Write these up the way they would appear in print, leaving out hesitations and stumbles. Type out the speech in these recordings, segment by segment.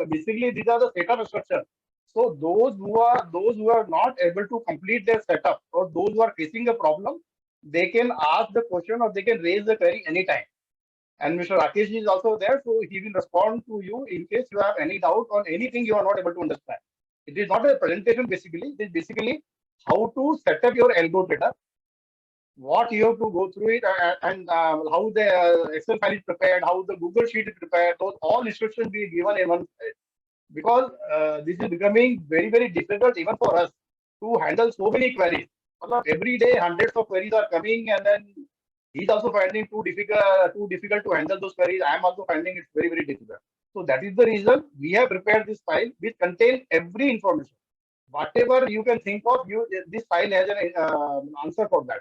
basically these are the setup instructions. So those who are not able to complete their setup, or those who are facing a problem, they can ask the question or they can raise the query anytime. And Mr. Rakesh is also there, so he will respond to you in case you have any doubt on anything you are not able to understand. It is not a presentation basically. It is basically how to set up your AlgoTrader, what you have to go through it, and how the Excel file is prepared, how the Google Sheet is prepared. Those all instructions be given in one side. Because this is becoming very, very difficult even for us to handle so many queries. Every day, hundreds of queries are coming, and then he's also finding too difficult to handle those queries. I am also finding it very, very difficult. So that is the reason we have prepared this file which contains every information. Whatever you can think of, this file has an answer for that.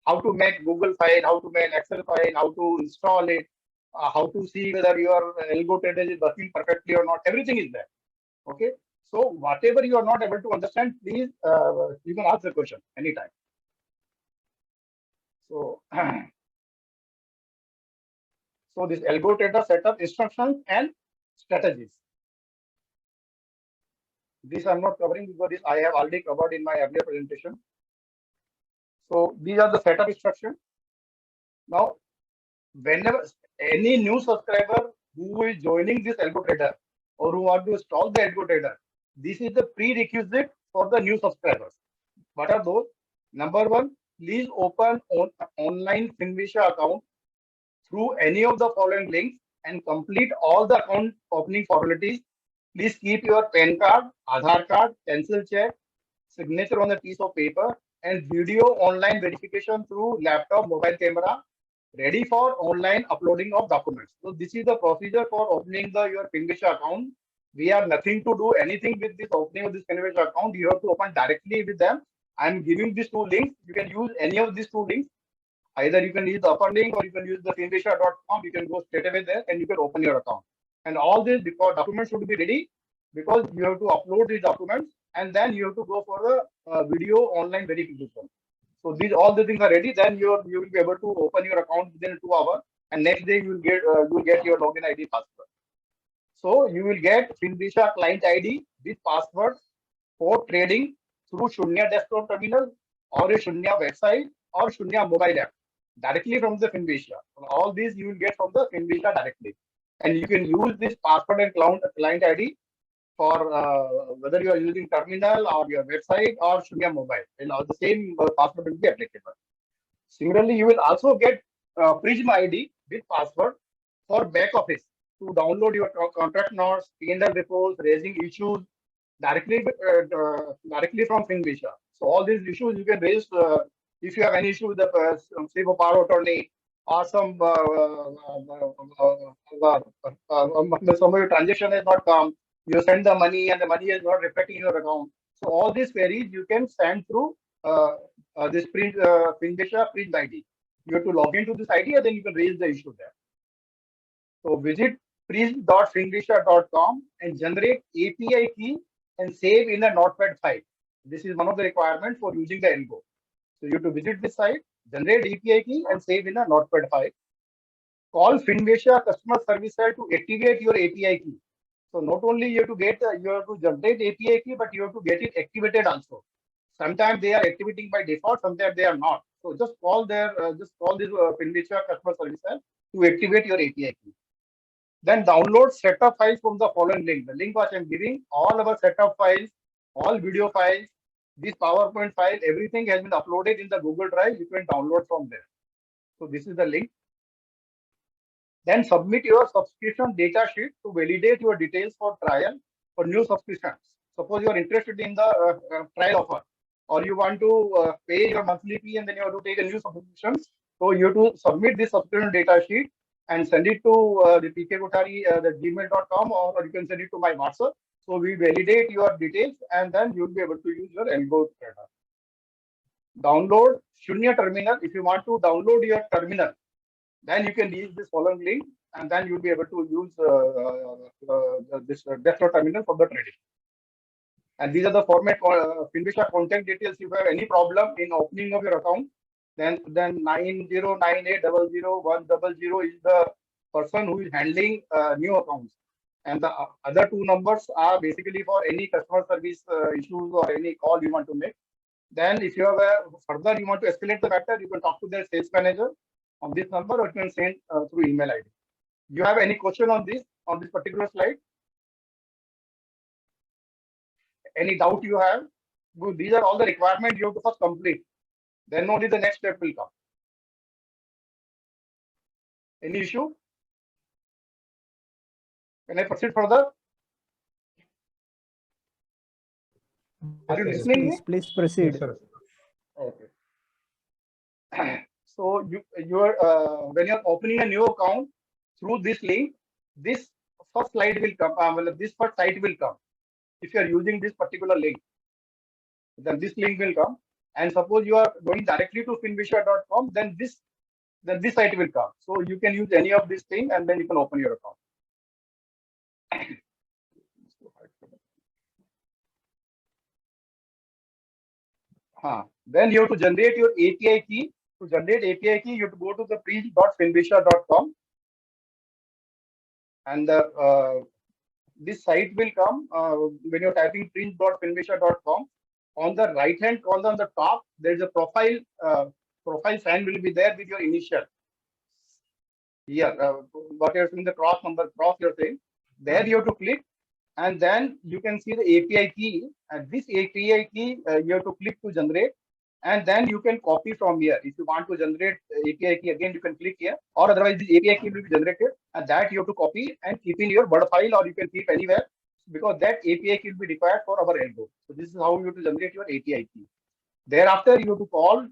How to make Google file, how to make Excel file, how to install it, how to see whether your AlgoTrader is working perfectly or not. Everything is there. Okay. So whatever you are not able to understand, please you can ask the question anytime. So so this AlgoTrader setup instructions and strategies. This I'm not covering because this I have already covered in my earlier presentation. So these are the setup instructions. Now, whenever any new subscriber who is joining this AlgoTrader or who want to install the AlgoTrader, this is the prerequisite for the new subscribers. What are those? Number one, please open online Finvisha account through any of the following links and complete all the account opening formalities. Please keep your PAN card, Aadhaar card, pencil check, signature on a piece of paper, and video online verification through laptop, mobile camera, ready for online uploading of documents. So this is the procedure for opening your Finvisha account. We have nothing to do anything with this opening of this Finvisha account. You have to open directly with them. I am giving these two links. You can use any of these two links. Either you can use the upper link or you can use the finvisha.com. You can go straight away there and you can open your account. And all these documents should be ready because you have to upload these documents and then you have to go for the video online verification. So these all the things are ready. Then you will be able to open your account within 2 hours, and next day you will get your login ID password. So you will get Finvisha client ID with password for trading through Shunya desktop terminal or a Shunya website or Shunya mobile app directly from the Finvisha. All these you will get from the Finvisha directly, and you can use this password and client ID for whether you are using terminal or your website or Shunya mobile, and all the same password will be applicable. Similarly, you will also get Prism ID with password for back office to download your contract notes, P&L reports, raising issues directly from Finvisha. So all these issues you can raise if you have any issue with the slip of power of attorney or some of your transaction has not come. You send the money and the money is not reflecting in your account. So all these queries you can send through this Finvisha Prism ID. You have to log into this ID and then you can raise the issue there. So visit prism.finvisha.com and generate API key and save in a notepad file. This is one of the requirements for using the Algo. So you have to visit this site, generate API key and save in a notepad file. Call Finvisha customer service cell to activate your API key. So not only you have to generate API key, but you have to get it activated also. Sometimes they are activating by default, sometimes they are not. So just call this Finvisha customer service cell to activate your API key. Then download setup files from the following link. The link which I am giving, all our setup files, all video files, this PowerPoint file, everything has been uploaded in the Google Drive. You can download from there. So this is the link. Then submit your subscription data sheet to validate your details for trial for new subscriptions. Suppose you are interested in the trial offer, or you want to pay your monthly fee and then you have to take a new subscription. So you have to submit this subscription data sheet and send it to the gmail.com, or you can send it to my WhatsApp. So we validate your details and then you'll be able to use your AlgoTrader. Download Shunya terminal. If you want to download your terminal, then you can use this following link and then you'll be able to use this desktop terminal for the trading. And these are the format Finvisha contact details. If you have any problem in opening of your account, then 9098000100 is the person who is handling new accounts. And the other two numbers are basically for any customer service issues or any call you want to make. Then if you have further you want to escalate the matter, you can talk to their sales manager on this number, or you can send through email ID. Do you have any question on this particular slide? Any doubt you have? Good. These are all the requirements you have to first complete. Then only the next step will come. Any issue? Can I proceed further? Are you listening me? Please proceed. Yes, sir. Okay. So you are when you're opening a new account through this link, this first slide will come. This first site will come. If you are using this particular link, then this link will come. And suppose you are going directly to finvisha.com, then this site will come. So you can use any of these things, and then you can open your account. Then you have to generate your API key. To generate API key, you have to go to the preach.finvisha.com, and this site will come when you're typing preach.finvisha.com. On the right hand corner on the top, there is a profile sign will be there with your initial. Here, what you're seeing, the cross you're saying. There you have to click, and then you can see the API key. And this API key you have to click to generate, and then you can copy from here. If you want to generate API key again, you can click here, or otherwise the API key will be generated, and that you have to copy and keep in your Word file, or you can keep anywhere, because that API key will be required for our Algo. So this is how you have to generate your API key. Thereafter, you have to call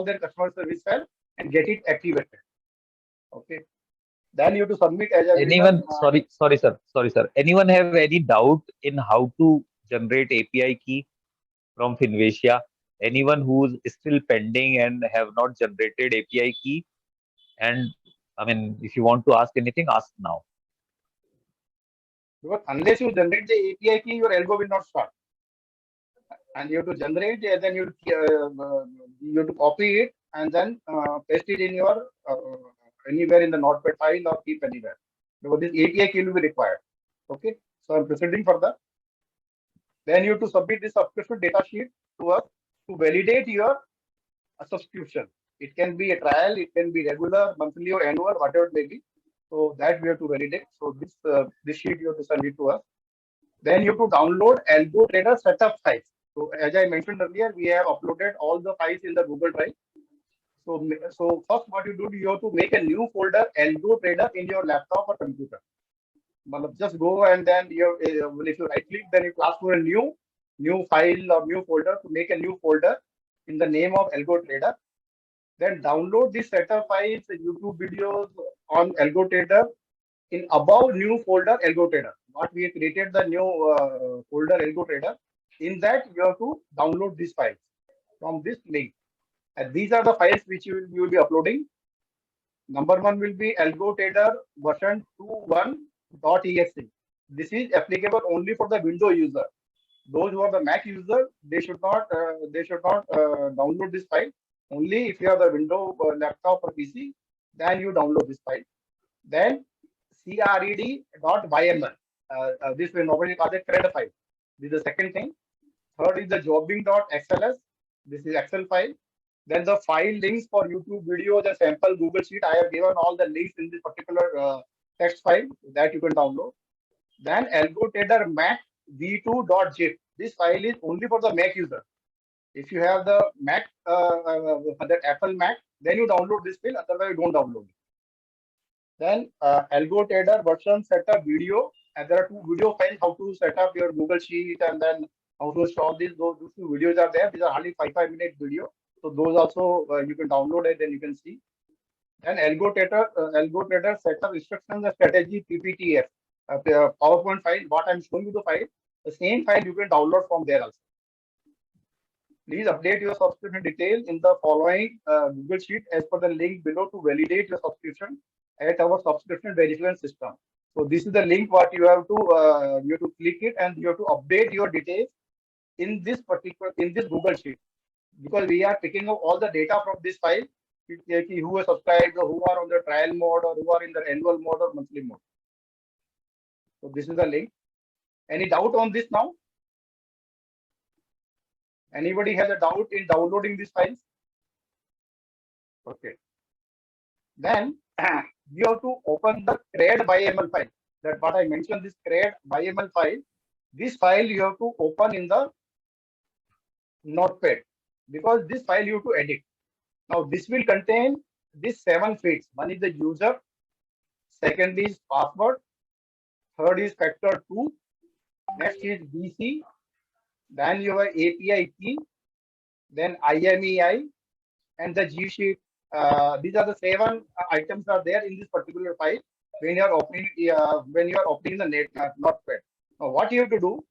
their customer service cell and get it activated. Okay. Then you have to submit as Anyone, sorry, sir. Anyone have any doubt in how to generate API key from Finvicia? Anyone who's still pending and have not generated API key? And I mean, if you want to ask anything, ask now. Because unless you generate the API key, your Algo will not start. And you have to generate, and then you have to copy it and then paste it in your anywhere in the notepad file or keep anywhere. Because this API key will be required. Okay. So I'm proceeding further. Then you have to submit this subscription data sheet to us to validate your subscription. It can be a trial, it can be regular, monthly or annual, whatever it may be. So that we have to validate. So this sheet you have to send it to us. Then you have to download AlgoTrader setup files. So as I mentioned earlier, we have uploaded all the files in the Google Drive. So first what you do, you have to make a new folder AlgoTrader in your laptop or computer. Just go and then if you right click, then you ask for a new file or new folder to make a new folder in the name of AlgoTrader. Then download the setup files, YouTube videos on AlgoTrader in above new folder AlgoTrader. What we have created the new folder AlgoTrader. In that you have to download these files from this link. And these are the files which you will be uploading. Number one will be AlgoTrader version 2.1.exe. This is applicable only for the Windows user. Those who are the Mac user, they should not download this file. Only if you have the Windows laptop or PC, then you download this file. Then cred.yml. This will normally call it thread file. This is the second thing. Third is the jobbing.xls. This is Excel file. Then the file links for YouTube videos and sample Google Sheet. I have given all the links in this particular text file that you can download. Then AlgoTrader Mac v2.zip. This file is only for the Mac user. If you have the Mac, the Apple Mac, then you download this file. Otherwise, you don't download it. Then AlgoTrader version setup video. And there are two video files how to set up your Google Sheet and then how to install these. Those two videos are there. These are hardly 5-minute video. So those also you can download it and you can see. Then AlgoTrader setup instructions and strategy PPTF. PowerPoint file. What I'm showing you the file. The same file you can download from there also. Please update your subscription detail in the following Google Sheet as per the link below to validate your subscription at our subscription verification system. So this is the link what you have to click it and you have to update your details in this Google Sheet, because we are picking up all the data from this file, who are subscribed or who are on the trial mode or who are in the annual mode or monthly mode. So this is the link. Any doubt on this now? Anybody has a doubt in downloading these files? Okay. Then you have to open the create by ML file. That what I mentioned, this create by ML file. This file you have to open in the notepad, because this file you have to edit. Now this will contain these 7 fields. One is the user, second is password, third is factor 2, next is BC, then your API key, then IMEI, and the G sheet. These are the 7 items are there in this particular file when you are opening the notepad. Now what you have to do?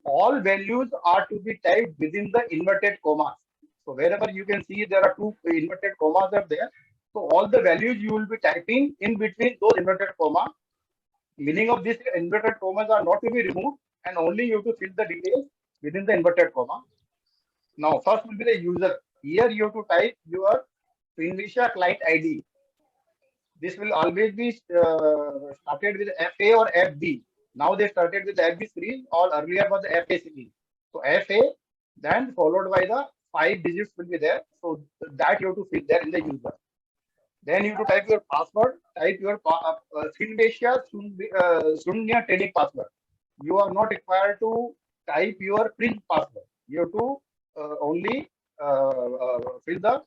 All values are to be typed within the inverted commas. So wherever you can see there are 2 inverted commas are there. So all the values you will be typing in between those inverted commas. Meaning of these inverted commas are not to be removed, and only you have to fill the details within the inverted comma. Now first will be the user. Here you have to type your Finvisha client ID. This will always be started with FA or FB. Now they started with FB series, or earlier was the FA series. So FA, then followed by the 5 digits will be there. So that you have to fill there in the user. Then you have to type your password, type your Finvisha Shunya trading password. You are not required to type your print password. You have to only fill the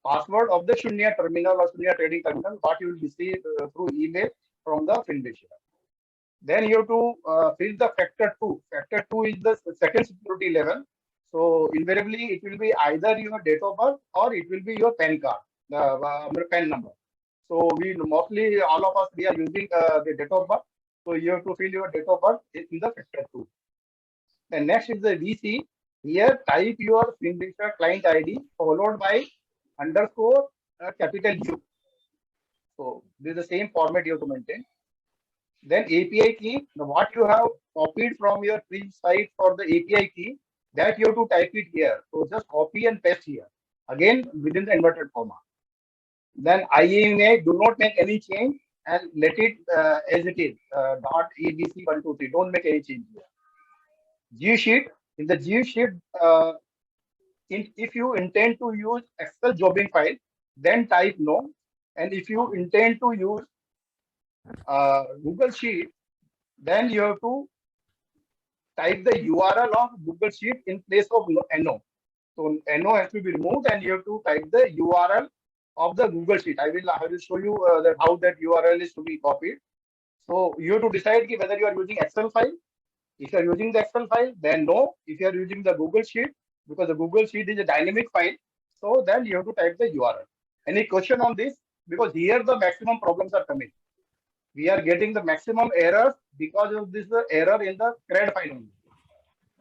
password of the Shunya terminal or Shunya trading terminal, what you will receive through email from the Finvisha. Then you have to fill the factor 2. Factor 2 is the second security level. So invariably it will be either your date of birth or it will be your PAN card, the PAN number. So we mostly all of us we are using the date of birth. So you have to fill your date of birth in the factor 2. And next is the VC. Here type your Finvisha client ID followed by underscore capital U. So this is the same format you have to maintain. Then API key, what you have copied from your previous site for the API key, that you have to type it here. So just copy and paste here. Again, within the inverted comma. Then IMA, do not make any change and let it as it is. Dot ABC123. Don't make any change here. G sheet. In the G sheet, if you intend to use Excel jobbing file, then type no. And if you intend to use Google Sheet, then you have to type the URL of Google Sheet in place of NO. So NO has to be removed, and you have to type the URL of the Google Sheet. I will show you that how that URL is to be copied. So you have to decide whether you are using Excel file. If you are using the Excel file, then no. If you are using the Google Sheet, because the Google Sheet is a dynamic file, so then you have to type the URL. Any question on this? Because here the maximum problems are coming. We are getting the maximum errors because of this error in the CRED file only.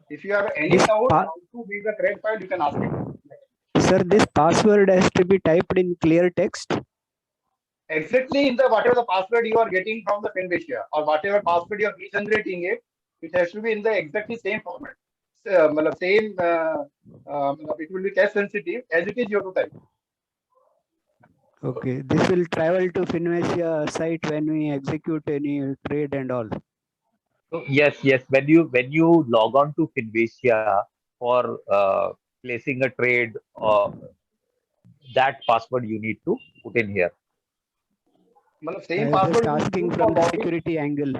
If you have any doubt how to read the CRED file, you can ask it. Sir, this password has to be typed in clear text. Exactly in the whatever the password you are getting from the Finvisha, or whatever password you are regenerating it, it has to be in the exactly same format. Same, it will be test sensitive as it is you have to type. Okay, this will travel to Finvisha site when we execute any trade and all. So yes. When you log on to Finvisha for placing a trade, that password you need to put in here. Same I was password just asking from the security angle.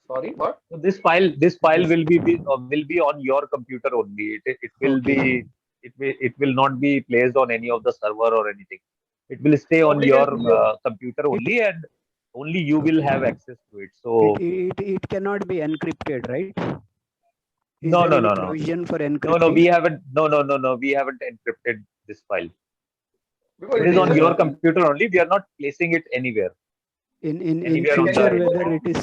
Sorry, what? So this file will be on your computer only. It will Okay. it will not be placed on any of the server or anything. It will stay on your computer only, and only you will have access to it. So it cannot be encrypted, right? Is no, there no, any no, no, provision for no, encrypting? we haven't. No, we haven't encrypted this file. Because It it is on is your computer only. We are not placing it anywhere. In Anywhere on future, the whether it is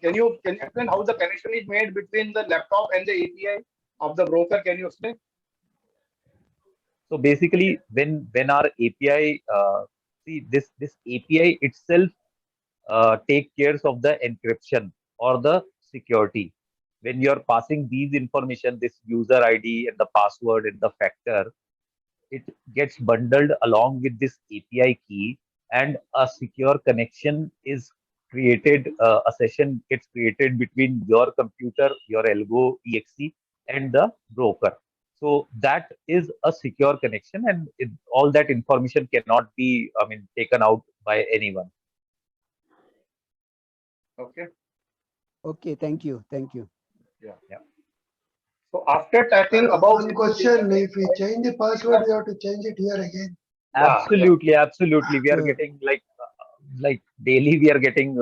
Can you explain how the connection is made between the laptop and the API of the broker? Can you explain? So basically, when our API see this API itself take cares of the encryption or the security. When you're passing these information, this user ID and the password and the factor, it gets bundled along with this API key, and a secure connection is created, a session gets created between your computer, your algo exe, and the broker. So that is a secure connection, and all that information cannot be, I mean, taken out by anyone. Okay. Okay, thank you. Thank you. Yeah. Yeah. So after tackling about One question, if we change the password, we have to change it here again. Absolutely, absolutely. We are Sure. getting like daily we are getting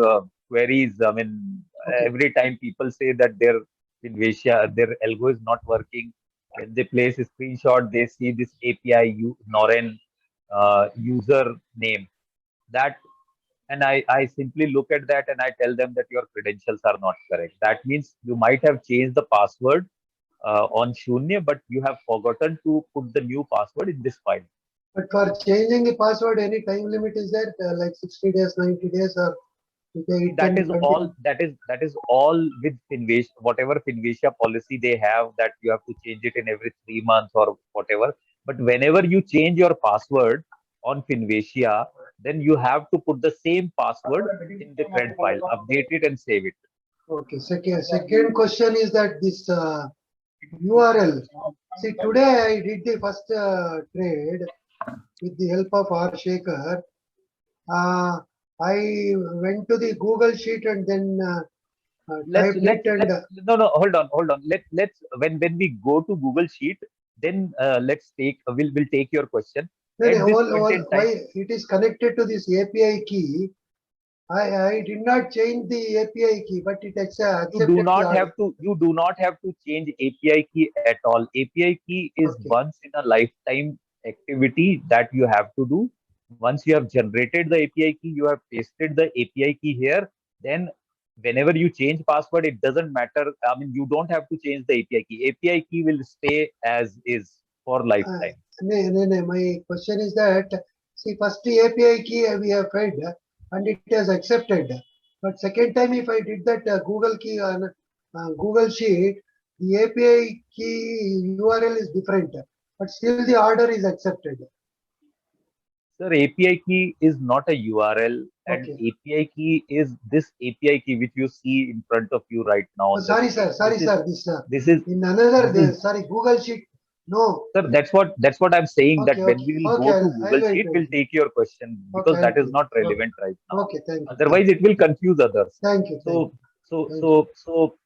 queries. I mean, Okay. every time people say that their Finvesia, their algo is not working. When they place a screenshot, they see this API Noren user name. That, and I simply look at that and I tell them that your credentials are not correct. That means you might have changed the password on Shunya, but you have forgotten to put the new password in this file. But for changing the password, any time limit is there, like 60 days, 90 days, or it That can is continue? all. That is all with Finvesia. Whatever Finvesia policy they have, that you have to change it in every 3 months or whatever. But whenever you change your password on Finvesia, then you have to put the same password in the cred file, update it and save it. Okay. Second question is that this URL. See, today I did the first trade with the help of R. Shaker. I went to the Google sheet and then Let's typed it let's and let's no, hold on. Let's when we go to Google Sheet, then let's take we'll take your question then at this point in why time. it is connected to this API key. I did not change the API key, but it accepted the order. You do not have to change API key at all. API key is Okay. once in a lifetime activity that you have to do. Once you have generated the API key, you have pasted the API key here, then whenever you change password, it doesn't matter. I mean, you don't have to change the API key. API key will stay as is for lifetime. No. My question is that, see, first the API key we have fed and it has accepted. But second time, if I did that Google key on Google Sheet, the API key URL is different, but still the order is accepted. Sir, API key is not a URL, and Okay. API key is this API key which you see in front of you right now Oh, on the sorry, screen. sir. Sorry, sir. This This is in another, this is sorry, Google Sheet. No. Sir, that's what I'm saying, that Okay, when okay, we will okay. go to I'll Google wait. Sheet, we'll take your question Okay, because I'll that is wait. not Okay, relevant right now. okay. Thank you. Otherwise, it will confuse others. Thank you. Thank So, you. so, Thank you. so, so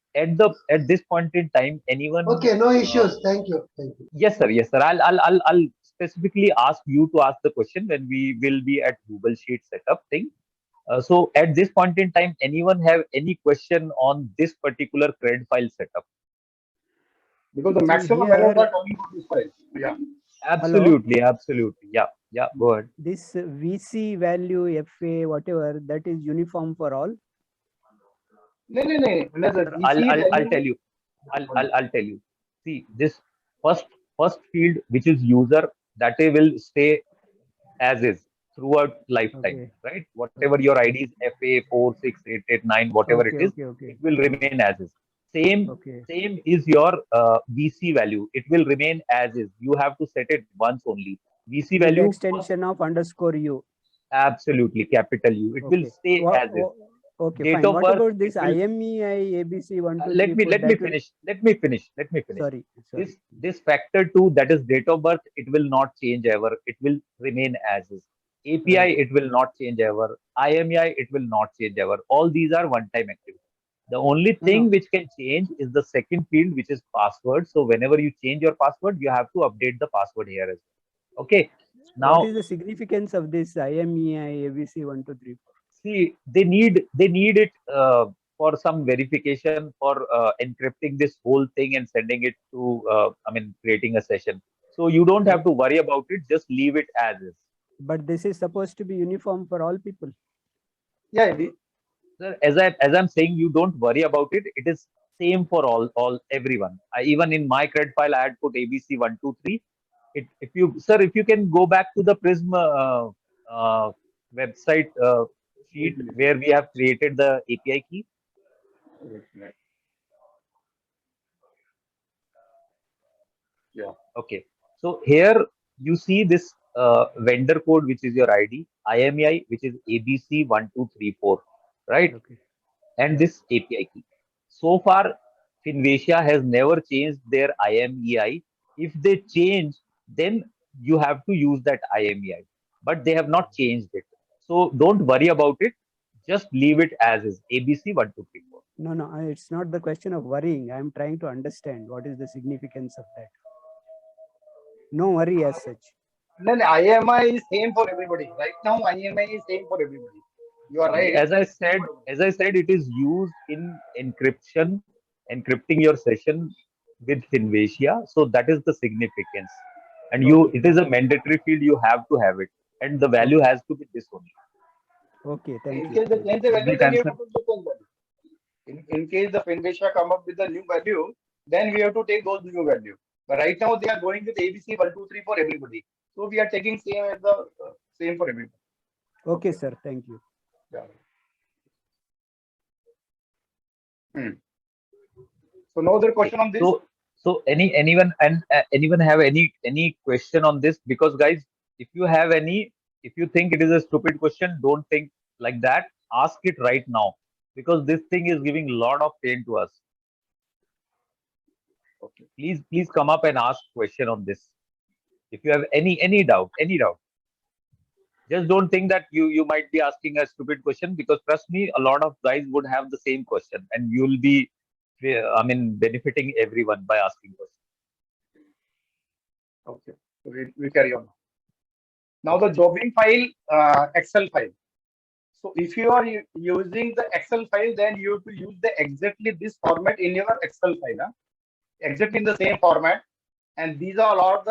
at this point in time, anyone? Okay, no issues. Thank you. Thank you. Yes, sir. I'll specifically ask you to ask the question when we will be at Google Sheet setup thing. So, at this point in time, anyone have any question on this particular cred file setup? Because the See maximum errors here, are coming from this file. Yeah. hello. Absolutely. Yeah. Go ahead. This VC value, FA, whatever, that is uniform for all. No. The Sir, EC I'll value. tell you. I'll tell you. See, this first first field, which is user, that it will stay as is throughout lifetime, Okay. right? Whatever your ID is, FA 46889, whatever Okay. it will remain as is. Same Okay. same is your VC value. It will remain as is. You have to set it once only. VC With the value first, extension of underscore U. absolutely capital U. It will Okay. stay as is. Okay, Date fine. of What birth, about it this will. IMEI ABC one two three Let me four? let me That will. finish. Let me finish. Let me finish. Sorry. This factor two, that is date of birth, it will not change ever. It will remain as is. API, Right. it will not change ever. IMEI, it will not change ever. All these are one-time activities. The only thing No. which can change is the second field, which is password. So whenever you change your password, you have to update the password here as well. Okay. What Now, is the significance of this IMEI ABC 1 2 3 4? see, they need it for some verification, for encrypting this whole thing and sending it to I mean, creating a session. So you don't have to worry about it. Just leave it as is. But this is supposed to be uniform for all people. Yeah. Sir, as I'm saying, you don't worry about it. It is same for all everyone. Even in my cred file, I had put ABC 1 2 3. If you, sir, if you can go back to the Prism uh, website sheet where we have created the API key. Yeah. Okay. So here you see this vendor code, which is your ID, IMEI, which is ABC 1234. right? Okay. And this API key. So far, Finvesia has never changed their IMEI. If they change, then you have to use that IMEI. But they have not changed it. So don't worry about it. Just leave it as is. ABC 1234. No, no, it's not the question of worrying. I'm trying to understand what is the significance of that. No worry as such. Then IMI is same for everybody. Right now, IMI is same for everybody. You are right. As I said, it is used in encryption, encrypting your session with Finvesia. So that is the significance. And Okay. it is a mandatory field. You have to have it, and the value Okay. has to be this only. Okay. Thank In you. case they change the Is value, it then you have answer? to put the same value. In case the Finvesia come up with a new value, then we have to take those new value. But right now they are going with ABC 123 for everybody. So we are taking same as the same for everybody. Okay, sir. Thank you. Yeah. So no other question on this? So anyone have any question on this? Because guys, if you think it is a stupid question, don't think like that. Ask it right now, because this thing is giving a lot of pain to us. Okay. Please come up and ask question on this. If you have any doubt, just don't think that you might be asking a stupid question, because trust me, a lot of guys would have the same question, and you'll be, I mean, benefiting everyone by asking questions. Okay. So we carry on. Now the jobbing file, Excel file. So if you are using the Excel file, then you have to use exactly this format in your Excel file. Exactly in the same format. And these are all of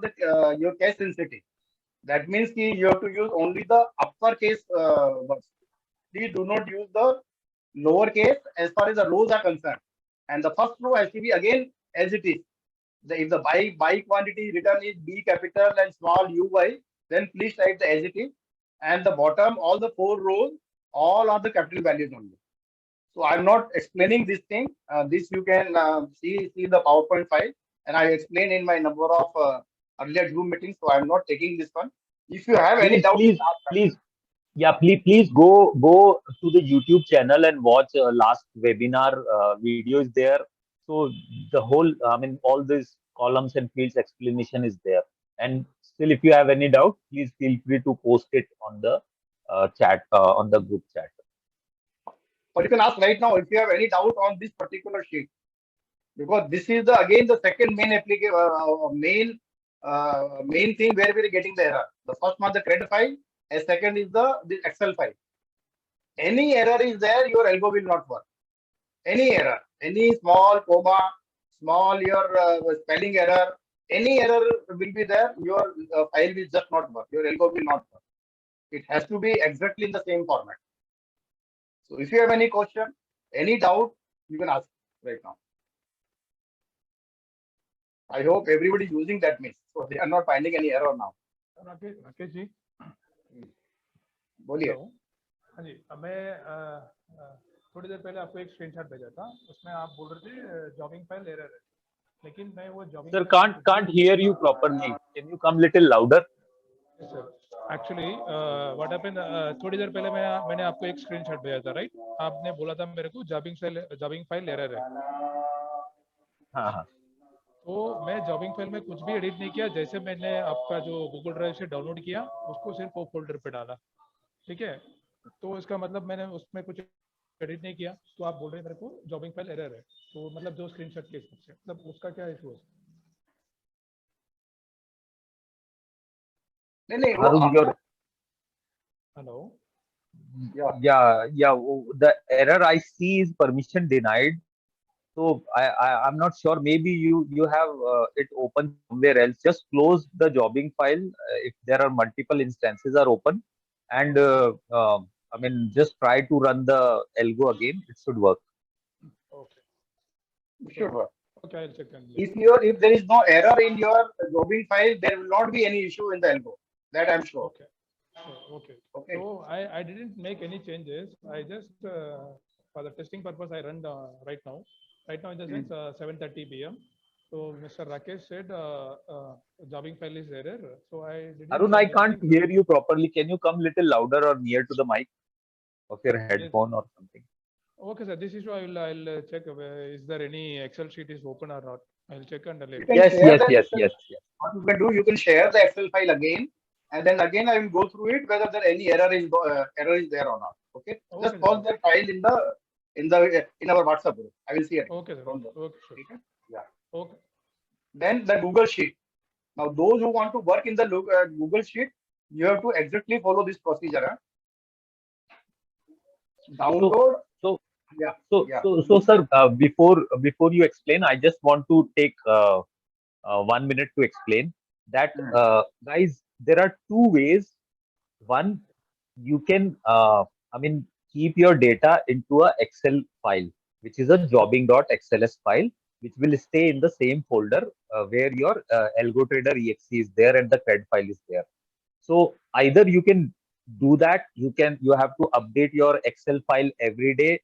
the your case sensitive. That means you have to use only the uppercase words. Please do not use the lowercase as far as the rows are concerned. And the first row has to be again as it is. If the buy quantity written is B capital and small uy, then please type the as it is. And the bottom, all the 4 rows, all are the capital values only. So I'm not explaining this thing. This you can see the PowerPoint file, and I explained in my number of earlier Zoom meetings. So I'm not taking this one. If you have any doubt, Please go to the YouTube channel and watch last webinar video is there. So the whole, I mean, all these columns and fields explanation is there. And still, if you have any doubt, please feel free to post it on the chat, on the group chat. or you can ask right now if you have any doubt on this particular sheet, because this is again the second main application, main thing where we are getting the error. The first one the credit file, and second is the Excel file. Any error is there, your algo will not work. Any error, any small comma, small your spelling error, any error will be there. Your file will just not work. Your algo will not work. It has to be exactly in the same format. So if you have any question, any doubt, you can ask right now. I hope everybody is using that means, so they are not finding any error now. Rakesh ji बोलिए. हाँ जी, मैं थोड़ी देर पहले आपको एक screenshot भेजा था, उसमें आप बोल रहे थे जॉबिंग फाइल एरर है, लेकिन मैं वो जॉबिंग Sir, can't hear you properly. Can you come little louder? Sir actually what happened, थोड़ी देर पहले मैंने आपको एक स्क्रीनशॉट भेजा था, राइट? आपने बोला था मेरे को जॉबिंग फाइल एरर है. हाँ. तो मैं जॉबिंग फाइल में कुछ भी एडिट नहीं किया, जैसे मैंने आपका जो गूगल ड्राइव से डाउनलोड किया उसको सिर्फ वो फोल्डर पे डाला, ठीक है? तो इसका मतलब मैंने उसमें कुछ एडिट नहीं किया, तो आप बोल रहे हैं मेरे को जॉबिंग फाइल एरर है. तो मतलब जो स्क्रीनशॉट के हिसाब से, मतलब उसका क्या इशू है? नहीं hello. Yeah. The error I see is permission denied. So I'm not sure. Maybe you have it open somewhere else. Just close the jobbing file if there are multiple instances are open, and I mean, just try to run the algo again. It should work. Okay. it should work. Okay, I'll check and If there is no error in your jobbing file, there will not be any issue in the algo. That I'm sure. Okay. Okay. Okay. So I didn't make any changes. I just for the testing purpose I run right now. Right now in the sense 7:30 p.m. So Mr. Rakesh said jobbing file is error. So I didn't. Arun, I can't hear you properly. Can you come little louder or near to the mic? of your headphone or something. Okay, sir. This issue I'll check. Is there any Excel sheet is open or not? I'll check and I'll let You you. can Yes, share yes, that yes, Excel. yes, yes. What you can do, you can share the Excel file again, and then again I will go through it whether there any error is there or not. Okay, Okay, just sir. post that file in our WhatsApp group. I will see it. Okay, sir. Don't worry. Okay, sure. Okay? Yeah. Okay. Then the Google Sheet. Now, those who want to work in the Google Sheet, you have to exactly follow this procedure. Huh? Download. So, Yeah. so, Yeah. so, so, sir, before you explain, I just want to take 1 minute to explain that, Hmm. guys, there are two ways. One, you can, I mean, keep your data into a Excel file, which is a jobbing.xls file, which will stay in the same folder where your AlgoTrader exe is there and the cred file is there. So either you can do that, you have to update your Excel file every day,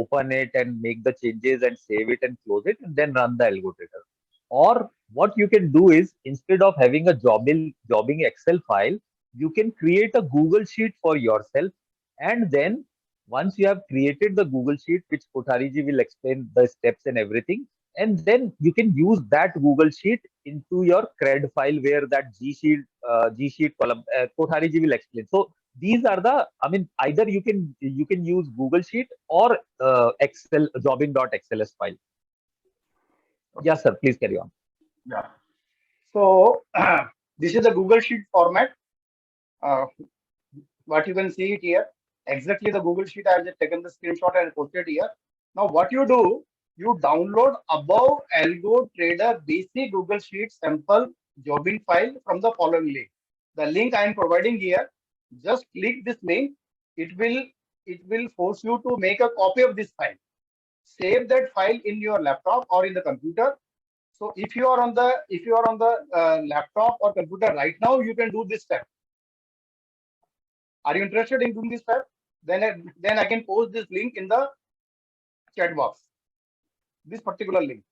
open it and make the changes and save it and close it and then run the AlgoTrader. Or what you can do is, instead of having a jobbing Excel file, you can create a Google Sheet for yourself. And then once you have created the Google Sheet, which Kothari ji will explain the steps and everything, and then you can use that Google Sheet into your cred file where that G sheet column, Kothari ji will explain. So these are the, I mean, either you can use Google Sheet or Excel jobbing.xls file. Yes, sir. Please carry on. Yeah. So this is the Google Sheet format. Uh, what you can see it here. Exactly the Google Sheet. I have just taken the screenshot and posted here. Now, what you do, you download above AlgoTrader basic Google Sheet sample jobbing file from the following link. The link I am providing here. Just click this link. It will force you to make a copy of this file. Save that file in your laptop or in the computer. So if you are on the laptop or computer right now, you can do this step. Are you interested in doing this step? Then I can post this link in the chat box. This particular link.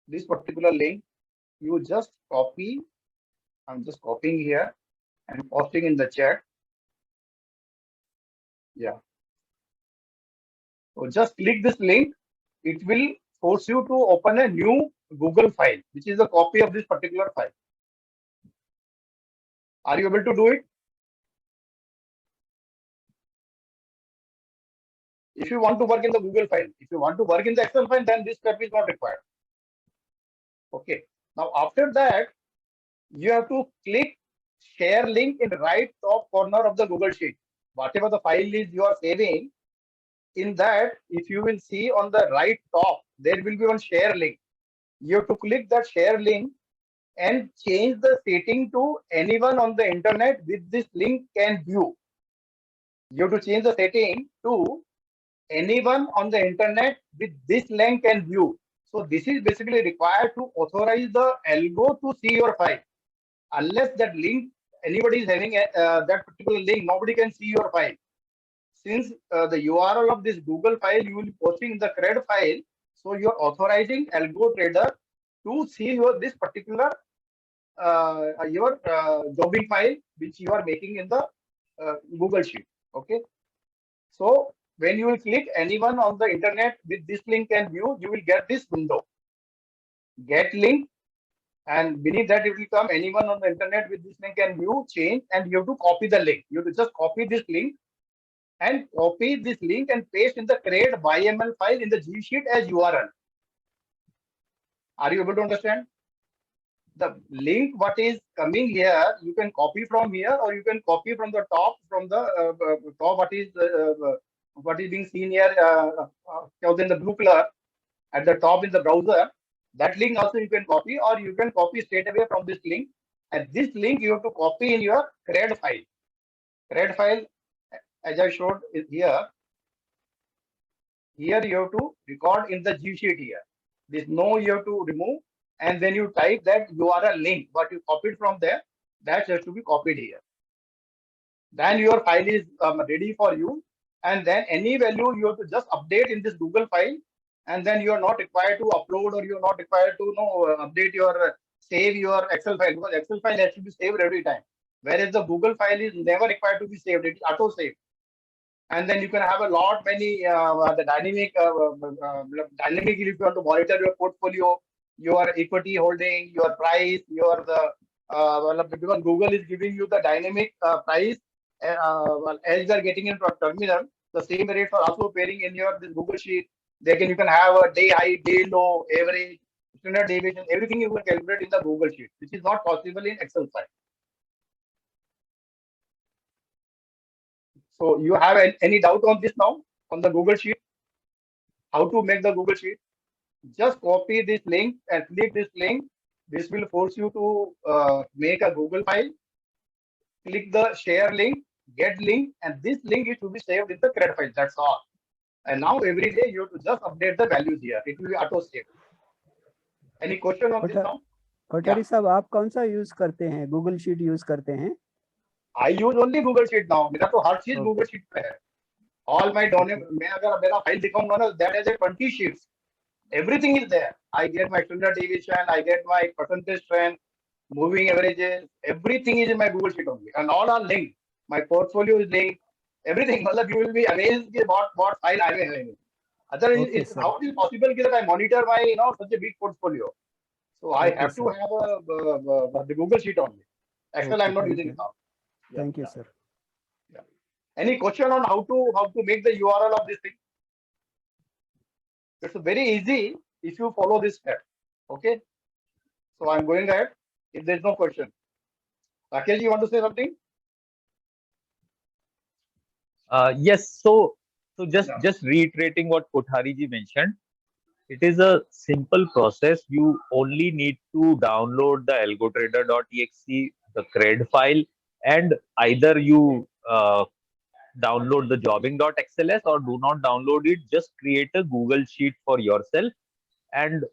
This particular link, you just copy. I'm just copying here and posting in the chat. Yeah. So just click this link. It will force you to open a new Google file, which is a copy of this particular file. Are you able to do it? If you want to work in the Google file, if you want to work in the Excel file, then this step is not required. Okay. Now, after that, you have to click share link in the right top corner of the Google Sheet. Whatever the file is you are saving, in that, if you will see on the right top, there will be one share link. You have to click that share link and change the setting to anyone on the internet with this link can view. You have to change the setting to anyone on the internet with this link can view. So this is basically required to authorize the algo to see your file. Unless that link, anybody is having that particular link, nobody can see your file. Since the URL of this Google file you will be posting in the cred file, so you are authorizing AlgoTrader to see this particular your jobbing file which you are making in the Google Sheet. Okay. So when you will click anyone on the internet with this link and view, you will get this window. Get link, and beneath that it will come anyone on the internet with this link and view, change, and you have to copy the link. You have to just copy this link and paste in the create YML file in the G Sheet as URL. Are you able to understand? The link what is coming here, you can copy from here, or you can copy from the top, top what is being seen here in the blue color at the top in the browser. That link also you can copy, or you can copy straight away from this link. And this link you have to copy in your cred file. Cred file, as I showed is here. Here you have to record in the G Sheet here. This no you have to remove, and then you type that URL link, what you copied from there, that has to be copied here. Then your file is ready for you, and then any value you have to just update in this Google file, and then you are not required to upload, or you are not required to update your save your Excel file, because Excel file has to be saved every time. Whereas the Google file is never required to be saved; it is auto saved. And then you can have a lot many the dynamic if you want to monitor your portfolio, your equity holding, your price, your because Google is giving you the dynamic price as you are getting into a terminal, the same rates are also appearing in your this Google sheet. You can have a day high, day low, average, standard deviation, everything you can calculate in the Google sheet, which is not possible in Excel file. So you have any doubt on this now on the Google sheet? How to make the Google sheet? Just copy this link and click this link. This will force you to make a Google file. Click the share link, get link, and this link is to be saved in the CRED file. That's all. And now every day you have to just update the values here. It will be auto saved. Any question on this now? Kothari साहब आप कौन सा use करते हैं? Google sheet use करते हैं? I use only Google Sheet now. मेरा तो हर चीज Google Sheet पे है. All my donate. मैं अगर मेरा फाइल दिखाऊंगा ना, that has a 20 sheets. Everything is there. I get my standard deviation, I get my percentage trend, moving averages. Everything is in my Google Sheet only, and all are linked. My portfolio is linked. Everything. मतलब you will be amazed at what file I have. Otherwise, how it is possible that I monitor my such a big portfolio? So I have to have the Google Sheet only. Excel I'm not using now. Thank you, sir. Yeah. Any question on how to make the URL of this thing? It's very easy if you follow this step. Okay. So I'm going ahead. If there's no question, Rakesh, you want to say something? Yes. So just reiterating what Kothari ji mentioned. It is a simple process. You only need to download the AlgoTrader.exe, the CRED file, and either you download the jobbing.xls or do not download it. Just create a Google Sheet for yourself. And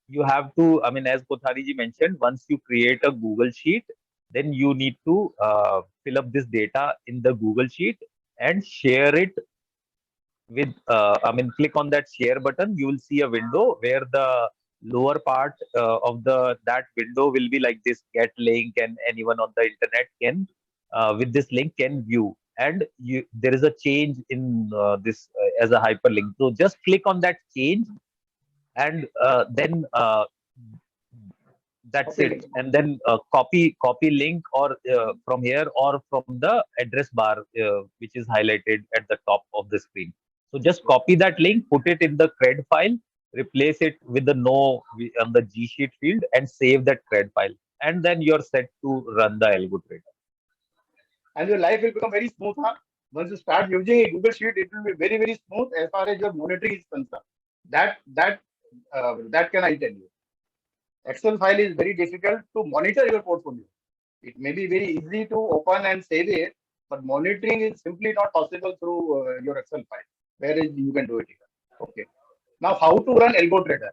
you have to, I mean, as Kothari ji mentioned, once you create a Google Sheet, then you need to fill up this data in the Google Sheet and share it with click on that share button. You will see a window where the lower part of that window will be like this get link, and anyone on the internet can with this link can view, and there is a change in this as a hyperlink. So just click on that change, and then that's it. And then copy link or from here or from the address bar which is highlighted at the top of the screen. So just copy that link, put it in the CRED file, replace it with the no on the G sheet field, and save that CRED file. And then you're set to run the AlgoTrader. And your life will become very smooth. Huh? Once you start using a Google Sheet, it will be very, very smooth as far as your monitoring is concerned. That can I tell you. Excel file is very difficult to monitor your portfolio. It may be very easy to open and save it, but monitoring is simply not possible through your Excel file, whereas you can do it here. Okay. Now, how to run AlgoTrader?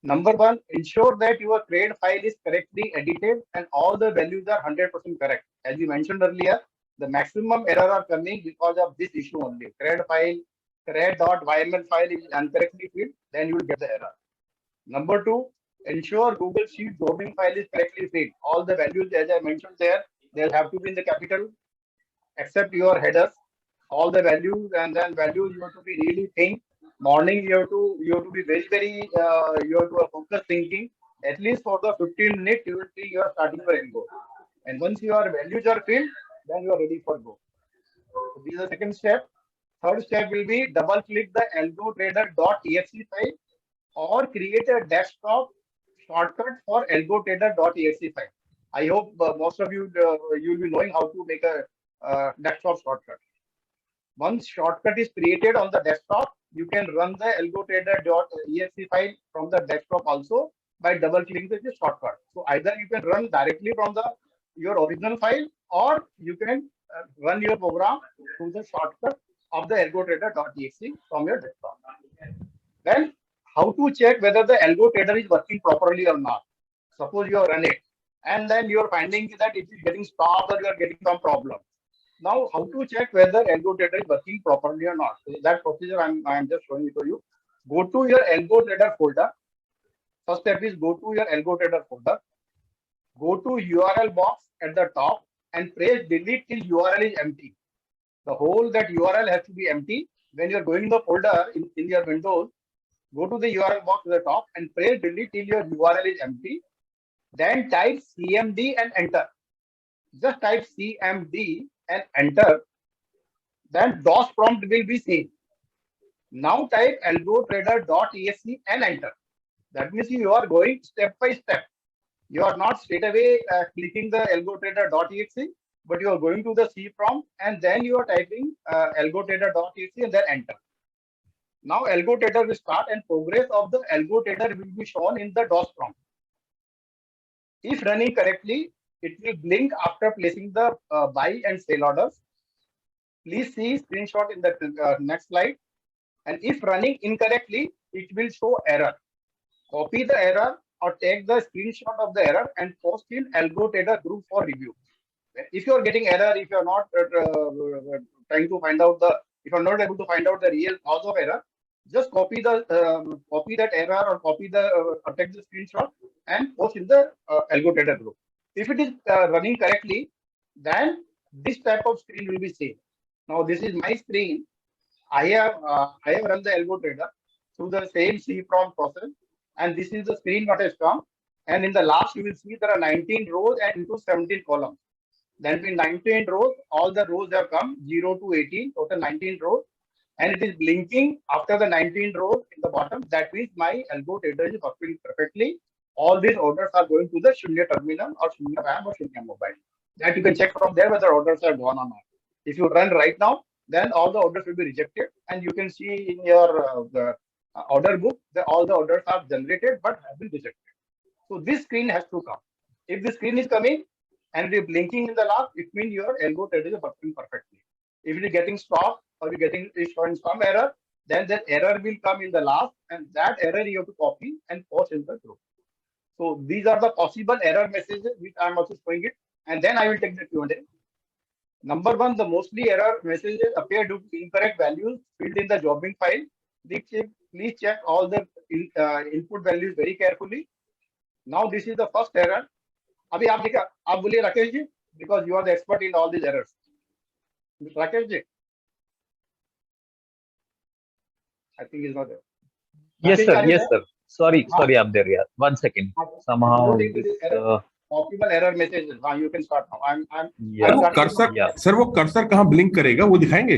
Number one, ensure that your CRED file is correctly edited and all the values are 100% correct. As you mentioned earlier, the maximum error are coming because of this issue only. CRED file, CRED.yml file is incorrectly filled, then you will get the error. Number two, ensure Google Sheet jobbing file is correctly filled. All the values, as I mentioned there, they'll have to be in the capital, except your headers. All the values, and then values you have to be really think. Morning you have to be very, very you have to focus thinking. At least for the 15 minutes, you will see you are starting for end goal. And once your values are filled, then you are ready for go. So this is the second step. Third step will be double click the AlgoTrader.exe file or create a desktop shortcut for AlgoTrader.exe file. I hope most of you you will be knowing how to make a desktop shortcut. Once shortcut is created on the desktop, you can run the AlgoTrader.exe file from the desktop also by double clicking the shortcut. So either you can run directly from your original file, or you can run your program through the shortcut of the AlgoTrader.exe from your desktop. Then how to check whether the AlgoTrader is working properly or not? Suppose you have run it, and then you are finding that it is getting stopped or you are getting some problem. Now, how to check whether AlgoTrader is working properly or not? So that procedure I'm just showing it to you. Go to your AlgoTrader folder. First step is go to your AlgoTrader folder. go to URL box at the top and press delete till URL is empty. The whole that URL has to be empty. When you're going the folder in your Windows, go to the URL box at the top and press delete till your URL is empty. Then type CMD and enter. Just type CMD and enter. Then DOS prompt will be seen. Now type AlgoTrader.exe and enter. That means you are going step by step. You are not straight away clicking the AlgoTrader.exe, but you are going to the C prompt and then you are typing AlgoTrader.exe and then enter. Now AlgoTrader will start and progress of the AlgoTrader will be shown in the DOS prompt. If running correctly, it will blink after placing the buy and sell orders. Please see screenshot in the next slide. And if running incorrectly, it will show error. Copy the error or take the screenshot of the error and post in AlgoTrader group for review. If you are getting error, if you are not trying to find out if you are not able to find out the real cause of error, just copy that error or copy the or take the screenshot and post in the AlgoTrader group. If it is running correctly, then this type of screen will be seen. Now this is my screen. I have run the AlgoTrader through the same C prompt process, and this is the screen what has come. And in the last, you will see there are 19 rows and into 17 columns. Then in 19 rows, all the rows have come 0 to 18, total 19 rows, and it is blinking after the 19 rows in the bottom. That means my AlgoTrader is working perfectly. All these orders are going to the Shunya terminal or Shunya app or Shunya mobile. That you can check from there whether orders are gone or not. If you run right now, then all the orders will be rejected, and you can see in your order book that all the orders are generated but have been rejected. So this screen has to come. If the screen is coming and it is blinking in the last, it means your AlgoTrader is working perfectly. If it is getting stopped or is showing some error, then that error will come in the last, and that error you have to copy and post in the group. So these are the possible error messages which I am also showing it, and then I will take the Q&A. Number one, the mostly error messages appear due to incorrect values filled in the jobbing file. Please check all the input values very carefully. Now this is the first error. अभी आप देखा, आप बोलिए Rakesh ji, because you are the expert in all these errors. Rakesh ji, I think he's not there. Yes, Rakesh, sir. are you Yes, there? sir. Sorry, I'm there. Yeah, 1 second. Somehow Go to this. the possible error messages. You can start now. Yeah. वो cursor Yeah. Sir वो cursor कहाँ blink करेगा वो दिखाएंगे?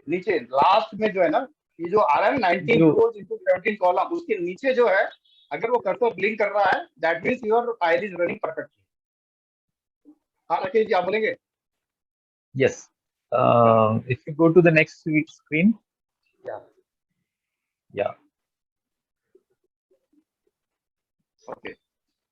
नीचे last में जो है ना, ये जो आ रहा है 19 rows into 17 column, उसके नीचे जो है, अगर वो कर्सर ब्लिंक कर रहा है, that means your file is running perfectly. हाँ राकेश जी, आप बोलेंगे? Yes. If you go to the next screen. Yeah. Okay.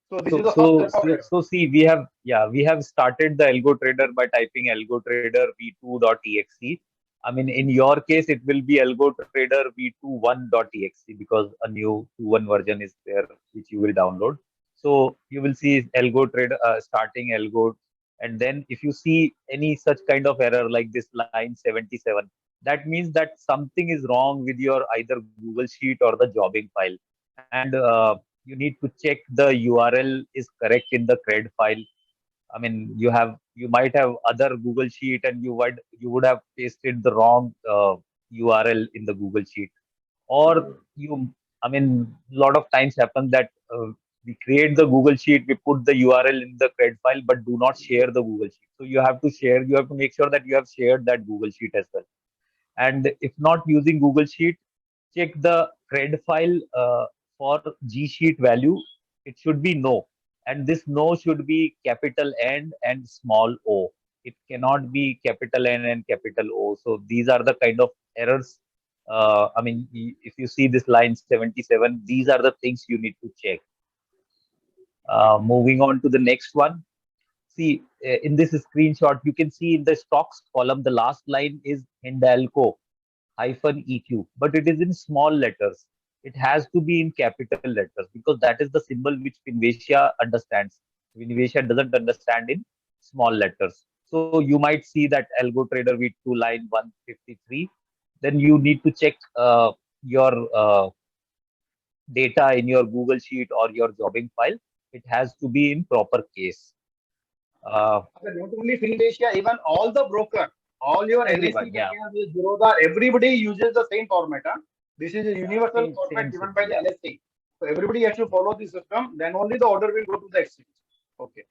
So this is the first step of error. So see, we have started the AlgoTrader by typing AlgoTrader v2.exe. I mean, in your case, it will be AlgoTrader v21.exe because a new 2.1 version is there which you will download. So you will see AlgoTrader starting Algo, and then if you see any such kind of error like this line 77, that means that something is wrong with your either Google Sheet or the jobbing file, and you need to check the URL is correct in the CRED file. I mean, you might have other Google Sheet and you would have pasted the wrong URL in the Google Sheet, or a lot of times happen that we create the Google Sheet, we put the URL in the CRED file, but do not share the Google Sheet. So you have to make sure that you have shared that Google Sheet as well. And if not using Google Sheet, check the CRED file for G Sheet value. It should be no, and this no should be capital N and small o. It cannot be capital N and capital O. So these are the kind of errors. If you see this line 77, these are the things you need to check. Moving on to the next one. See, in this screenshot, you can see in the stocks column, the last line is Hindalco -EQ, but it is in small letters. It has to be in capital letters because that is the symbol which Finvesia understands. Finvesia doesn't understand in small letters. So you might see that AlgoTrader V2 line 153. Then you need to check your data in your Google Sheet or your jobbing file. it has to be in proper case. Not only FinVasia, even all the broker, all your Everyone, NSE, yeah. Zerodha, everybody uses the same format. Huh? This is a universal Same, format same given thing, by the yeah. NSE. So everybody has to follow the system. Then only the order will go to the exchange. Okay.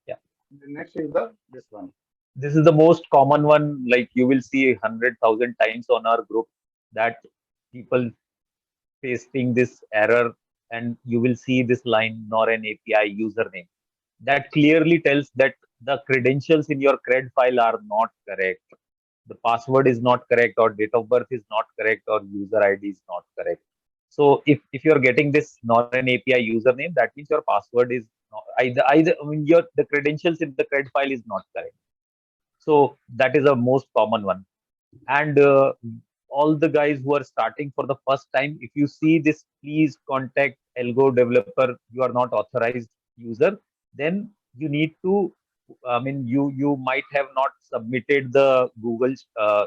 Yeah. The next is this one. This is the most common one. Like you will see 100,000 times on our group that people pasting this error, and you will see this line nor an API username. That clearly tells that the credentials in your cred file are not correct. The password is not correct, or date of birth is not correct, or user ID is not correct. So if you're getting this nor an API username, that means your password is not, either I mean your the credentials in the cred file is not correct. So that is a most common one. And all the guys who are starting for the first time, if you see this, please contact Algo developer. You are not authorized user. Then you need to. I mean, you might have not submitted the Google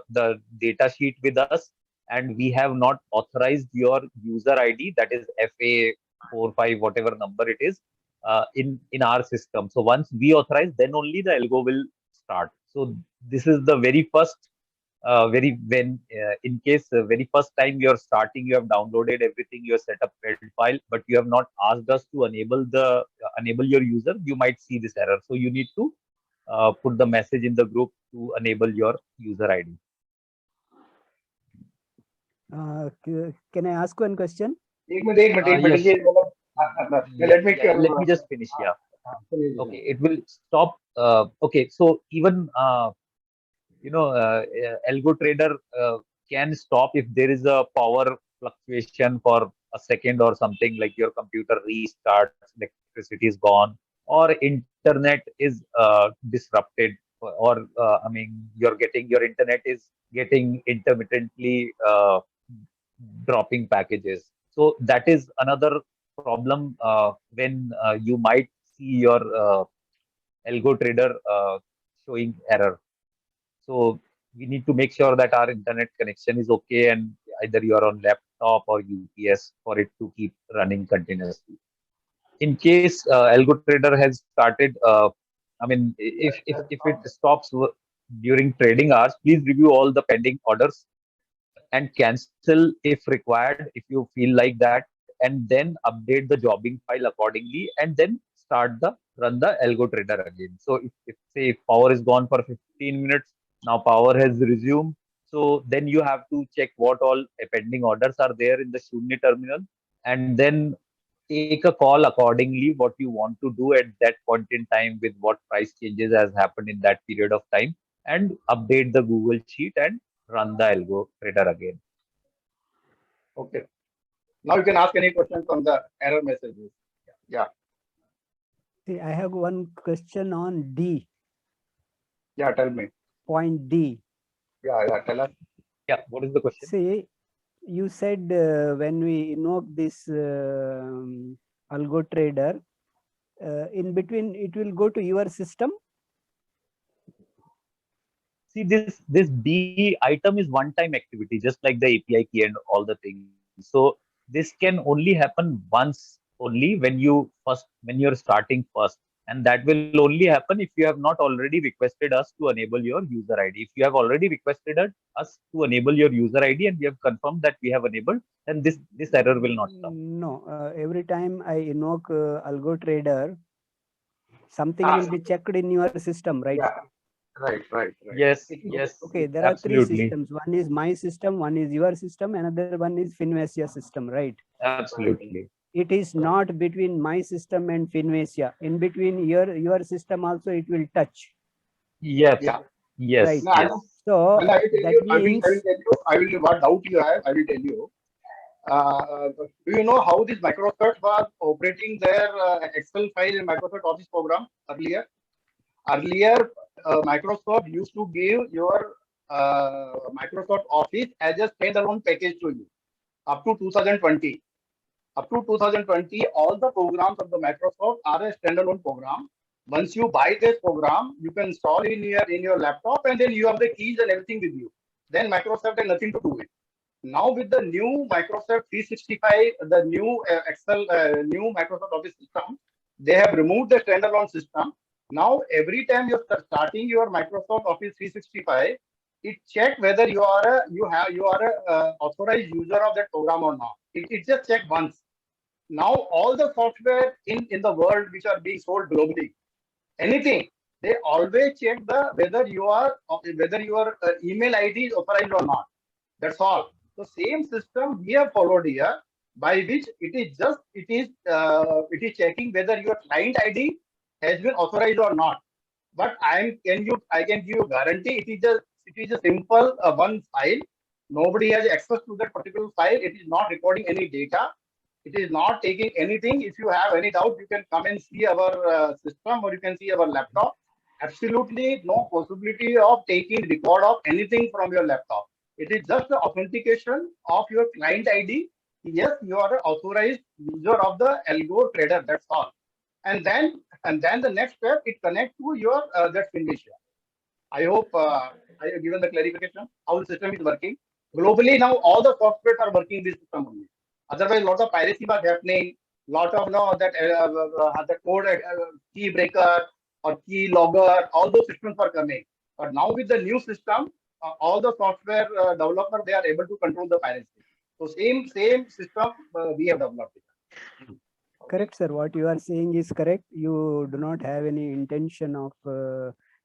the data sheet with us, and we have not authorized your user ID. That is FA45, whatever number it is, in our system. So once we authorize, then only the Algo will start. So this is the very first in case very first time you're starting, you have downloaded everything, you have set up credit file, but you have not asked us to enable your user, you might see this error. So you need to put the message in the group to enable your user ID. Can I ask one question? एक minute Yes. ये let me Let me just finish. Yeah. Okay. It will stop. Okay. So even AlgoTrader can stop if there is a power fluctuation for a second or something, like your computer restarts, electricity is gone, or internet is disrupted, or I mean, your internet is getting intermittently dropping packages. So that is another problem when you might see your AlgoTrader showing error. So we need to make sure that our internet connection is okay, and either you are on laptop or UPS for it to keep running continuously. In case AlgoTrader has started, I mean, if it stops during trading hours, please review all the pending orders and cancel if required, if you feel like that, and then update the jobbing file accordingly, and then run the AlgoTrader again. So if say if power is gone for 15 minutes, now power has resumed, so then you have to check what all pending orders are there in the Shunya terminal, and then take a call accordingly what you want to do at that point in time with what price changes has happened in that period of time, and update the Google sheet and run the AlgoTrader again. Okay. Now you can ask any questions on the error messages. Yeah. See, I have one question on D. Yeah, tell me. Point D. Yeah, tell us. Yeah, what is the question? See, you said when we invoke this AlgoTrader, in between it will go to your system. See, this D item is one-time activity, just like the API key and all the things. So this can only happen once only when you're starting first. And that will only happen if you have not already requested us to enable your user ID. If you have already requested us to enable your user ID and we have confirmed that we have enabled, then this error will not come. No, every time I invoke AlgoTrader, something will be checked in your system, right? Yeah. Right. Yes, yes, Okay, there are three absolutely, systems. One is my system, one is your system, another one is FinVasia system, right? absolutely. It is not between my system and FinVasia. In between your system also it will touch. Yes, Yeah. yes, Right. No, yes. So and I will tell that you, means I will what doubt you have, I will tell you. Do you know how this Microsoft was operating their Excel file in Microsoft Office program earlier? Earlier, Microsoft used to give your Microsoft Office as a standalone package to you up to 2020. Up to 2020, all the programs of the Microsoft are a standalone program. Once you buy this program, you can install in your laptop, and then you have the keys and everything with you. Then Microsoft has nothing to do with. Now with the new Microsoft 365, the new Excel, new Microsoft Office system, They have removed the standalone system. Now, every time you're starting your Microsoft Office 365, it check whether you are a authorized user of that program or not. It just check once. Now, all the software in the world which are being sold globally, anything, they always check the whether your email ID is authorized or not. That's all. So same system we have followed here, by which it is checking whether your client ID has been authorized or not. But I can give you guarantee it is a simple one file. Nobody has access to that particular file. It is not recording any data. It is not taking anything. If you have any doubt, you can come and see our system, or you can see our laptop. Absolutely no possibility of taking record of anything from your laptop. It is just the authentication of your client ID. Yes, you are an authorized user of the AlgoTrader. That's all. And then the next step, it connects to your that Finvicia. I hope I have given the clarification how the system is working. Globally now, all the softwares are working this system only. Otherwise, lot of piracy was happening. Lot of no that the code key breaker or key logger, all those systems are coming. But now with the new system, all the software developers, they are able to control the piracy. So same system we have developed. Correct, sir. What you are saying is correct. You do not have any intention of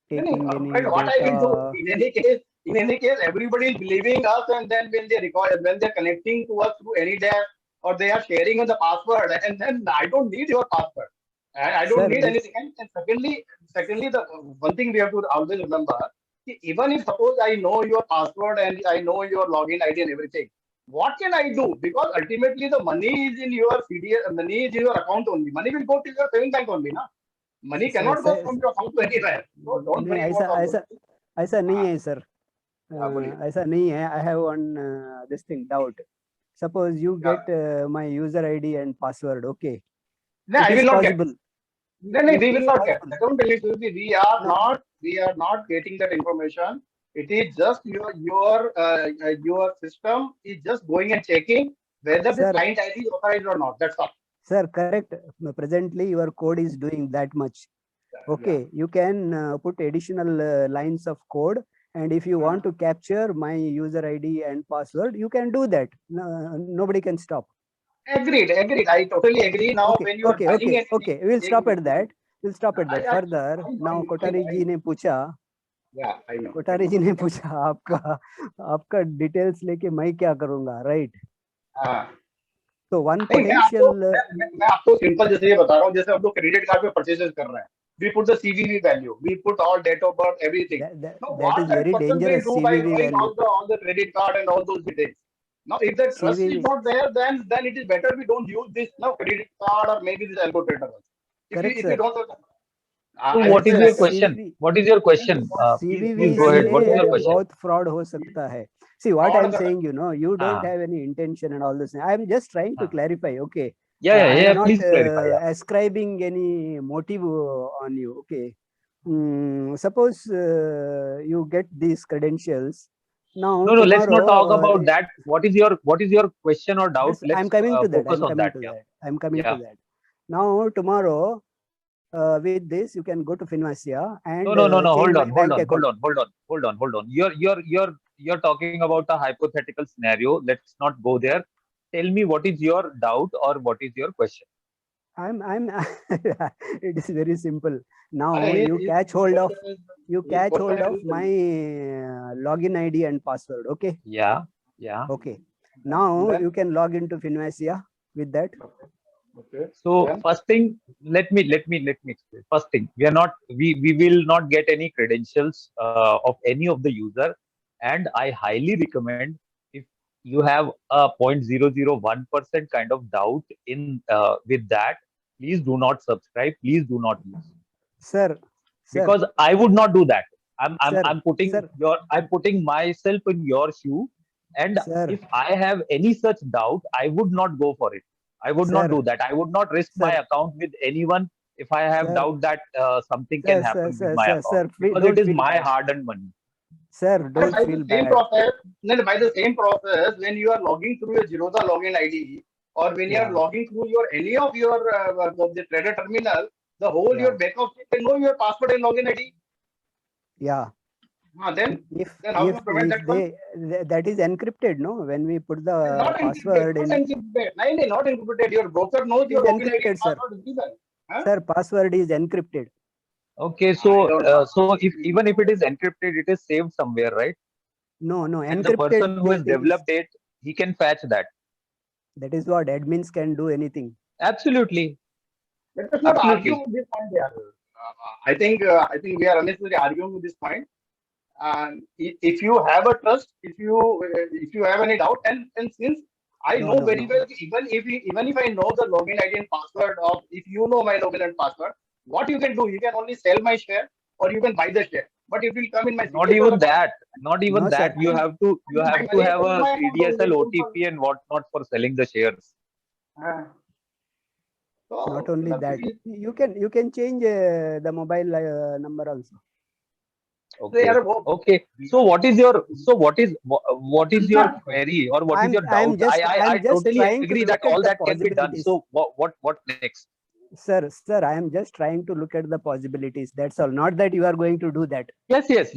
taking any But what I will do data. in any case, everybody is believing us, and then when they're connecting to us through any desk, or they are sharing the password, and then I don't need your password, and I don't Sir, need anything. And secondly, the one thing we have to always remember, even if suppose I know your password and I know your login ID and everything, what can I do? Because ultimately the money is in your CDS, money is in your account only. Money will go to your saving bank only, na? Money cannot go from your account to anywhere. So don't नहीं worry ऐसा about all ऐसा those. ऐसा नहीं है sir. बोलिए. ऐसा नहीं है. I have one this thing doubt. Suppose you Yeah. get my user ID and password. Okay, No, it I is will not get. possible. No, It we is will not get. possible. I don't believe so. No. We are not getting that information. It is just your system is just going and checking whether the Sir, client ID is authorized or not. That's all. sir, correct. Presently, your code is doing that much. Okay, you can put additional lines of code, and if you want to capture my user ID and password, you can do that. No, nobody can stop. Agreed. I totally agree. Now, Okay, when you are okay, buying okay, anything, okay. We'll stop at that. We'll stop at that. I Further, now know. Kothari जी ने पूछा, Yeah, I know. Kothari जी ने पूछा आपका details लेके मैं क्या करूंगा, right? हाँ. तो वन नहीं, पोटेंशियल मैं आपको सिंपल जैसे ये बता रहा हूँ, जैसे हम लोग क्रेडिट कार्ड पे परचेजेस कर रहे हैं, we put the CVV value, we put all date of birth, everything. Now, that what is that very person will dangerous. do by CVV knowing value. all the credit card and all those details? Now, if the trust is CVV. not there, then it is better we don't use this now credit card or maybe this AlgoTrader. Correct, If sir. you don't, So I what would is say your like question? CV What is your question? Please CVV go ahead. से What is your question? बहुत fraud हो सकता है. See what fraud I'm saying, you know, you don't हाँ. have any intention and all this. I'm just trying to हाँ. clarify. Okay. Yeah. I'm not Please clarify. Yeah. ascribing any motive on you. Okay. Suppose you get these credentials. Now No. Let's not talk tomorrow, about that. What is your question or doubt? I'm Let's coming to that. focus I'm on coming that. to Yeah. that. I'm coming to Yeah. that. Now tomorrow, with this, you can go to Finvasia and No. change Hold my on. bank account. Hold on. You're talking about a hypothetical scenario. Let's not go there. Tell me what is your doubt or what is your question? I'm it is very simple. Now His you catch hold of question my login ID and password. Okay. Yeah. Okay. Now Then- you can log into Finvasia with that. Okay. So Then? first thing, let me explain. First thing, we will not get any credentials of any of the user, and I highly recommend, if you have a 0.001% kind of doubt in with that, please do not subscribe. Please do not use, Sir, because I would not do that. I'm putting myself in your shoe, and sir, if I have any such doubt, I would not go for it. I would not do that. I would not risk my sir, account with anyone if I have sir, doubt that something can happen with my account, because it don't is feel my bad. hard-earned money. Sir, And don't feel bad. by the same process, when you are logging through your Zerodha login ID, or when you are Yeah. logging through your any of your the trader terminal, the whole your Yeah. back office can know your password and login ID. Yeah. Then If how to prevent that one? that is encrypted, no? When we put the Not encrypted. password Not in, encrypted. No, not encrypted. Your broker knows it is your login ID encrypted, and sir. password is given. Huh? Sir, password is encrypted. Okay, I don't know. so if even if it is encrypted, it is saved somewhere, right? No, And the encrypted person who has things. developed it, he can fetch that. That is what admins can do anything. Absolutely, Let us not argue absolutely. with this point here. I think we are unnecessarily arguing with this point. And if you have a trust, if you have any doubt, and since I No, know no, very no. well, even if I know the login ID and password of, if you know my login and password, what you can do, you can only sell my share or you can buy the share, but it will come in my Not signature even account. that. Not even No, sir. that. You My have to money is have in a my account only. CDSL OTP and whatnot for selling the shares. Uh, Not so only the that, thing is, you can change the mobile number also. they Okay. are both. Okay. So what is your query or what is your doubt? I I'm just totally trying to agree that look at all the that can be done. possibilities. So what next? Sir, I am just trying to look at the possibilities. That's all. Not that you are going to do that. Yes. It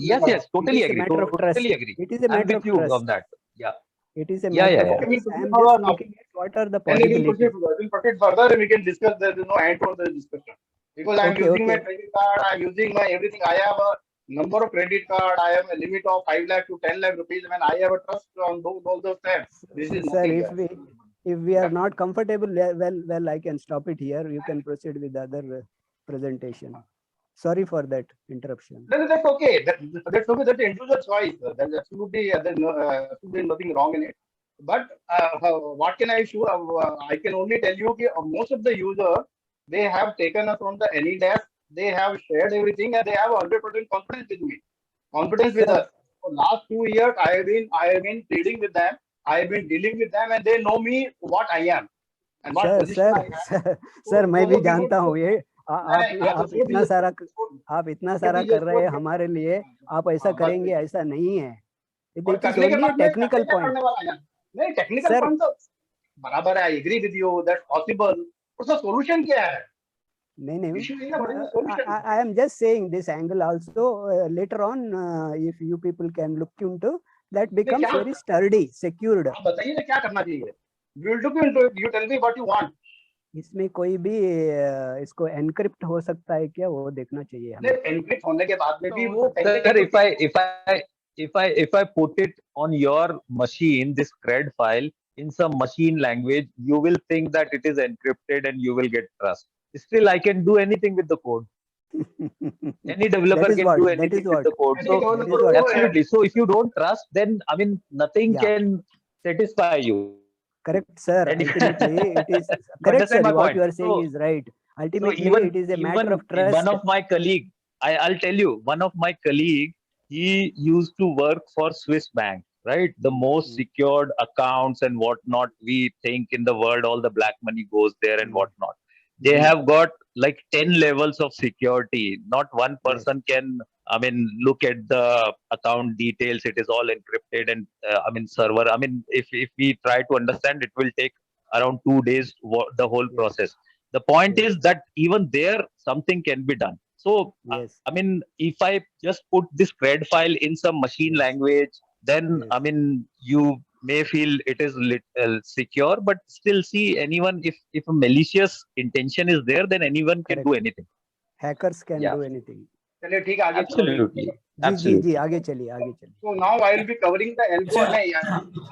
Totally is a agree. matter of Totally trust. agree. It is a I'm matter with of you trust. on that. Yeah. It is a Yeah. matter Yeah. of Yeah. Okay, we'll trust. I proceed am just further now. looking at what are the Then we can possibilities. proceed further and we can discuss. There is no end to the discussion because I'm using my Okay. credit card. I'm using my everything. I have a number of credit card. I have a limit of 5 lakh to 10 lakh rupees. When I have a trust on all those things, this is Sir, nothing else. if we are Yeah. not comfortable, well, I can stop it here. You can proceed with the other presentation. Sorry for that interruption. That's okay. That's okay. That's individual choice. There's absolutely nothing wrong in it. But what can I show? I can only tell you that most of the users, they have taken us from the any desk. They have shared everything and they have 100% confidence with me. Confidence with Sir, us. For last 2 years, I have been trading with them. I have been dealing with them, and they know me what I am and what sir position I sir have. Sir So, sir मैं भी वो बिल्कुल जानता हूँ ये आप आप छोड़ इतना दीजिए सारा आप इतना छोड़ सारा दीजिए कर इसको रहे हैं हमारे लिए आप ऐसा हाँ, करेंगे ऐसा नहीं है और इट इज करने के ओनली ए बाद में करने टेक्निकल क्या पॉइंट पड़ने वाला है नहीं टेक्निकल सर पॉइंट तो बराबर है I agree with you that's possible उसका सॉल्यूशन क्या है नहीं नहीं issue is what is the solution I am just saying this angle also later on if you people can look into that नहीं क्या बिकम्स वेरी स्टर्डी सिक्योर्ड आप बताइए ना क्या करना चाहिए we will look into it you tell me what you want इसमें कोई भी इसको एनक्रिप्ट हो सकता है क्या वो देखना चाहिए हमें नहीं एनक्रिप्ट होने के बाद में So, भी वो कहीं ना sir, कहीं तो if I put it on your machine, this CRED file in some machine language, you will think that it is encrypted and you will get trust. Still, I can do anything with the code. Any developer can do that is anything with what the code. नहीं So, that is वो what absolutely. So, if you don't trust, then I mean, nothing yeah can satisfy you. correct sir And ultimately it is you correct sir understand my what point? you are saying is right So ultimately it is a matter of one trust of my colleague, I'll tell you, one of my colleague, he used to work for Swiss Bank, right? The most Mm, secured accounts and whatnot. We think in the world, all the black money goes there and mm, whatnot. They mm, have got like 10 levels of security. Not one yes person can, I mean, look at the account details. It is all encrypted and, I mean, server. I mean, if we try to understand, it will take around 2 days, the whole yes process. The point yes is that even there something can be done. So yes I mean, if I just put this CRED file in some machine yes language, then yes I mean you may feel it is little secure, but still see anyone if a malicious intention is there, then anyone can do correct anything. hackers can Yeah, do anything चलिए ठीक है आगे चलो absolutely, जी absolutely. आगे चलिए so now I will be covering the algo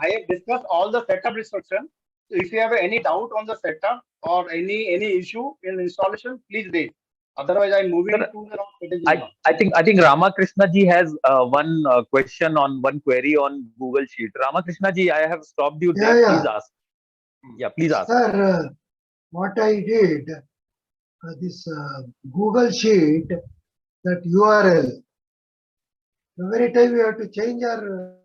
I have discussed all the setup instruction so if you have any doubt on the setup or any issue in installation please raise otherwise I'm moving Sir, to the strategy now I think Ramakrishna ji has one question on one query on Google Sheet. Ramakrishna ji, I have stopped you there. Yeah. Please ask. Yeah, please ask. Sir, what I did, this Google Sheet, that URL, every time we have to change our.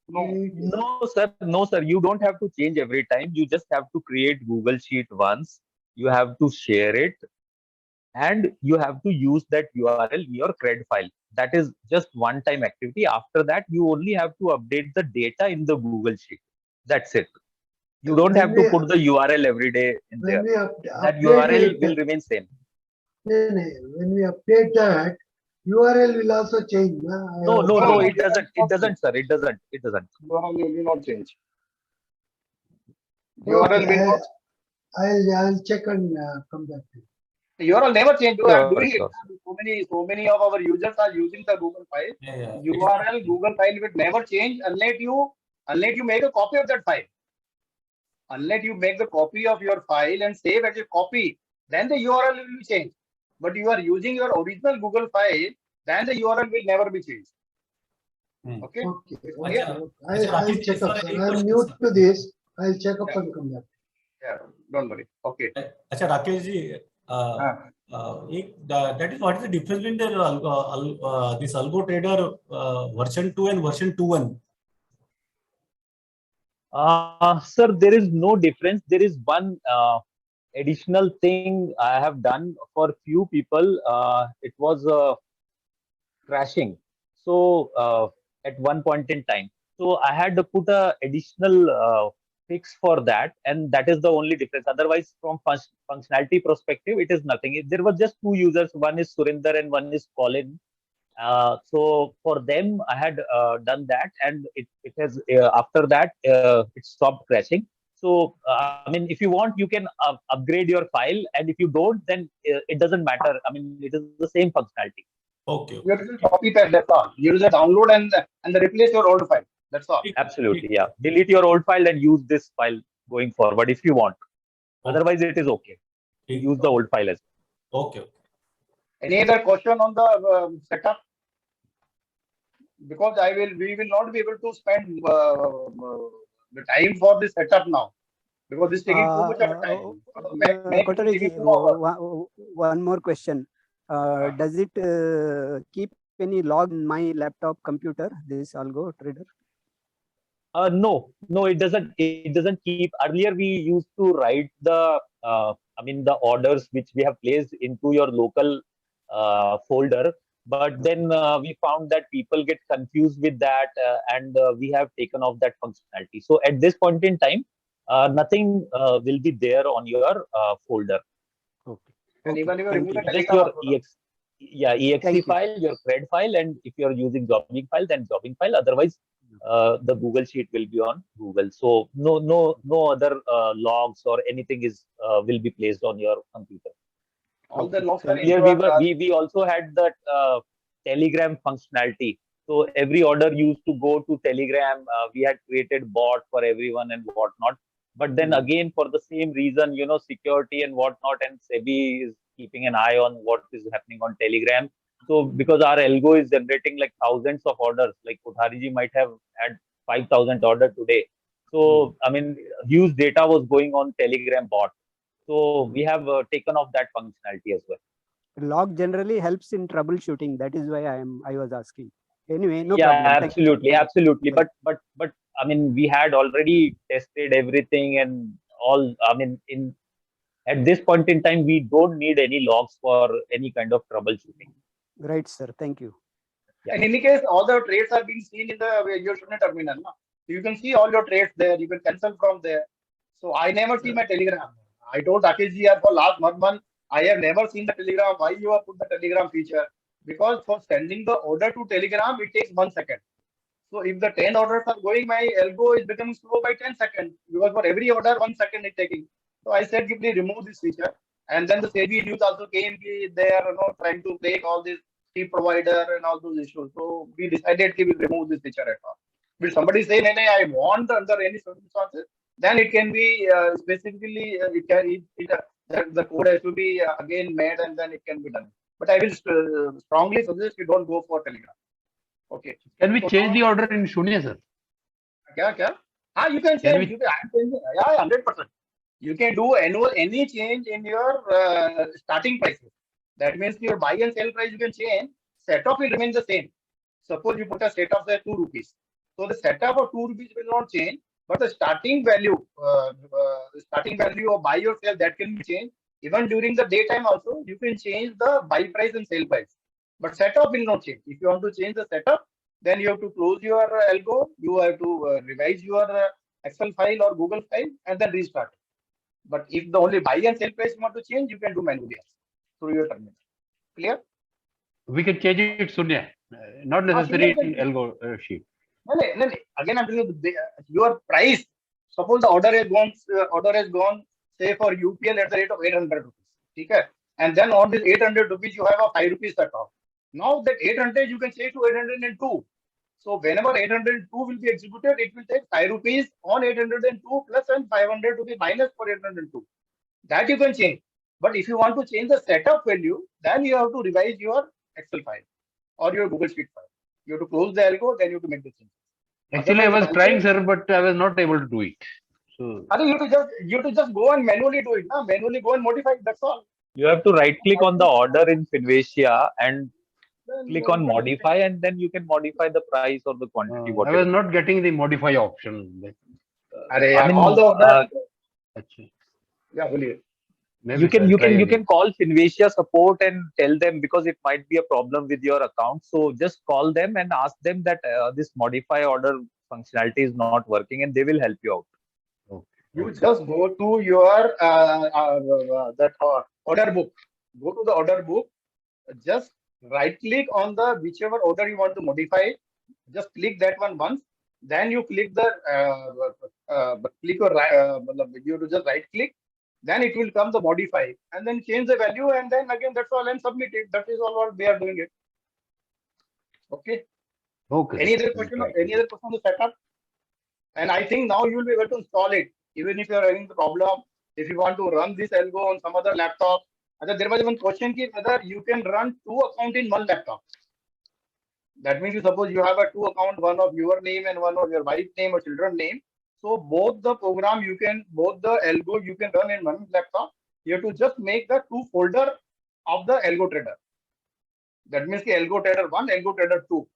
No, sir. You don't have to change every time. You just have to create Google Sheet once. You have to share it, and you have to use that URL in your CRED file. That is just one-time activity. After that, you only have to update the data in the Google Sheet. That's it. You don't have to put the URL every day in there. When we That update URL it, will remain same. when we update that, URL will also change. No, it doesn't. It doesn't, sir. It doesn't. It doesn't. URL will not change. Okay, URL will not. I'll check and come back to you. URL never change. You are doing Sure. it. So many of our users are using the Google file. Yeah. URL Google file will never change unless you make a copy of that file. Unless you make the copy of your file and save as a copy, then the URL will be changed. But you are using your original Google file, then the URL will never be changed. Okay. Okay. Yeah. I'll check up, sir. I'm new to this. I'll check up and come back. Yeah. Don't worry. Okay. अच्छा Rakesh ji, that is what is the difference between this AlgoTrader version 2 and version 2.1? Sir, there is no difference. There is one additional thing I have done for few people. It was crashing. So at one point in time, so I had to put a additional fix for that, and that is the only difference. Otherwise, from functionality perspective, it is nothing. There were just two users. One is Surinder and one is Colin. So for them, I had done that, and it has after that it stopped crashing. So I mean, if you want, you can upgrade your file, and if you don't, then it doesn't matter. I mean, it is the same functionality. Okay. You have to copy paste. That's all. You just download and replace your old file. That's all. Absolutely, yeah. Delete your old file and use this file going forward if you want. Otherwise, it is okay. Use the old file as well. Okay. Any other question on the setup? Because we will not be able to spend the time for this setup now, because this is taking too much of time. Kothari ji, one more question. Does it keep any log in my laptop computer, this AlgoTrader? No, it doesn't. It doesn't keep. Earlier, we used to write the the orders which we have placed into your local folder. But then we found that people get confused with that, and we have taken off that functionality. So at this point in time, nothing will be there on your folder. Okay. And even if you remove the Just Telegram your exe file, your CRED file, and if you're using jobbing file, then jobbing file. Otherwise, the Google Sheet will be on Google. So no other logs or anything will be placed on your computer. all the logs are Here we also had that Telegram functionality. So every order used to go to Telegram. We had created bot for everyone and whatnot. But then again, for the same reason, security and whatnot, and SEBI is keeping an eye on what is happening on Telegram. So because our algo is generating like thousands of orders, like Kothari ji might have had 5,000 orders today. So I mean, huge data was going on Telegram bot. So we have taken off that functionality as well. Log generally helps in troubleshooting. That is why I was asking. Anyway, no problem. Absolutely. But I mean, we had already tested everything and all. I mean, at this point in time, we don't need any logs for any kind of troubleshooting. Right, sir. Thank you. Yeah. In any case, all the trades are being seen in the UHNI terminal. No? You can see all your trades there. You can cancel from there. So I never see my Telegram. I told Rakesh ji for last month, I have never seen the Telegram. Why you have put the Telegram feature? Because for sending the order to Telegram, it takes 1 second. So if the 10 orders are going, my algo is becoming slow by 10 seconds. Because for every order, 1 second is taking. So I said, please remove this feature. And then the SEBI news also came. They are trying to break all this key provider and all those issues. So we decided we will remove this feature at all. Will somebody say, no, I want under any circumstances? Then it can be specifically, the code has to be again made and then it can be done. But I will strongly suggest you don't go for Telegram. Okay. Can we change the order in Shunya, sir? You can change. Yeah, 100%. You can do any change in your starting prices. That means your buy and sell price you can change. Setup will remain the same. Suppose you put a setup say 2 rupees. So the setup of 2 rupees will not change, but the starting value of buy or sell, that can be changed. Even during the daytime also, you can change the buy price and sell price. But setup will not change. If you want to change the setup, then you have to close your algo. You have to revise your Excel file or Google file, and then restart. But if the only buy and sell price you want to change, you can do manually through your terminal. Clear? We can change it Sunya, not Ah, necessary Sunya in can- algo sheet. No, no, no, no. Again, I'm telling you, your price. Suppose the order has gone, say for UPL at the rate of 800 rupees. Okay? And then on this 800 rupees, you have a 5 rupees cut off. Now that 800, you can change to 802. So whenever 802 will be executed, it will take 5 rupees on 802 plus and 500 to be minus for 802. That you can change. But if you want to change the setup value, then you have to revise your Excel file or your Google Sheet file. You have to close the algo, then you have to make the change. Actually, I Otherwise, was the trying, algo- sir, but I was not able to do it. So I think you have to just go and manually do it. Huh? Manually go and modify it. That's all. You have to right click on the order in Finvesia and Then click you on can modify, and then you can modify the price or the quantity, I whatever. was not getting the modify option. Like, Arey, I mean, all the order. actually, Yeah, boliye. maybe you can I'll you try can you again. can call Finvesia support and tell them, because it might be a problem with your account. So just call them and ask them that this modify order functionality is not working, and they will help you out. You just go to your order book. Go to the order book. Just right click on the whichever order you want to modify. Just click that one once. Then you click the click your you to just right click. Then it will come the modify, and then change the value, and then again that's all, and submit it. That is all what we are doing it. Okay. Okay. Any other I'll question? try. Any other question on the setup? And I think now you will be able to install it, even if you are having the problem. If you want to run this algo on some other laptop, there was one question whether you can run 2 accounts in one laptop. That means, you suppose you have a 2 account, one of your name and one of your wife's name or children's name. So both the algo you can run in one laptop. You have to just make the 2 folder of the AlgoTrader. That means the AlgoTrader 1, AlgoTrader 2.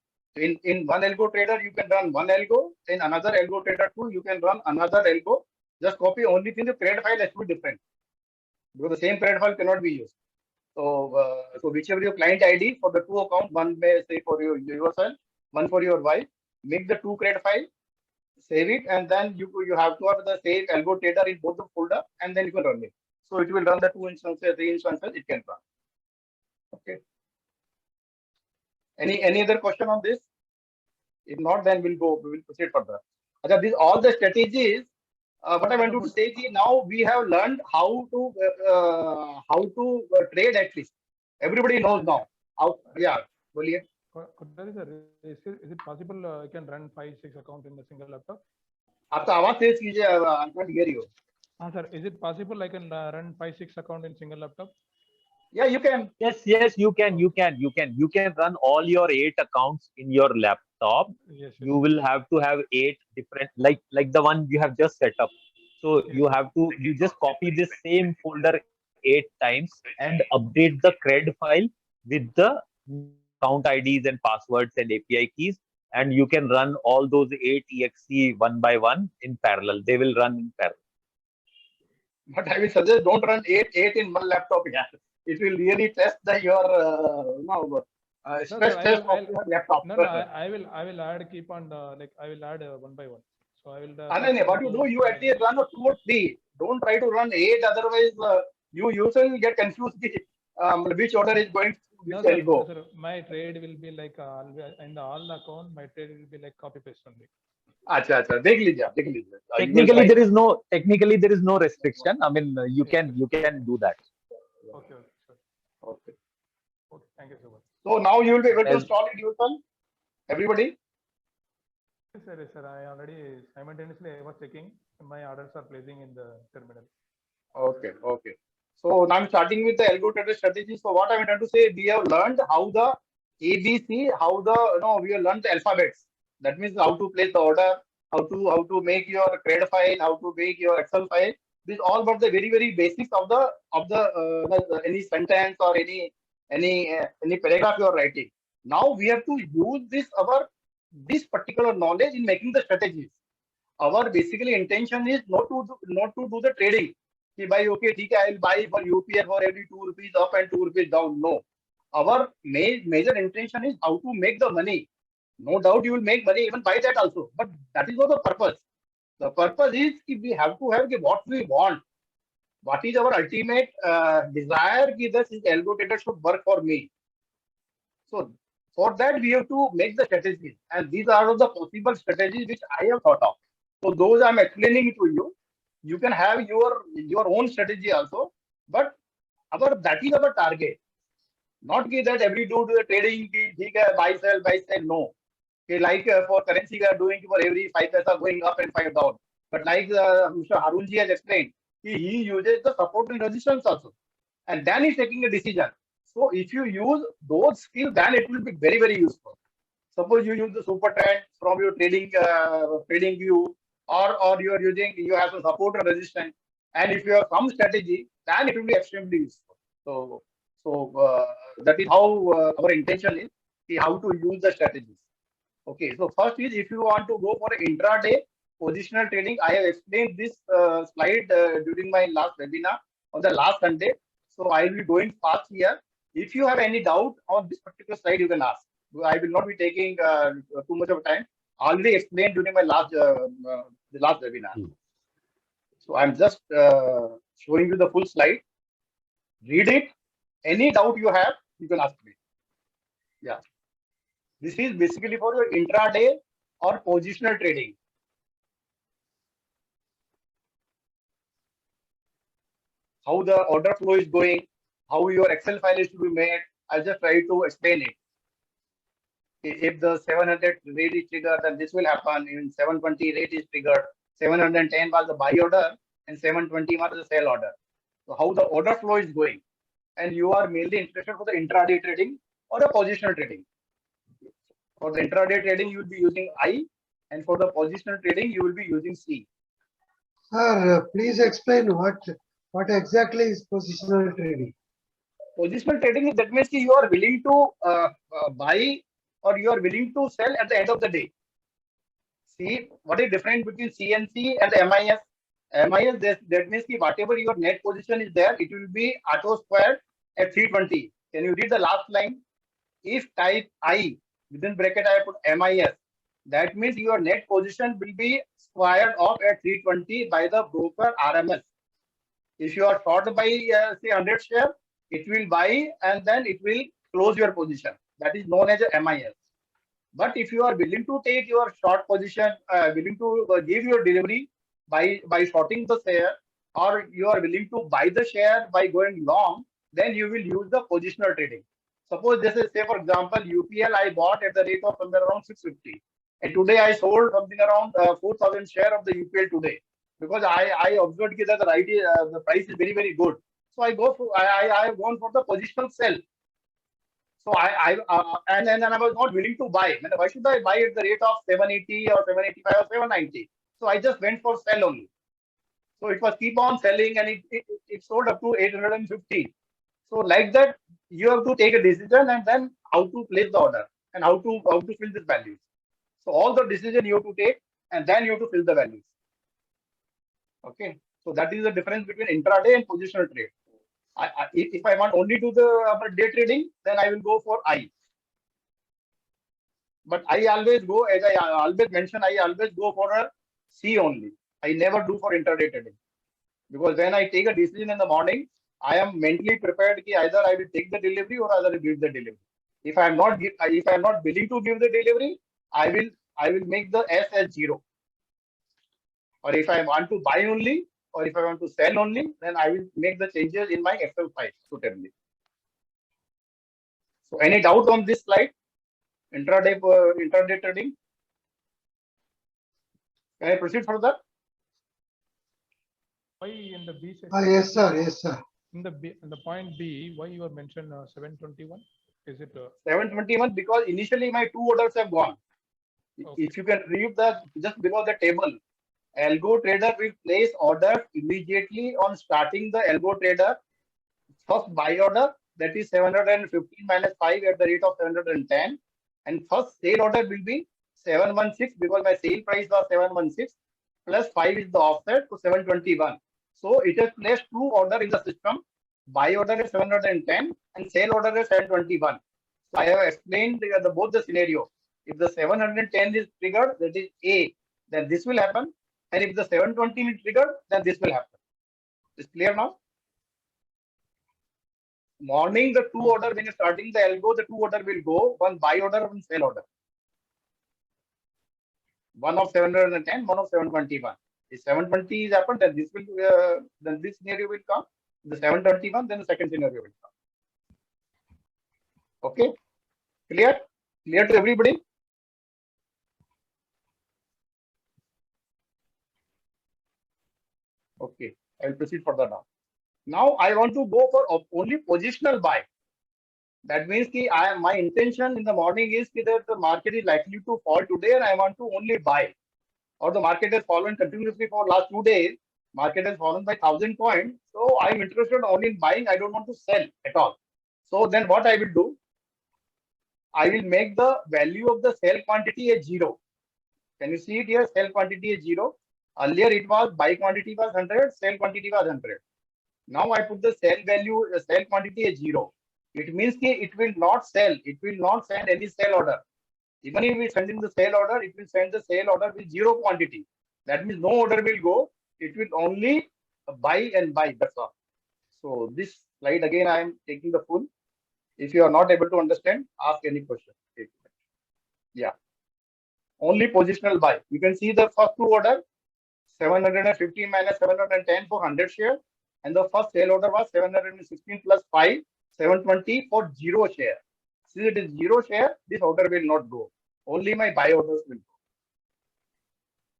In one AlgoTrader, you can run one algo. In another AlgoTrader 2, you can run another algo. Just copy, only thing, the thread file has to be different, because the same thread file cannot be used. So whichever your client ID for the 2 account, one may say for yourself, one for your wife, make the 2 thread file, save it, and then you have to have the same AlgoTrader in both the folder, and then you can run it. So it will run the 2 instances, 3 instances, it can run. Okay. Any other question on this? If not, then we will proceed further. These all the strategies. What I wanted to say is, now we have learned how to trade at least. Everybody knows now. How? Yeah. Boliye. Kothari sir, is it possible I can run 5-6 accounts in a single laptop? आपका आवाज तेज कीजिए. I can't hear you. Sir, is it possible I can run 5-6 accounts in single laptop? Yeah, you can. Yes, you can run all your 8 accounts in your laptop. Yes. You will have to have 8 different, like the one you have just set up. So you just copy this same folder 8 times and update the CRED file with the account IDs and passwords and API keys, and you can run all those 8 exe one by one in parallel. They will run in parallel. But I will suggest, don't run 8 in one laptop. Yeah. It will really test your stress test of your laptop. No, I will add, keep on I will add one by one. So I will. What you do, you at least run a 2 or 3. Don't try to run 8. Otherwise, you yourself will get confused which order is going to which algo. Sir, my trade will be like in the all account. My trade will be like copy paste only. अच्छा. देख लीजिए. Technically there is no restriction. I mean, you can do that. Okay. Okay. Thank you so much. So now you will be able to install it yourself. Everybody. Yes, sir. I already simultaneously I was checking. My orders are placing in the terminal. Okay. So now I'm starting with the AlgoTrader strategy. So what I'm trying to say, we have learned how the ABC, we have learned the alphabets. That means how to place the order, how to make your CRED file, how to make your Excel file. These all were the very, very basics of the any sentence or any paragraph you are writing. Now we have to use this particular knowledge in making the strategies. Our basically intention is not to do the trading. Buy, okay, I will buy for UPL for every 2 rupees up and 2 rupees down. No. Our major intention is how to make the money. No doubt you will make money even by that also. But that is not the purpose. The purpose is if we have to have what we want. What is our ultimate desire? This is AlgoTrader should work for me. So for that we have to make the strategies, and these are the possible strategies which I have thought of. So those I'm explaining to you. You can have your own strategy also, but that is our target. Not that every do the trading buy sell no. Like for currency we are doing for every 5 paisa going up and 5 down. But like Mr. Harunji has explained, he uses the support and resistance also, and then he's taking a decision. So if you use those skills, then it will be very, very useful. Suppose you use the super trend from your trading view, or you have some support and resistance, and if you have some strategy, then it will be extremely useful. So that is how our intention is, how to use the strategies. Okay, so first is if you want to go for an intraday positional trading, I have explained this slide during my last webinar on the last Sunday. So I will be going fast here. If you have any doubt on this particular slide, you can ask. I will not be taking too much of time. Already explained during my the last webinar. So I'm just showing you the full slide. Read it. Any doubt you have, you can ask me. Yeah. This is basically for your intraday or positional trading. How the order flow is going, how your Excel file is to be made. I'll just try to explain it. If the 700 rate is triggered, then this will happen. In 720 rate is triggered, 710 was the buy order and 720 was the sell order. So how the order flow is going, and you are mainly interested for the intraday trading or the positional trading. For the intraday trading, you will be using I, and for the positional trading, you will be using C. Sir, please explain what exactly is positional trading. Positional trading, that means you are willing to buy or you are willing to sell at the end of the day. See, what is difference between CNC and the MIS? MIS, that means whatever your net position is there, it will be auto squared at 320. Can you read the last line? If type I, within bracket I put MIS, that means your net position will be squared off at 320 by the broker RMS. If you are short by say 100 share, it will buy and then it will close your position. That is known as a MIS. But if you are willing to take your short position, willing to give your delivery by shorting the share, or you are willing to buy the share by going long, then you will use the positional trading. Suppose this is, say for example, UPL I bought at the rate of somewhere around 650, and today I sold something around 4,000 share of the UPL today, because I observed that the price is very, very good. So I have gone for the positional sell. So and then I was not willing to buy. Why should I buy at the rate of 780 or 785 or 790? So I just went for sell only. So it was keep on selling, and it sold up to 850. So like that, you have to take a decision and then how to place the order and how to fill this values. So all the decision you have to take, and then you have to fill the values. Okay. So that is the difference between intraday and positional trade. If I want only to the day trading, then I will go for I. But I always go, as I always mention, I always go for a C only. I never do for intraday trading, because when I take a decision in the morning, I am mentally prepared that either I will take the delivery or either I will give the delivery. If I am not willing to give the delivery, I will make the S as 0. Or if I want to buy only, or if I want to sell only, then I will make the changes in my Excel file suitably. So any doubt on this slide? Intraday trading? Can I proceed further? Why in the B section? Yes, sir. Yes, sir. In the point B, why you have mentioned 721? Is it 721? Because initially my 2 orders have gone. Okay. If you can read just below the table, AlgoTrader will place orders immediately on starting the AlgoTrader first buy order, that is 715 minus 5 at the rate of 710, and first sale order will be 716, because my sale price was 716 plus 5 is the offset to 721. So it has placed 2 order in the system. Buy order is 710 and sale order is 721. So I have explained both the scenario. If the 710 is triggered, that is A, then this will happen. And if the 720 will trigger, then this will happen. Is clear now? Morning, the two order, when you're starting the algo, the two order will go, one buy order, one sell order. One of 710, one of 721. If 720 is happened, then this will, then this scenario will come. The 721, then the second scenario will come. Okay, clear? Clear to everybody? Okay, I will proceed further now. Now I want to go for only positional buy. That means that my intention in the morning is that the market is likely to fall today and I want to only buy. Or the market has fallen continuously for last 2 days. Market has fallen by 1,000 points. So I'm interested only in buying. I don't want to sell at all. So then what I will do? I will make the value of the sell quantity as 0. Can you see it here? Sell quantity is 0. Earlier it was buy quantity was 100, sell quantity was 100. Now I put the sell value, sell quantity as 0. It means that it will not sell. It will not send any sell order. Even if we send in the sale order, it will send the sale order with 0 quantity. That means no order will go. It will only buy and buy. That's all. So this slide again, I am taking the full. If you are not able to understand, ask any question. Yeah. Only positional buy. You can see the first two order, 750 minus 710 for 100 share. And the first sale order was 716 plus 5, 720 for 0 share. Since it is 0 share, this order will not go. Only my buy orders will go.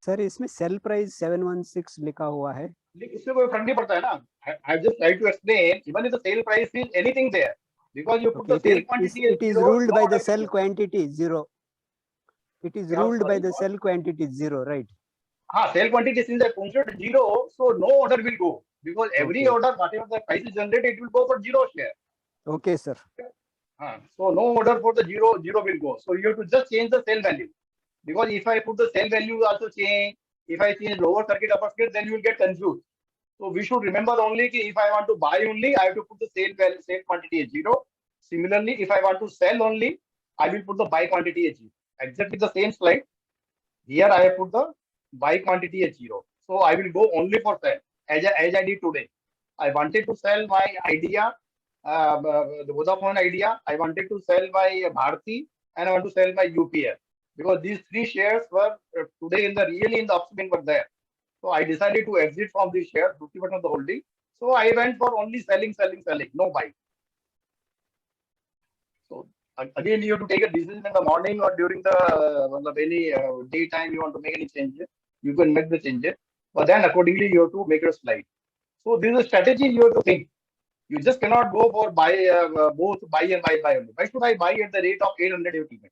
Sir इसमें sale price 716 लिखा हुआ है. इससे कोई फर्क नहीं पड़ता है ना. I just try to explain. Even if the sale price is anything there, because you put the sale quantity as 0. It is ruled by the sell quantity 0. It is ruled by the sell quantity 0, right? Sale quantity since I considered 0, so no order will go because every order, whatever the price is generated, it will go for 0 share. Okay, sir. So no order for the 0 will go. So you have to just change the sell value. Because if I put the sell value also change, if I change lower circuit, upper circuit, then you will get confused. So we should remember only that if I want to buy only, I have to put the sale value, sale quantity as 0. Similarly, if I want to sell only, I will put the buy quantity as 0. Exactly the same slide. Here I have put the buy quantity as 0. So I will go only for sell as I did today. I wanted to sell my idea, the Vodafone idea. I wanted to sell my Bharti and I want to sell my UPL. Because these three shares were today really in the upswing were there. So I decided to exit from these shares, 50% of the holding. So I went for only selling, no buy. So again, you have to take a decision in the morning or during the any daytime you want to make any changes. You can make the changes, but then accordingly you have to make your slide. So this is a strategy you have to think. You just cannot go for buy both buy and buy only. Why should I buy at the rate of 880?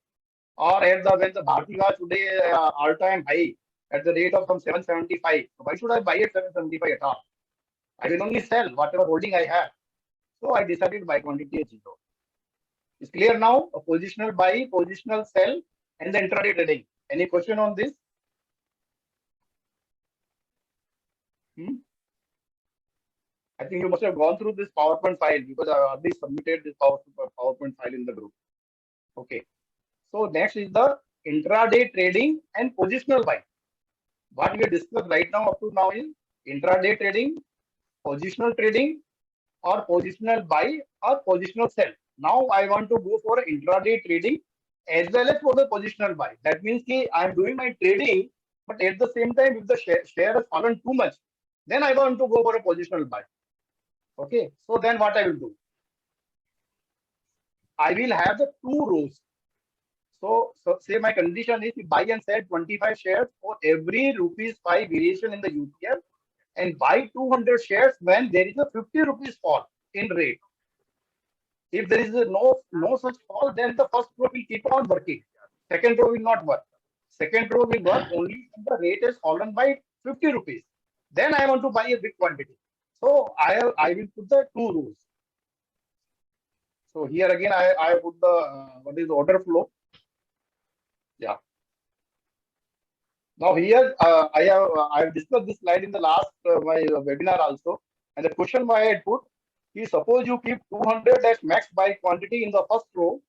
Or at when the Bharti was today all-time high at the rate of some 775. So why should I buy at 775 at all? I will only sell whatever holding I have. So I decided to buy quantity at 0. It's clear now? A positional buy, positional sell, and the intraday trading. Any question on this? I think you must have gone through this PowerPoint file because I already submitted this PowerPoint file in the group. Okay. So next is the intraday trading and positional buy. What we discussed right now up to now is intraday trading, positional trading, or positional buy or positional sell. Now I want to go for intraday trading as well as for the positional buy. That means I am doing my trading, but at the same time, if the share has fallen too much, then I want to go for a positional buy. Okay, so then what I will do? I will have the 2 rows. So say my condition is buy and sell 25 shares for every ₹5 variation in the UPL and buy 200 shares when there is a 50 rupees fall in rate. If there is no such fall, then the first row will keep on working. Second row will not work. Second row will work only when the rate has fallen by 50 rupees. Then I want to buy a big quantity. So I will put the 2 rows. So here again I put the what is the order flow. Yeah. Now here I have discussed this slide in the last my webinar also, and the question why I put is suppose you keep 200 as max buy quantity in the first row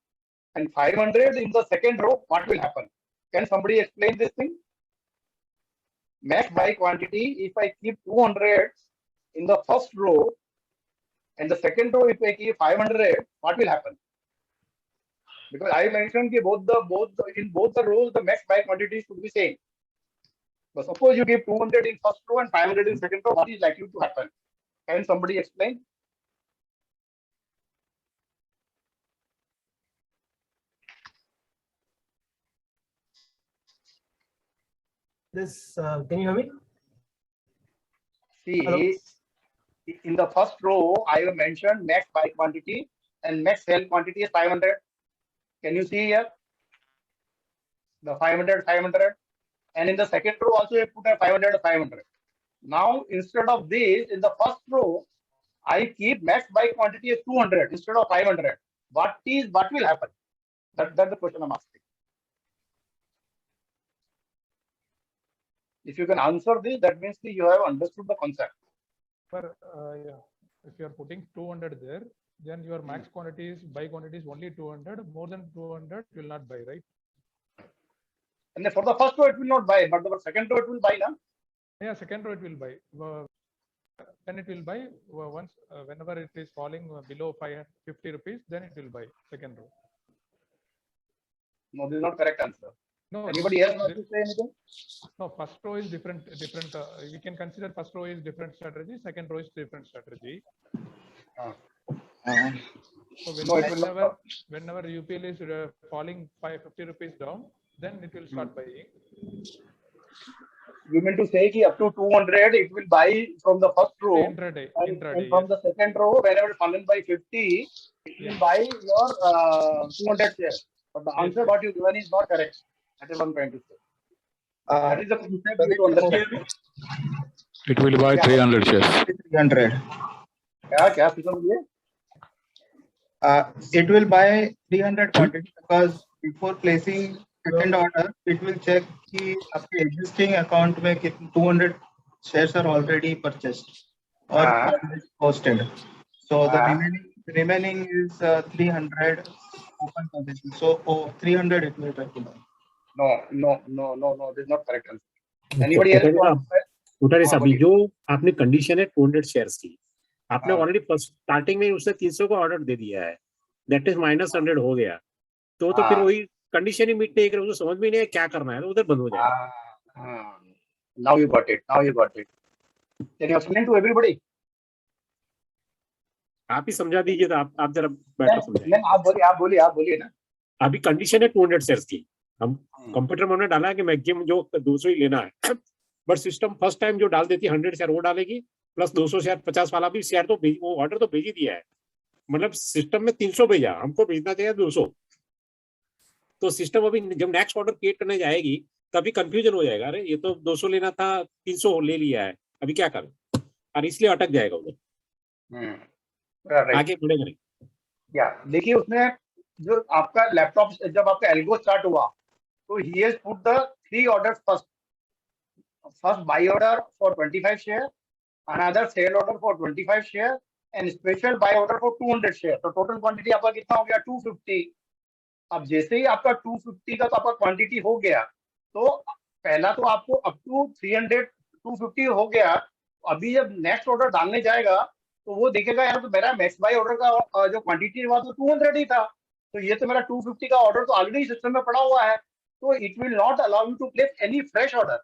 and 500 in the second row, what will happen? Can somebody explain this thing? max buy quantity, if I keep 200 in the first row and the second row if I keep 500, what will happen? Because I mentioned that in both the rows the max buy quantity should be same. But suppose you give 200 in first row and 500 in second row, what is likely to happen? Can somebody explain? Can you hear me? See, Hello? in the first row, I have mentioned max buy quantity and max sell quantity is 500. Can you see here? The 500, 500. And in the second row also you put a 500, 500. Now, instead of this, in the first row, I keep max buy quantity as 200 instead of 500. What will happen? That's the question I'm asking. If you can answer this, that means you have understood the concept. But yeah, if you are putting 200 there, then your max quantity is buy quantity is only 200. More than 200, you will not buy, right? And then for the first row, it will not buy, but the second row, it will buy now. Yeah, second row it will buy. Then it will buy once whenever it is falling below 550 rupees, then it will buy second row. No, this is not correct answer. No. Anybody else want to say anything? No, first row is different. We can consider first row is different strategy. Second row is different strategy. So whenever UPL is falling 550 rupees down, then it will start buying. You mean to say that up to 200, it will buy from the first row. Intraday, And from the second row, whenever it fallen by 50, it will buy your 200 shares. But the answer what you given is not correct. That is what I'm trying to say. That is the concept you need to understand. It will buy 300 shares. 300. क्या बोलिए? It will buy 300 quantity because before placing second order, it will check कि आपके existing account में 200 shares are already purchased or posted. So the remaining is 300 open position. So 300 it will buy. No. This is not correct answer. Anybody else? अभी जो आपने condition है 200 shares की, आपने already starting में उसने 300 का ऑर्डर दे दिया है, दैट इज -100 हो गया, तो फिर वही कंडीशन ही मीट नहीं कर, उसको समझ में नहीं है क्या करना है, तो उधर बंद हो जाएगा. Now you got it. Can you explain to everybody? आप ही समझा दीजिए, तो आप जरा बेटर समझाइए. आप बोलिए ना. अभी कंडीशन है 200 शेयर्स की, हम कंप्यूटर में हमने डाला है कि मैक्सिमम जो 200 ही लेना है, बट सिस्टम फर्स्ट टाइम जो डाल देती है 100 शेयर वो डालेगी, प्लस 200 शेयर 50 वाला भी शेयर तो वो ऑर्डर तो भेज ही दिया है, मतलब सिस्टम में 300 भेजा, हमको भेजना चाहिए 200. तो सिस्टम अभी जब नेक्स्ट ऑर्डर क्रिएट करने जाएगी तभी कंफ्यूजन हो जाएगा, अरे ये तो 200 लेना था 300 ले लिया है, अभी क्या करें, और इसलिए अटक जाएगा उधर, आगे बढ़ेगा नहीं. देखिए उसने जो आपका लैपटॉप जब आपका एल्गो स्टार्ट हुआ तो he has put the 3 orders first buy order for 25 share, another sale order for 25 share and special buy order for 200 share. तो total quantity आपका कितना हो गया 250. अब जैसे ही आपका 250 का तो आपका क्वांटिटी हो गया, तो पहला तो आपको अप टू 300 250 हो गया. अभी जब नेक्स्ट ऑर्डर डालने जाएगा तो वो देखेगा यार तो मेरा मैक्स बाय ऑर्डर का जो क्वांटिटी हुआ तो 200 ही था, तो ये तो मेरा 250 का ऑर्डर तो ऑलरेडी सिस्टम में पड़ा हुआ है, तो it will not allow you to place any fresh order.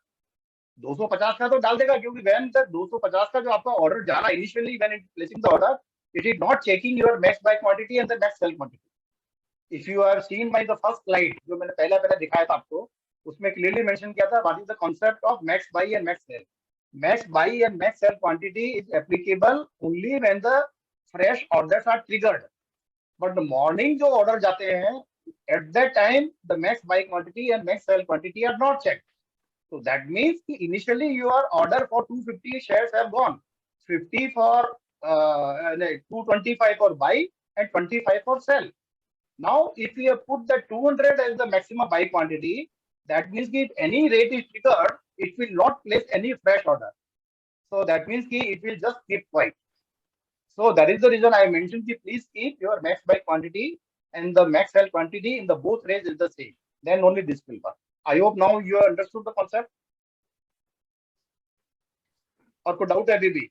250 का तो डाल देगा, क्योंकि व्हेन द 250 का जो आपका ऑर्डर जा रहा है initially when it placing the order, it is not checking your max buy quantity and the max sell quantity. If you have seen my the first slide जो मैंने पहले दिखाया था आपको, उसमें क्लियरली मेंशन किया था what is the concept of max buy and max sell. Max buy and max sell quantity is applicable only when the fresh orders are triggered, but the morning जो ऑर्डर जाते हैं at that time the max buy quantity and max sell quantity are not checked. So that means initially your order for 250 shares have gone, 50 for 225 for buy and 25 for sell. Now if you have put the 200 as the maximum buy quantity, that means if any rate is triggered, it will not place any fresh order. So that means it will just keep quiet. So that is the reason I mentioned please keep your max buy quantity and the max sell quantity in the both rates is the same. Then only this will work. I hope now you have understood the concept. और कोई doubt है अभी भी?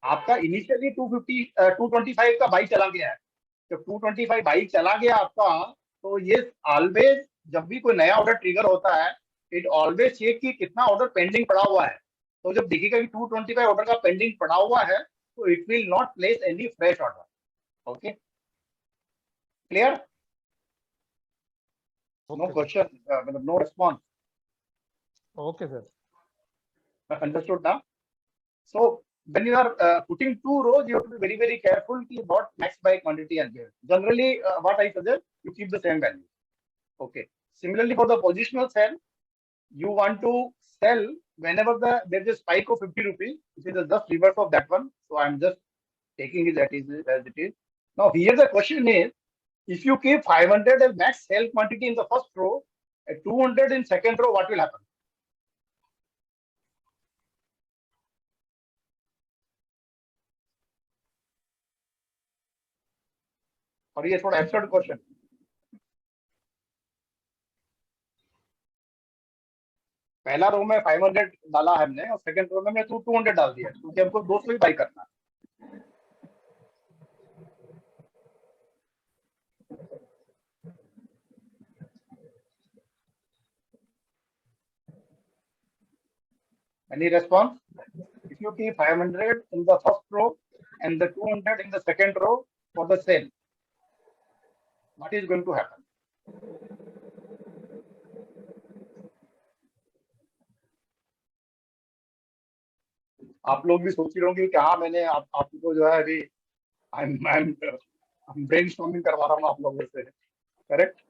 आपका initially 225 का by चला गया है, जब 225 बाई चला गया आपका, तो ये ऑलवेज जब भी कोई नया ऑर्डर ट्रिगर होता है, इट ऑलवेज चेक कि कितना ऑर्डर पेंडिंग पड़ा हुआ है। तो जब देखिएगा कि 225 ऑर्डर का पेंडिंग पड़ा हुआ है, तो it will not place any fresh order. Okay, clear? No question, मतलब no response. Okay sir, understood ना? So when you are putting two rows, you have to be very, very careful ki what max buy quantity and there. Generally, what I suggest, you keep the same value. Okay. Similarly, for the positional sell, you want to sell whenever there is a spike of 50 rupees, which is the just reverse of that one. So I'm just taking it as it is. Now here the question is, if you keep 500 as max sell quantity in the first row, at 200 in second row, what will happen? और ये थोड़ा absurd question. पहला रो में 500 डाला है हमने और second row में हमने 200 डाल दिया, क्योंकि हमको 200 ही बाई करना है। Any response? If you keep 500 in the first row and the 200 in the second row for the sale, what is going to happen? आप लोग भी सोच रहे होंगे कि हाँ मैंने आपको जो है अभी ब्रेनस्टॉर्मिंग करवा रहा हूँ आप लोगों से, correct?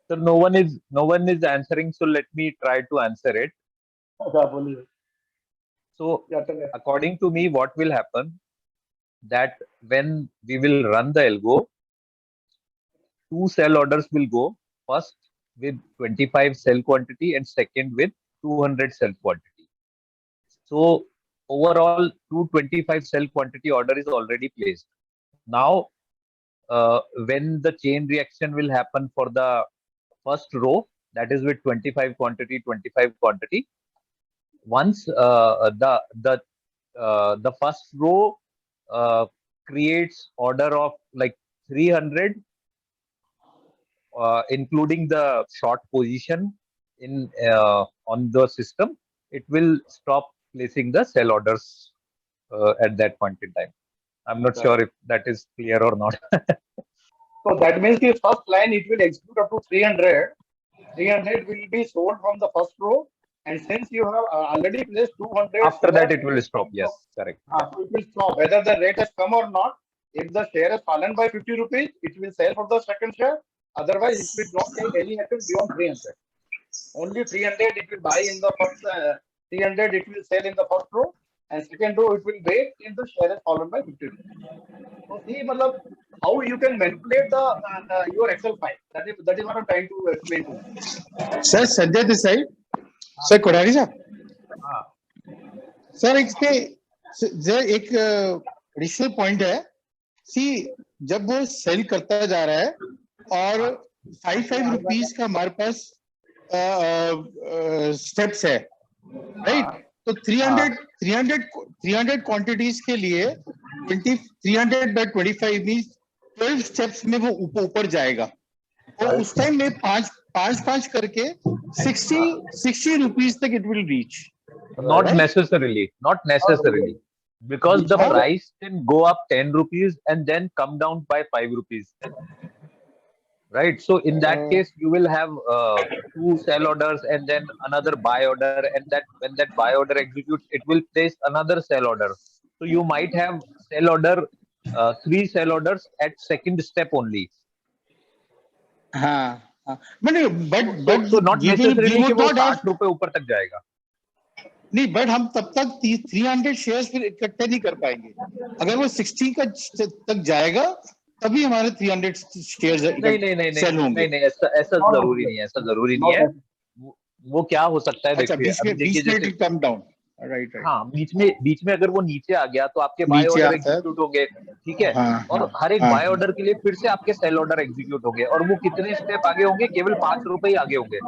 So no one is answering, so let me try to answer it. So according to me, what will happen that when we will run the algo, 2 sell orders will go, first with 25 sell quantity and second with 200 sell quantity. So overall 225 sell quantity order is already placed. Now when the chain reaction will happen for the first row, that is with 25 quantity, once the first row creates order of like 300, including the short position in on the system, it will stop placing the sell orders at that point in time. I'm not sure if that is clear or not. So that means the first line it will execute up to 300. 300 will be sold from the first row, and since you have already placed 200, after that it will stop. Yes, correct. So it will stop whether the rate has come or not. If the share has fallen by 50 rupees, it will sell for the second share. Otherwise, it will not take any action beyond 300. Only 300 it will buy in the first. 300 it will sell in the first row, and second row it will wait till the share has fallen by 50 rupees. So see, matlab, how you can manipulate your Excel file. That is what I'm trying to explain to you. Sir, Sanjay this side. Sir, Kodari sir. Sir, एक additional point है, सी जब वो cell करता जा रहा है और 5 rupees का हमारे पास स्टेप्स है, राइट? तो 300 क्वांटिटीज के लिए 300 by 25 मींस 12 स्टेप्स में वो ऊपर जाएगा, और उस टाइम में पांच करके 60 रुपीस तक it will reach. Not necessarily, because the price can go up 10 rupees and then come down by 5 rupees. Right. So in that case, you will have 2 sell orders and then another buy order, and that when that buy order executes, it will place another sell order. So you might have sell order 3 sell orders at second step only. हाँ, but so not necessarily कि वो 60 रुपए ऊपर तक जाएगा. नहीं, but हम तब तक 300 शेयर्स फिर इकट्ठे नहीं कर पाएंगे. अगर वो 60 का तक जाएगा तभी हमारे 300 शेयर्स सेल होंगे. नहीं, ऐसा जरूरी नहीं है, वो क्या हो सकता है, देखिए बीच में कम डाउन. Right right. हाँ, बीच में अगर वो नीचे आ गया तो आपके बाय नीचे ऑर्डर आता है। एग्जीक्यूट होंगे, ठीक है। हाँ और हाँ हर एक हाँ बाय ऑर्डर के लिए फिर से आपके सेल ऑर्डर एग्जीक्यूट होंगे, और वो कितने स्टेप आगे होंगे? केवल 5 रुपए ही आगे होंगे।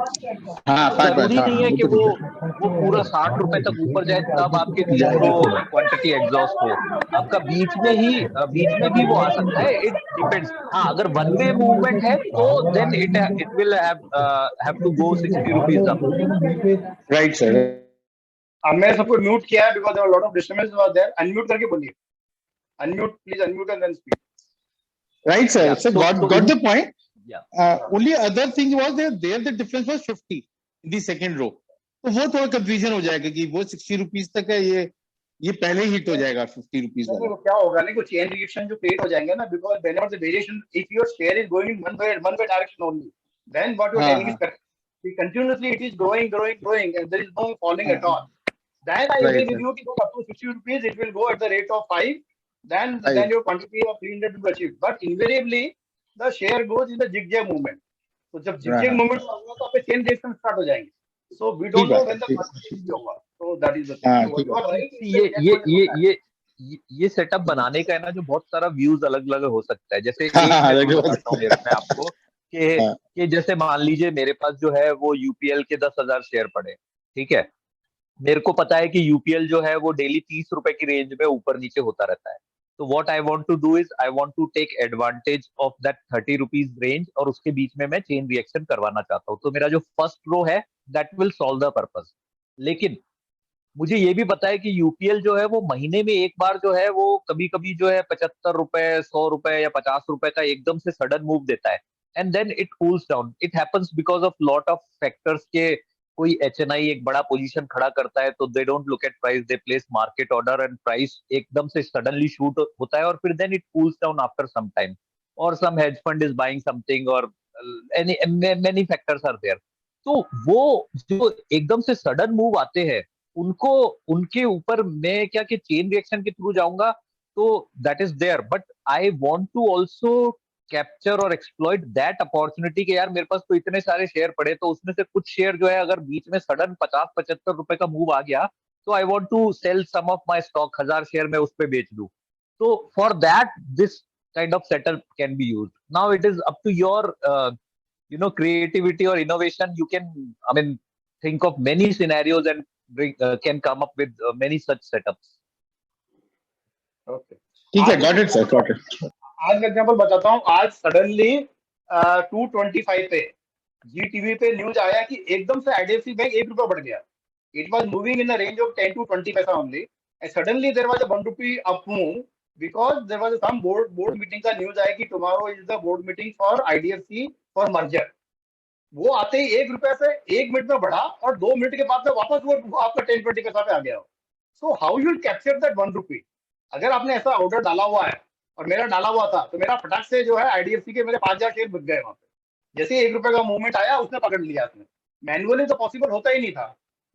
हाँ, 5 जरूरी नहीं है वो कि तो ठीक है। वो पूरा 60 रुपए तक ऊपर जाए तब आपके 300 क्वांटिटी एग्जॉस्ट हो। आपका बीच में भी वो आ सकता है, इट डिपेंड्स। हाँ, अगर वन वे मूवमेंट है तो then it will have to go 60 rupees up. Right sir. अब मैंने सबको म्यूट किया है because lot of disturbance was there. Unmute करके बोलिए, unmute please, unmute and then speak. Right, sir. Yeah, So got the point. yeah. Only other thing was there the difference was 50 in the second row. तो वो थोड़ा confusion हो जाएगा कि वो 60 rupees तक है, ये पहले हिट हो जाएगा 50 रुपीज वाला। वो क्या होगा ना, कुछ चेन रिएक्शन जो क्रिएट हो जाएंगे ना, because whenever the variation, if your share is going in one way direction only, then what you are telling is correct. Continuously it is growing and there is no falling at all. Then I agree with you कि up to 60 rupees it will go at the rate of 5. Then your quantity of 300 will be achieved. But invariably the share goes in the zigzag movement. तो जब zigzag movement होगा तो आपके chain reaction start हो जाएंगे. So we don't know when the quantity will be over. So that is the thing. So you are right. ये setup बनाने का है ना, जो बहुत सारा व्यूज अलग अलग हो सकता है। जैसे एक मैं बताता हूँ मैं आपको कि जैसे मान लीजिए मेरे पास जो है वो यूपीएल के 10,000 शेयर पड़े, ठीक है। मेरे को पता है कि यूपीएल जो है वो डेली 30 रुपए की रेंज में ऊपर नीचे होता रहता है। तो what I want to do is I want to take advantage of that 30 rupees range, और उसके बीच में मैं चेन रिएक्शन करवाना चाहता हूँ। तो मेरा जो फर्स्ट रो है that will solve the purpose. लेकिन मुझे ये भी पता है कि यूपीएल जो है वो महीने में एक बार जो है वो कभी कभी जो है 75 रुपए, 100 रुपए या 50 रुपए का एकदम से सडन मूव देता है, and then it cools down. It happens because of lot of factors के कोई एचएनआई एक बड़ा पोजीशन खड़ा करता है तो they don't look at price, they place market order and price एकदम से सडनली शूट होता है, और फिर then it cools down after some time, और some hedge fund is buying something, और मेनी फैक्टर्स आर देयर। तो वो जो एकदम से सडन मूव आते हैं उनको, उनके ऊपर मैं क्या कि चेन रिएक्शन के थ्रू जाऊंगा, तो that is there. But I want to also capture और एक्सप्लॉइट दैट अपॉर्चुनिटी कि यार मेरे पास तो इतने सारे शेयर पड़े, तो उसमें से कुछ शेयर जो है अगर बीच में सडन 50-75 रुपए का मूव आ गया तो I want to sell some of my stock, 1000 share में उस पे बेच दूं। तो for that this kind of setup can be used. Now it is up to your creativity or innovation. You can, I mean, think of many scenarios and can come up with many such setups. Okay. ठीक है, got it sir, got it. आज example बताता हूँ। आज suddenly 225 पे जीटीवी पे news आया कि एकदम से आईडीएफसी बैंक 1 रुपया बढ़ गया। It was moving in the range of 10 to 20 पैसा only, and suddenly there was a 1 rupee up move because there was some board meeting का न्यूज आया कि tomorrow is the board meeting for IDFC for merger. वो आते ही 1 रुपया से 1 minute में बढ़ा और 2 मिनट के बाद में वापस वो आपका 10-20 पैसा पे आ गया। So how you will capture that 1 रुपी? अगर आपने ऐसा ऑर्डर डाला हुआ है और मेरा डाला हुआ था तो मेरा फटाक से जो है आईडीएफसी के मेरे 5000 शेयर बिक गए वहां पे। जैसे 1 रुपए का मूवमेंट आया उसने पकड़ लिया। उसने मैनुअली तो पॉसिबल होता ही नहीं था,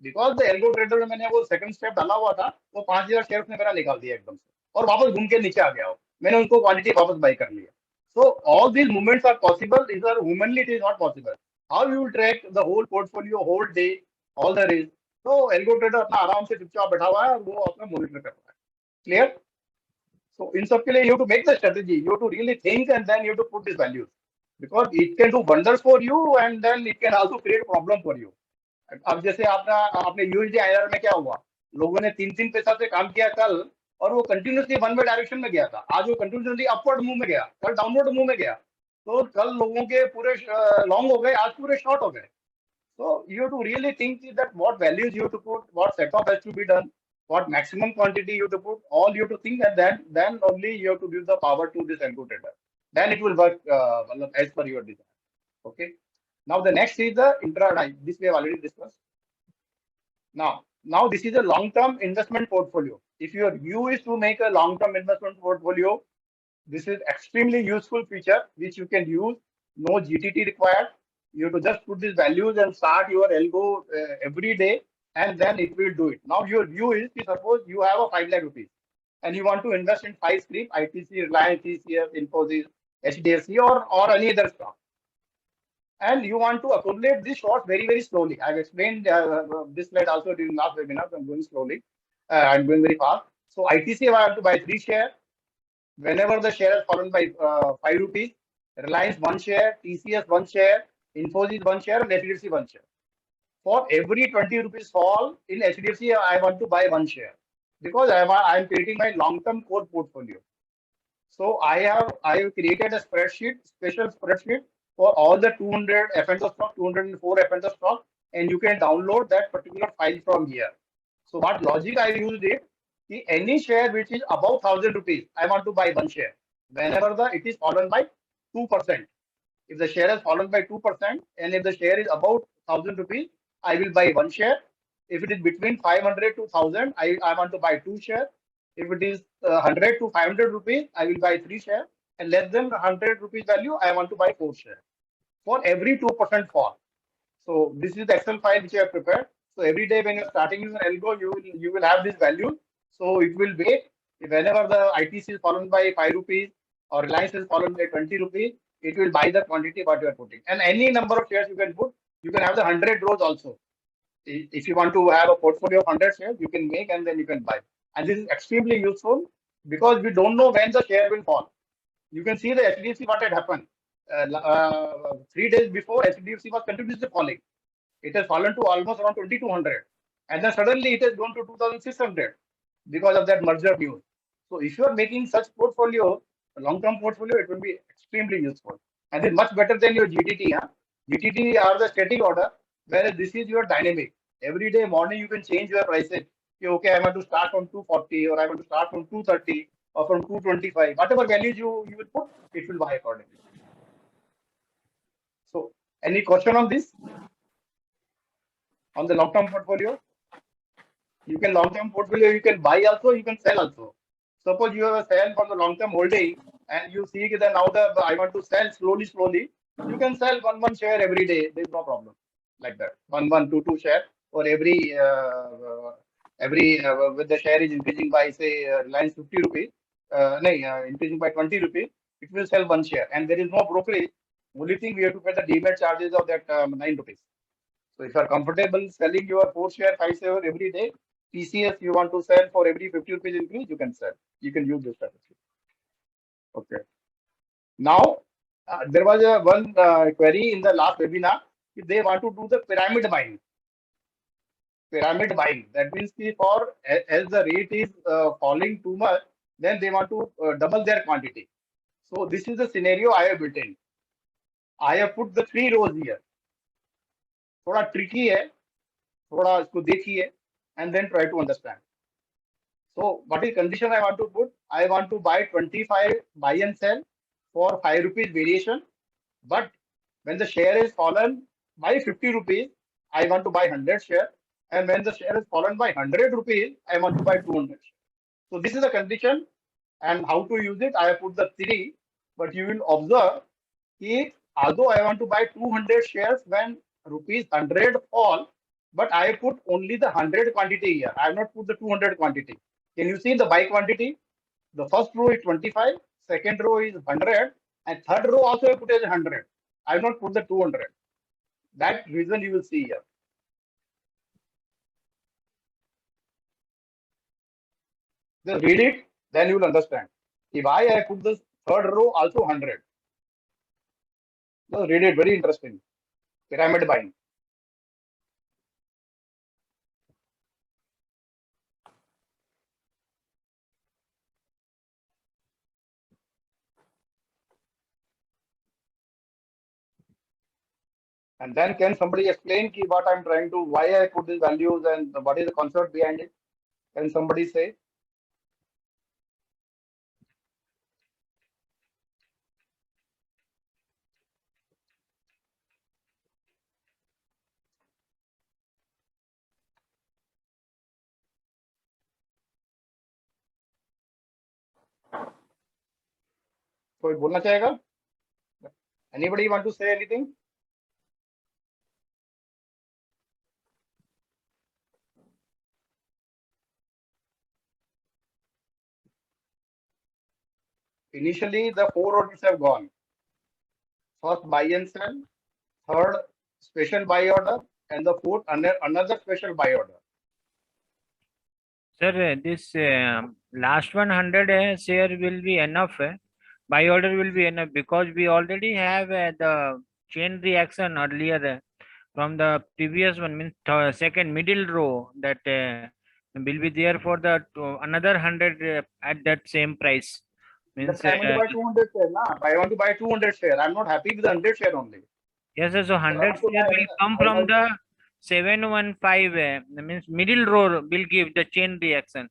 बिकॉज द एल्गो ट्रेडर में मैंने वो सेकंड स्टेप डाला हुआ था, वो 5000 शेयर उसने मेरा निकाल दिया एकदम से और वापस घूम के नीचे आ गया हो। मैंने उनको क्वालिटी वापस बाई कर लिया। So all these movements are possible, is are humanly it is not possible. How you will track the whole portfolio whole day all the risk? तो एल्गो ट्रेडर अपना आराम से चुपचाप बैठा हुआ है और वो अपना मॉनिटर कर रहा है। क्लियर? So in सब के लिए you have to make the strategy, you have to really think and then you have to put these values, because it can do wonders for you and then it can also create problem for you. अब जैसे आपने UHNIs में क्या हुआ, लोगों ने 3-3 पैसा से काम किया कल और वो कंटिन्यूसली वन वे डायरेक्शन में गया था। आज वो कंटिन्यूसली अपवर्ड मूव में गया, कल डाउनवर्ड मूव में गया। तो कल लोगों के पूरे लॉन्ग हो गए, आज पूरे शॉर्ट हो गए। So you have to really think that what values you have to put, what setup has to be done, what maximum quantity you have to put, all you have to think, and then only you have to give the power to this AlgoTrader. Then it will work as per your design. Okay. Now the next is the intraday. This we have already discussed. Now this is a long-term investment portfolio. If your view is to make a long-term investment portfolio, this is extremely useful feature which you can use. No GTT required. You have to just put these values and start your algo every day, and then it will do it. Now your view is, suppose you have a 5 lakh rupees and you want to invest in 5 scrip, ITC, Reliance, TCS, Infosys, HDFC or any other stock. and you want to accumulate these shorts very, very slowly. I've explained this slide also during last webinar. So I'm going slowly. I'm going very fast. So ITC, I have to buy 3 shares. Whenever the share has fallen by 5 rupees, Reliance 1 share, TCS 1 share, Infosys 1 share, and HDFC 1 share. For every 20 rupees fall in HDFC, I want to buy 1 share because I'm creating my long-term core portfolio. So I have created a spreadsheet, special spreadsheet for all the 200 FNO stock, 204 FNO stock, and you can download that particular file from here. So what logic I used it, any share which is above 1000 rupees, I want to buy 1 share. Whenever it is fallen by 2%. If the share has fallen by 2%, and if the share is about 1000 rupees, I will buy 1 share. If it is between 500 to 1000, I want to buy 2 shares. If it is 100 to 500 rupees, I will buy 3 shares. And less than 100 rupees value, I want to buy 4 shares for every 2% fall. So this is the Excel file which I have prepared. So every day when you're starting your algo, you will have this value. So it will wait whenever the ITC is fallen by 5 rupees or Reliance is fallen by 20 rupees, it will buy the quantity what you are putting. And any number of shares you can put, you can have the 100 rows also. If you want to have a portfolio of 100 shares, you can make and then you can buy. And this is extremely useful because we don't know when the share will fall. You can see the HDFC what had happened. 3 days before, HDFC was continuously falling. It has fallen to almost around 2200. And then suddenly it has gone to 2600 because of that merger news. So if you are making such portfolio, a long-term portfolio, it will be extremely useful. And it's much better than your GTT. Huh? GTT are the static order, whereas this is your dynamic. Every day morning you can change your prices. Okay, I want to start from 240 or I want to start from 230 or from 225. Whatever values you will put, it will buy accordingly. So any question on this? On the long-term portfolio? You can long-term portfolio, you can buy also, you can sell also. Suppose you have a sell for the long-term holding and you see that now I want to sell slowly, you can sell one share every day. There's no problem like that. 2 share or every with the share is increasing by say Reliance 50 rupees, increasing by 20 rupees, it will sell 1 share and there is no brokerage. Only thing we have to pay the demat charges of that 9 rupees. So if you are comfortable selling your 4 share, 5 share every day, TCS you want to sell for every 50 rupees increase, you can sell. You can use this strategy. Okay. Now, there was one query in the last webinar. If they want to do the pyramid buying. Pyramid buying. That means for as the rate is falling too much, then they want to double their quantity. So this is the scenario I have built in. I have put the 3 rows here. थोड़ा tricky है, थोड़ा इसको देखिए and then try to understand. So what is condition I want to put? I want to buy 25 buy and sell for 5 rupees variation. But when the share is fallen by 50 rupees, I want to buy 100 share. And when the share is fallen by 100 rupees, I want to buy 200 shares. So this is the condition and how to use it. I have put the 3, but you will observe that although I want to buy 200 shares when rupees 100 fall, but I put only the 100 quantity here. I have not put the 200 quantity. Can you see the buy quantity? The first row is 25, second row is 100, and third row also I put as 100. I have not put the 200. That reason you will see here. Just read it, then you will understand. Why I put this third row also 100. Just read it, very interesting. Pyramid buying. And then can somebody explain what I'm trying to, why I put these values and what is the concept behind it? Can somebody say? कोई बोलना चाहेगा? Anybody want to say anything? Initially, the 4 orders have gone. First buy and sell, third special buy order, and the fourth another special buy order. Sir, this last 100 share will be enough. Buy order will be enough because we already have the chain reaction earlier from the previous one, means second middle row, that will be there for the another 100 at that same price. Means I want to buy 200 share. Nah, I want to buy 200 share. I'm not happy with the 100 share only. yes, sir. So 100 share will come from the 715. Means middle row will give the chain reaction,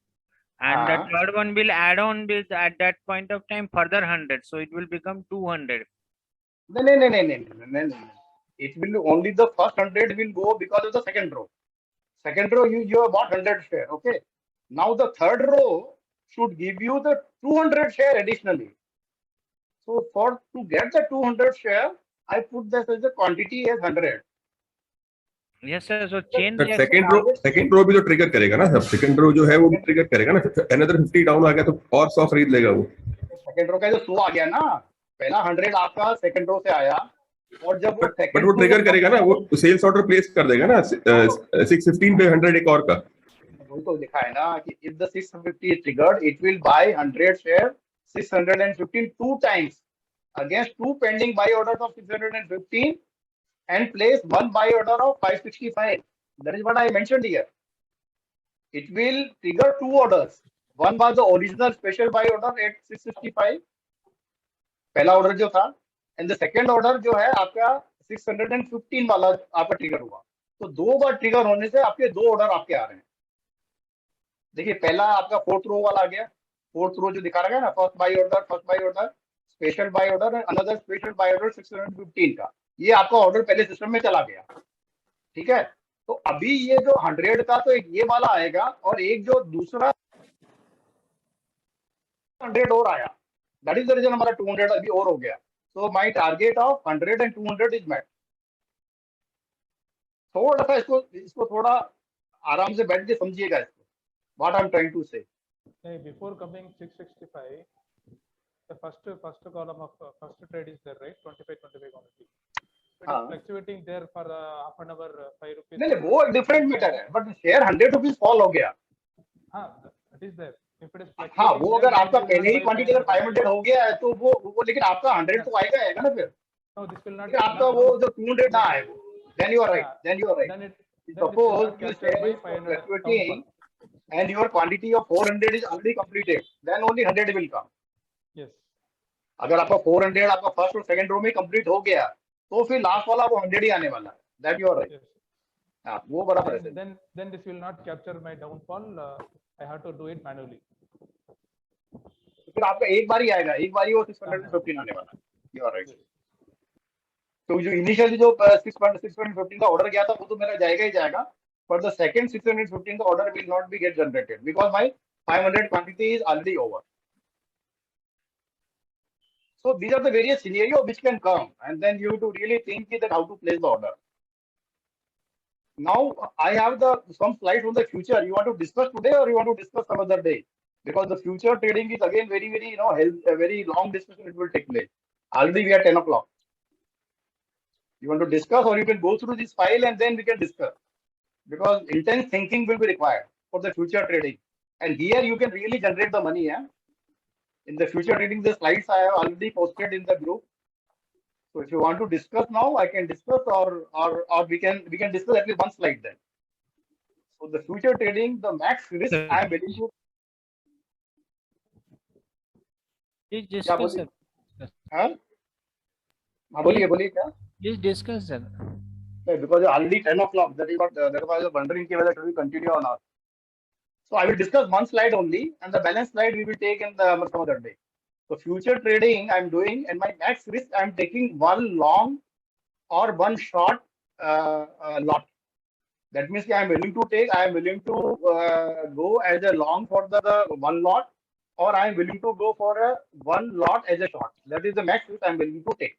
and the third one will add on with at that point of time further 100. So it will become 200. No. It will only the first 100 will go because of the second row. Second row you have bought 100 share. Okay. Now the third row should give you the 200 share additionally. So to get the 200 share, I put this as a quantity as 100. Yes sir. So chain sir reaction. Second row भी तो trigger करेगा ना sir, second row जो है वो trigger करेगा ना, another 50 down आ गया तो और 100 खरीद लेगा वो। सेकंड रो का जो 100 आ गया ना, पहला 100 आपका सेकंड रो से आया, और जब वो बट वो ट्रिगर करेगा ना, वो सेल्स ऑर्डर प्लेस कर देगा ना 615 पे 100 एक और का। वही तो लिखा है ना कि if the 650 is triggered, it will buy 100 share 615 two times against two pending buy orders of 615 and place one buy order of 565. That is what I mentioned here. It will trigger two orders. One was the original special buy order at 665, पहला order जो था, and the second order जो है आपका 615 वाला आपका trigger हुआ। तो दो बार ट्रिगर होने से आपके दो ऑर्डर आपके आ रहे हैं। देखिए पहला आपका फोर्थ रो वाला आ गया, फोर्थ रो जो दिखा रहा है ना, first by order, special by order, another special by order 615 का, ये आपका ऑर्डर पहले सिस्टम में चला गया। ठीक है, तो अभी ये जो 100 का तो एक ये वाला आएगा, और एक जो दूसरा 100 और आया, दैट इज द रीजन हमारा 200 अभी और हो गया। So my target of 100 and 200 is met. थोड़ा सा इसको थोड़ा आराम से बैठ के समझिएगा इसको, what I'm trying to say. Before coming 665, the first column of first trade is there, right? 25 quantity. It is fluctuating there for half an hour, 5 rupees. नहीं, वो डिफरेंट मीटर है, बट शेयर 100 रुपीज फॉल हो गया। हाँ, it is there. If it is हाँ, वो अगर आपका पहले ही क्वांटिटी अगर 500 हो गया है तो वो लेकिन आपका 100 तो आएगा ना फिर। No, this will not. लेकिन आपका वो जो 200 ना आए, then you are right. Suppose the share is fluctuating and your quantity of 400 is already completed, then only 100 will come. Yes. अगर आपका 400 आपका फर्स्ट और सेकंड रो में कंप्लीट हो गया तो फिर लास्ट वाला वो 100 ही आने वाला है। That you are right. हाँ, वो बराबर है। Then this will not capture my downfall. I have to do it manually. फिर आपका एक बार ही आएगा, एक बार ही वो 615 आने वाला है। You are right. तो जो इनिशियली जो 615 का ऑर्डर गया था वो तो मेरा जाएगा ही जाएगा, but the second 615 का order will not be get generated because my 500 quantity is already over. So these are the various scenarios which can come, and then you have to really think that how to place the order. Now I have some slides on the future. You want to discuss today or you want to discuss some other day? Because the future trading is again very a very long discussion. It will take place. Already we are 10 o'clock. You want to discuss, or you can go through this file and then we can discuss. Because intense thinking will be required for the future trading, and here you can really generate the money. In the future trading, the slides I have already posted in the group. So if you want to discuss now, I can discuss, or we can discuss at least one slide then. So the future trading, the max risk I am willing to. Please discuss, sir. हाँ, बोलिए क्या? Please discuss, sir. Because already 10 o'clock, that is what that was wondering whether should we continue or not. So I will discuss one slide only, and the balance slide we will take in the some other day. So future trading I am doing, and my max risk I am taking one long or one short lot. That means I am willing to go as a long for the one lot, or I am willing to go for a one lot as a short. That is the max risk I am willing to take.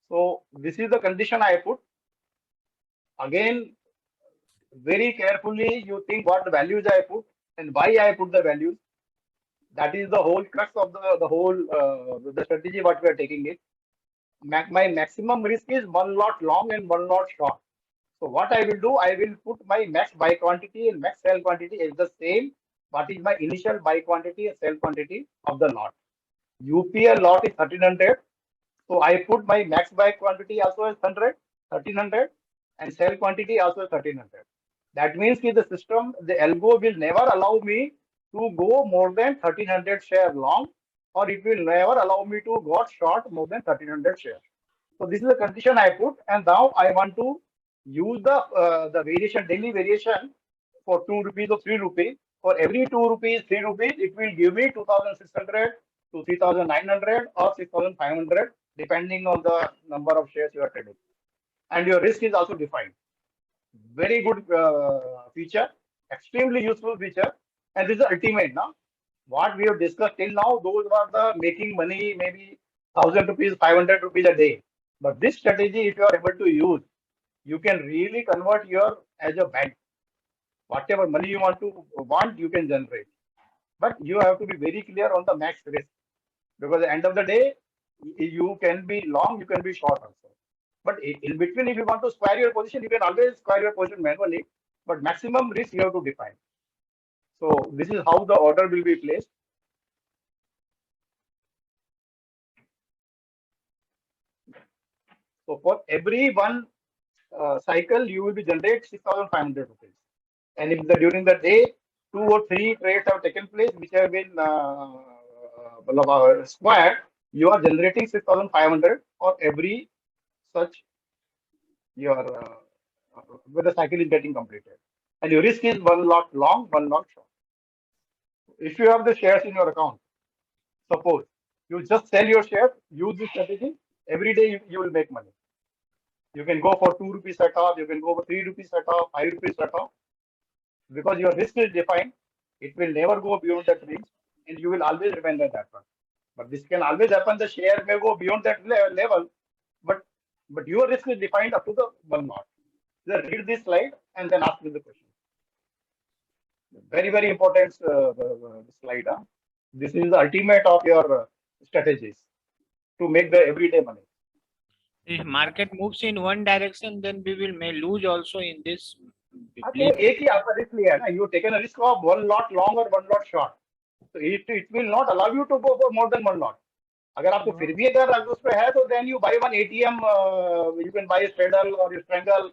So this is the condition I put. Again, very carefully you think what values I put and why I put the values. That is the whole crux of the whole the strategy what we are taking it. my maximum risk is one lot long and one lot short. So what I will do, I will put my max buy quantity and max sell quantity as the same. What is my initial buy quantity and sell quantity of the lot? UPL lot is 1300. So I put my max buy quantity also as 1300, and sell quantity also as 1300. That means that the system, the algo will never allow me to go more than 1300 share long, or it will never allow me to go short more than 1300 shares. So this is the condition I put, and now I want to use the variation, daily variation for 2 rupees or 3 rupees. For every 2 rupees, 3 rupees, it will give me 2600 to 3900 or 6500, depending on the number of shares you are trading. And your risk is also defined. Very good feature, extremely useful feature, and this is the ultimate now. What we have discussed till now, those are the making money, maybe 1000 rupees, 500 rupees a day. But this strategy, if you are able to use, you can really convert your as a bank. Whatever money you want, you can generate. But you have to be very clear on the max risk, because at the end of the day, you can be long, you can be short also. But in between, if you want to square your position, you can always square your position manually. But maximum risk you have to define. So this is how the order will be placed. So for every one cycle, you will be generate 6500 rupees. And if during the day 2 or 3 trades have taken place, which have been squared, you are generating 6500 for every such your where the cycle is getting completed. And your risk is one lot long, one lot short. If you have the shares in your account, suppose you just sell your shares, use this strategy, every day you will make money. You can go for 2 rupees set off, you can go for 3 rupees set off, 5 rupees set off. Because your risk is defined, it will never go beyond that range, and you will always remain at that one. But this can always happen, the share may go beyond that level, but your risk is defined up to the one lot. Just read this slide and then ask me the question. Very, very important slide. Huh? This is the ultimate of your strategies to make the everyday money. If market moves in one direction, then we may lose also in this. एक ही आपका risk लिया है ना, you taken a risk of one lot long or one lot short, so it will not allow you to go for more than one lot. अगर आपको फिर भी अगर उस पे है तो then you buy one ATM, you can buy a straddle or a strangle,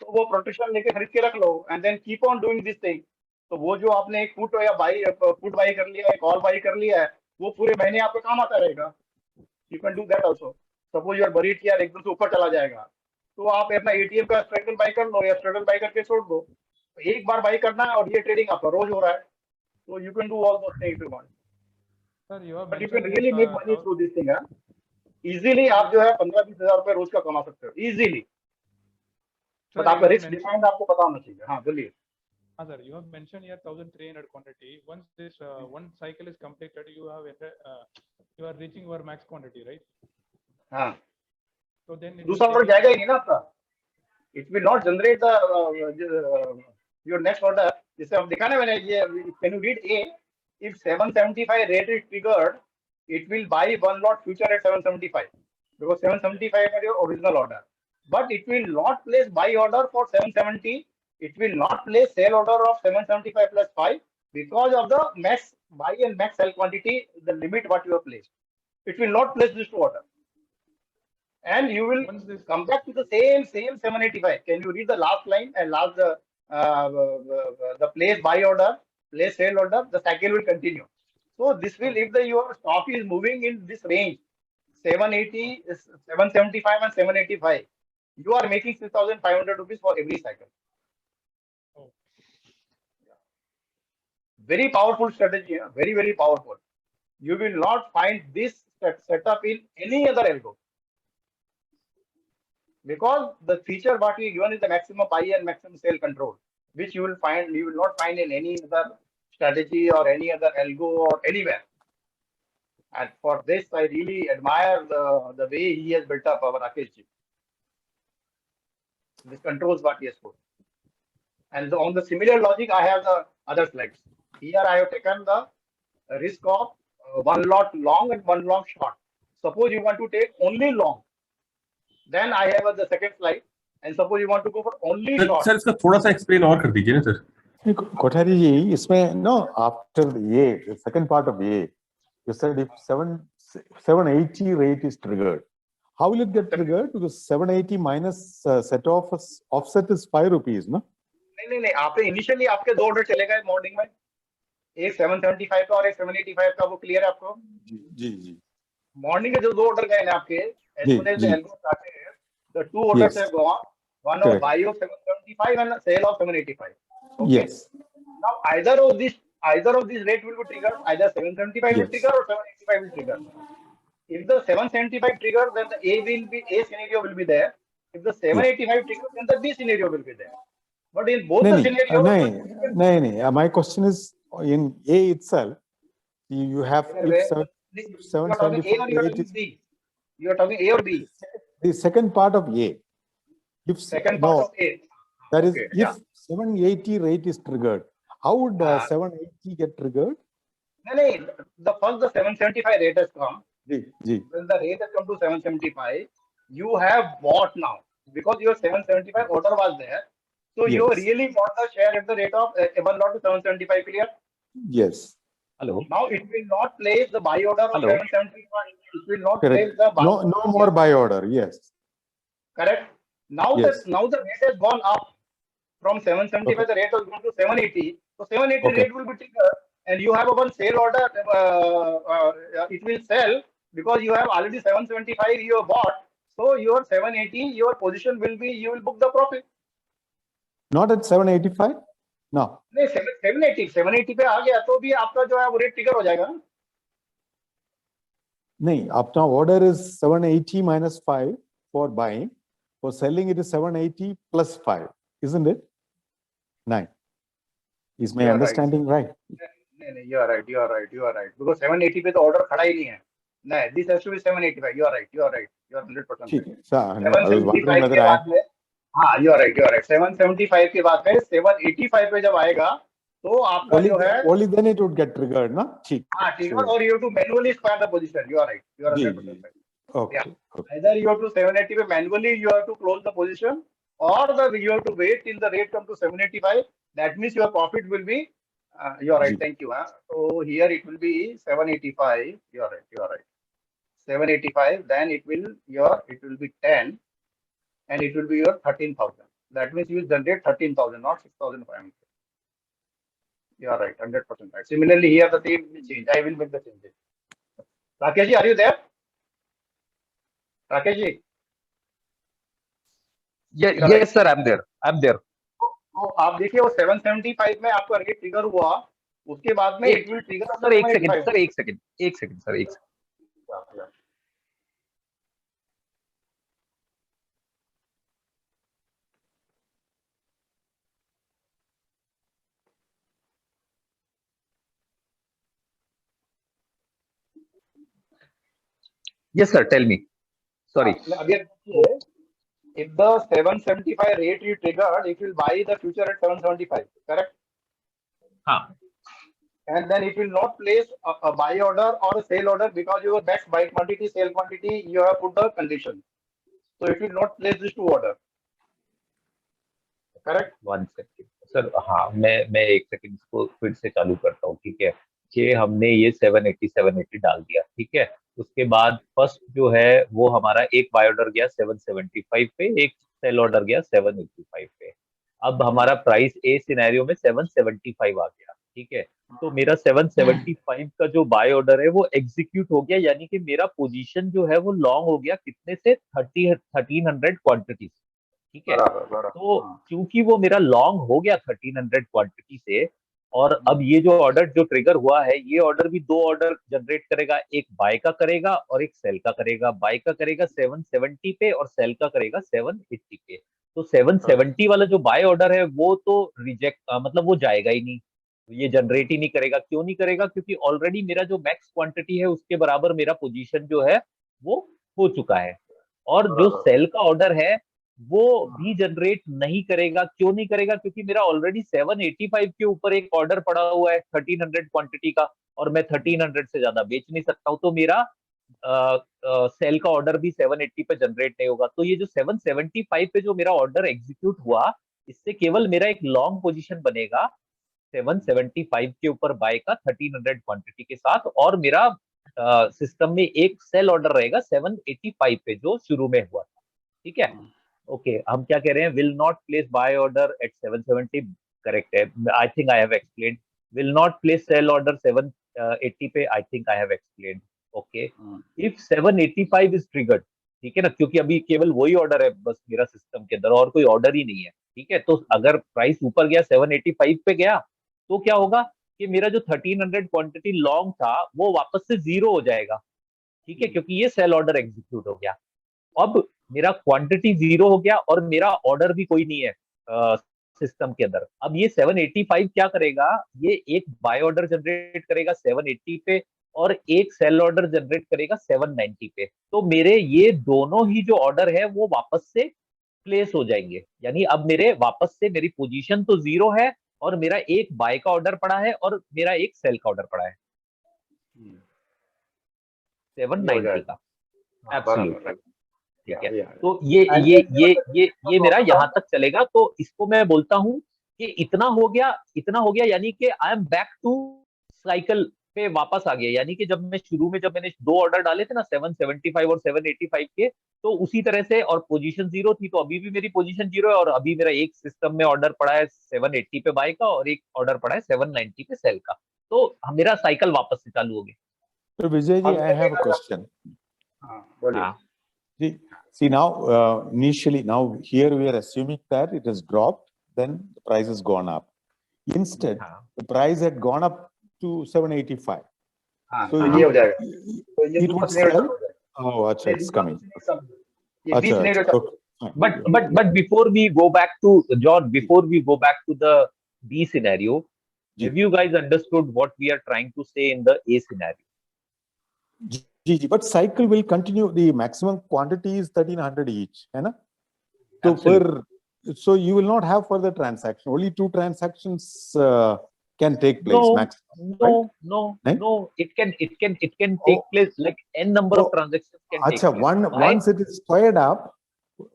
तो वो प्रोटेक्शन लेके खरीद के रख लो and then keep on doing this thing. तो वो जो आपने एक पुट या पुट बाई कर लिया है, कॉल बाई कर लिया है, वो पूरे महीने आपको काम आता रहेगा. You can do that also. Suppose you are worried कि यार एकदम से ऊपर चला जाएगा, तो आप अपना एटीएम का स्ट्रगल बाई कर लो या स्ट्रगल बाई करके छोड़ दो. एक बार बाई करना है और ये ट्रेडिंग आपका रोज हो रहा है, तो you can do all those things if you want. But you can really make money through this thing. Easily आप जो है 15-20 हजार रुपए रोज का कमा सकते हो इजीली. बट आपका रिस्क डिफाइंड आपको पता होना चाहिए. हाँ बोलिए. हाँ sir, you have mentioned here 1300 quantity. Once this one cycle is completed, you are reaching your max quantity, right? हाँ. So then दूसरा ऑर्डर जाएगा ही नहीं ना आपका. It will not generate your next order. जैसे हम दिखा ना मैंने ये, can you read A? If 775 rate is triggered, it will buy one lot future at 775 because 775 is your original order. But it will not place buy order for 770. It will not place sell order of 775 plus 5 because of the max buy and max sell quantity, the limit what you have placed. It will not place this two order. And you will come back to the same 785. Can you read the last line and last the place buy order, place sell order? The cycle will continue. So this will, if your stock is moving in this range, 780, 775 and 785, you are making 6,500 rupees for every cycle. Very powerful strategy, very, very powerful. You will not find this setup in any other algo. Because the feature what we given is the maximum buy and maximum sell control, which you will not find in any other strategy or any other algo or anywhere. And for this, I really admire the way he has built up our Rakesh ji. This controls what he has put. And on the similar logic, I have the other slides. Here I have taken the risk of one lot long and one lot short. Suppose you want to take only long. Then I have the second slide, and suppose you want to go for only short. Sir इसका थोड़ा सा explain और कर दीजिए ना sir. Kothari जी, इसमें know after ये second part of A, you said if 780 rate is triggered, how will it get triggered? Because 780 minus set off offset is 5 rupees, no? नहीं, आपने इनिशियली आपके 2 ऑर्डर चले गए मॉर्निंग में, एक 775 का और एक 785 का, वो क्लियर है आपको? जी. मॉर्निंग के जो 2 ऑर्डर गए ना आपके, as soon as the algo started, the 2 orders have gone, one of buy of 775 and sale of 785. Okay. Yes. Now either of these rate will be triggered, either 775 will trigger or 785 will trigger. If the 775 trigger, then the A scenario will be there. If the 785 trigger, then the B scenario will be there. But in both the scenarios, no. My question is in A itself, you have if 775 B. You are talking A or B? The second part of A. If second part of A. That is, if 780 rate is triggered, how would 780 get triggered? No. The first the 775 rate has come. When the rate has come to 775, you have bought now because your 775 order was there. So you really bought the share at the rate of 1 lot to 775, clear? Yes. Hello. Now it will not place the buy order of 775. It will not place the buy no more buy order. Yes. Correct. Now the rate has gone up from 775. The rate has gone to 780. So 780 rate will be triggered, and you have a one sale order. It will sell because you have already 775 you have bought. So your 780, your position will be, you will book the profit. Not at 785? No. नहीं 780 पे आ गया तो भी आपका जो है वो rate trigger हो जाएगा ना? नहीं, अपना order is 780 minus 5 for buying. For selling it is 780 plus 5, isn't it? 9. Is my understanding right? नहीं, you are right. Because 780 पे तो order खड़ा ही नहीं है. नहीं, this has to be 785. You are right. You are 100% ठीक है. I was 775 wondering के whether बाद में, हाँ, you are right. 775 के बाद में 785 पे जब आएगा तो आपका जो है only then it would get triggered, ना? ठीक. हाँ, trigger, or you have to manually square the position. You are right. You are 100% right. Okay. Either you have to 780 पे manually you have to close the position, or you have to wait till the rate come to 785. That means your profit will be. You are right. Thank you. So here it will be 785. You are right. 785. Then it will be 10, and it will be your 13,000. That means you will generate 13,000, not 6,500. You are right. 100% right. Similarly, here the same will change. I will make the changes. Rakesh ji, are you there? Rakesh ji. Yes, sir. I'm there. तो आप देखिए वो 775 में आपका rate trigger हुआ, उसके बाद में इट विल ट्रिगर. सर एक second. Yes, sir. Tell me. Sorry. If the 775 rate you triggered, it will buy the future at 775, correct? And then it will not place a buy order or a sale order because your best buy quantity, sale quantity, you have put the condition. So it will not place these two orders. Correct? 1 second. Sir हाँ, मैं 1 second इसको फिर से चालू करता हूँ. ठीक है, कि हमने ये 780 डाल दिया. ठीक है, उसके बाद फर्स्ट जो है वो हमारा एक बाय ऑर्डर गया 775 पे, एक सेल ऑर्डर गया 785 पे. अब हमारा प्राइस ए सिनेरियो में 775 आ गया. ठीक है, तो मेरा 775 का जो बाय ऑर्डर है वो एग्जीक्यूट हो गया, यानी कि मेरा पोजीशन जो है वो लॉन्ग हो गया कितने से 1300 क्वांटिटी. ठीक है, तो क्योंकि वो मेरा लॉन्ग हो गया 1300 क्वांटिटी से, और अब ये जो ऑर्डर जो ट्रिगर हुआ है, ये ऑर्डर भी 2 ऑर्डर जनरेट करेगा, एक बाय का करेगा और एक सेल का करेगा. बाय का करेगा 770 पे और सेल का करेगा 780 पे. तो 770 वाला जो बाय ऑर्डर है वो तो रिजेक्ट, मतलब वो जाएगा ही नहीं, ये जनरेट ही नहीं करेगा. क्यों नहीं करेगा? क्योंकि ऑलरेडी मेरा जो मैक्स क्वांटिटी है उसके बराबर मेरा पोजीशन जो है वो हो चुका है. और जो सेल का ऑर्डर है वो भी जनरेट नहीं करेगा. क्यों नहीं करेगा? क्योंकि मेरा ऑलरेडी 785 के ऊपर एक ऑर्डर पड़ा हुआ है 1300 क्वांटिटी का, और मैं 1300 से ज्यादा बेच नहीं सकता हूं. तो मेरा सेल का ऑर्डर भी 780 पे जनरेट नहीं होगा। तो ये जो 775 पे जो मेरा ऑर्डर एग्जीक्यूट हुआ, इससे केवल मेरा एक लॉन्ग पोजीशन बनेगा 775 के ऊपर बाय का 1300 क्वांटिटी के साथ, और मेरा सिस्टम में एक सेल ऑर्डर रहेगा 785 पे जो शुरू में हुआ था। ठीक है, ओके। हम क्या कह रहे हैं, will not place buy order at 770, correct है, I think I have explained. Will not place sell order 780 पे, I think I have explained. Okay, if 785 is triggered, ठीक है ना, क्योंकि अभी केवल वही ऑर्डर है बस मेरा सिस्टम के अंदर, और कोई ऑर्डर ही नहीं है। ठीक है, तो अगर प्राइस ऊपर गया 785 पे गया, तो क्या होगा कि मेरा जो 1300 क्वांटिटी लॉन्ग था वो वापस से जीरो हो जाएगा। ठीक है, क्योंकि ये सेल ऑर्डर एग्जीक्यूट हो गया। अब मेरा क्वांटिटी जीरो हो गया और मेरा ऑर्डर भी कोई नहीं है सिस्टम के अंदर। अब ये 785 क्या करेगा, ये एक बाय ऑर्डर जनरेट करेगा 780 पे, और एक सेल ऑर्डर जनरेट करेगा 790 पे। तो मेरे ये दोनों ही जो ऑर्डर है वो वापस से प्लेस हो जाएंगे। यानी अब मेरे वापस से मेरी पोजीशन तो जीरो है, और मेरा एक बाय का ऑर्डर पड़ा है और मेरा एक सेल का ऑर्डर पड़ा है 790 का। एब्सोल्युटली, ठीक है। तो ये मेरा यहाँ तक चलेगा। तो इसको मैं बोलता हूँ कि इतना हो गया, यानी कि I am back to cycle पे वापस आ गया। यानी कि जब मैंने दो ऑर्डर डाले थे ना 775 और 785 के, तो उसी तरह से, और पोजीशन जीरो थी, तो अभी भी मेरी पोजीशन जीरो है, और अभी मेरा एक सिस्टम में ऑर्डर पड़ा है 780 पे बाय का, और एक ऑर्डर पड़ा है 790 पे सेल का। तो मेरा साइकिल वापस से चालू हो गया। So Vijay ji, I have a question. See now, initially, now here we are assuming that it has dropped, then the price has gone up. Instead, the price had gone up to 785. So ये हो जाएगा, तो ये it would sell. Oh, acha, it's coming. But before we go back to John, before we go back to the B scenario, have you guys understood what we are trying to say in the A scenario? But cycle will continue. The maximum quantity is 1300 each, है ना? So you will not have further transaction. Only two transactions can take place. No. It can take place like n number of transactions can take place. Once it is squared up,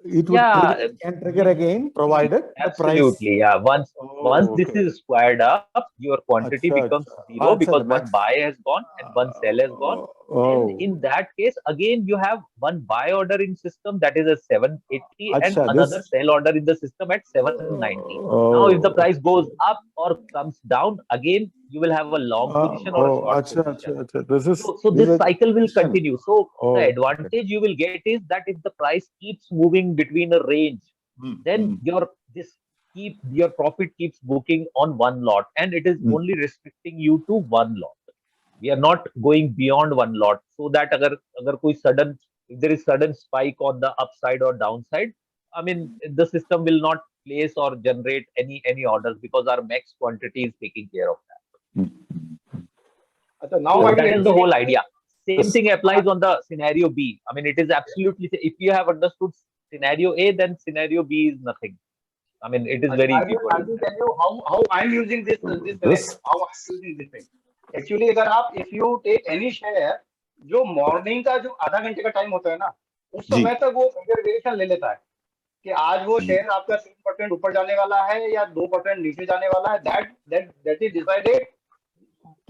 it would can trigger again, provided the price. Absolutely, yeah. Once this is squared up, your quantity becomes zero because one buy has gone and one sell has gone. And in that case, again you have one buy order in system that is a 780 and another sell order in the system at 790. Now, if the price goes up or comes down, again you will have a long position or a short position. So this cycle will continue. So the advantage you will get is that if the price keeps moving between a range, then your profit keeps booking on one lot, and it is only restricting you to one lot. We are not going beyond one lot, so that agar koi if there is sudden spike on the upside or downside, I mean the system will not place or generate any orders because our max quantity is taking care of that. Now that is the whole idea. Same thing applies on the scenario B. I mean, it is absolutely, if you have understood scenario A, then scenario B is nothing. I mean, it is very easy. I will tell you how I'm using this how I'm using this thing. Actually, अगर आप if you take any share, जो morning का जो आधा घंटे का time होता है ना, उस समय तक वो वेरिएशन ले लेता है कि आज वो शेयर आपका 3% ऊपर जाने वाला है या 2% नीचे जाने वाला है. That is decided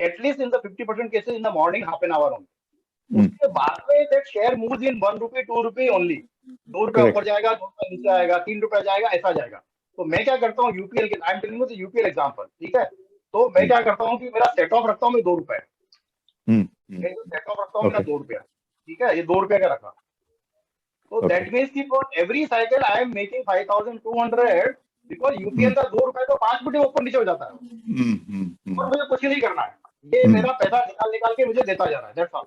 at least in the 50% cases in the morning half an hour only. उसके बाद में that share moves in 1 rupee 2 rupee only. 2 रुपए ऊपर जाएगा, 2 रुपए नीचे आएगा, 3 रुपए जाएगा, ऐसा जाएगा. तो मैं क्या करता हूँ यूपीएल के, I am telling you the UPL example, ठीक है. तो मैं क्या करता हूँ कि मेरा सेट ऑफ रखता हूँ मैं 2 रुपए. मैं सेट ऑफ रखता हूँ मेरा 2 रुपया, ठीक है, ये 2 रुपए का रखा. तो दैट मीन्स कि for every cycle I am making 5200 because UPL का 2 रुपए तो 5 मिनट ऊपर नीचे हो जाता है और मुझे कुछ नहीं करना है. ये मेरा पैसा निकाल के मुझे देता जा रहा है. That's all.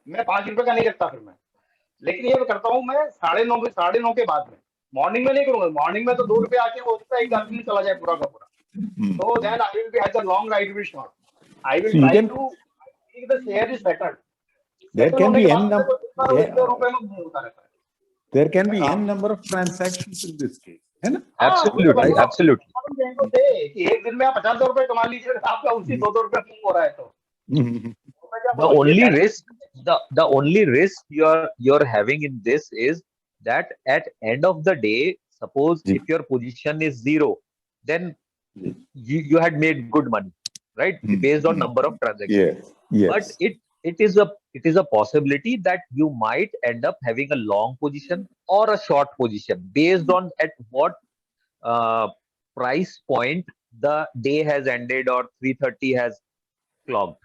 मैं 5 रुपए का नहीं रखता फिर मैं. लेकिन ये करता हूँ मैं 9:30 के बाद में. मॉर्निंग में नहीं करूंगा. मॉर्निंग में तो 2 रुपए आके हो सकता है एक आदमी चला जाए पूरा का पूरा. So then I will be at the long ride will short. I will try to make the share is better. There can be n number. There can be n number of transactions in this case, है ना? Absolutely, absolutely. कि एक दिन में आप 50,000 रुपए कमा लीजिए, आपका उसी 2-2 रुपए कम हो रहा है तो. The only risk the only risk you're having in this is that at end of the day, suppose if your position is 0, then you had made good money, right? Based on number of transactions. But it is a possibility that you might end up having a long position or a short position based on at what uh, price point the day has ended or 3:30 has clocked.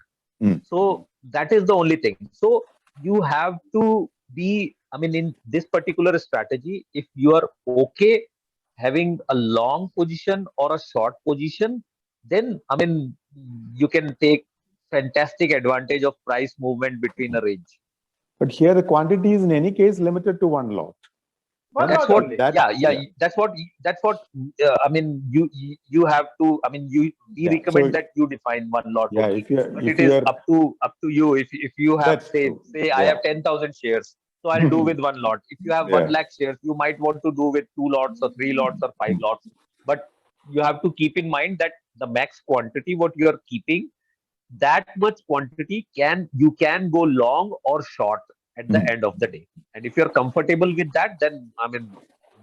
So that is the only thing. So you have to be, I mean, in this particular strategy, if you are okay having a long position or a short position, then I mean, you can take fantastic advantage of price movement between a range. But here the quantity is in any case limited to one lot. That's what, that's what I mean. You have to. I mean, we recommend that you define one lot. Yeah, only. if you But it is up to you. If you have say I have 10,000 shares, so I'll do with one lot. If you have 1 lakh shares, you might want to do with 2 lots or 3 lots or 5 lots. But you have to keep in mind that the max quantity what you are keeping, that much quantity you can go long or short at the end of the day. And if you're comfortable with that, then I mean,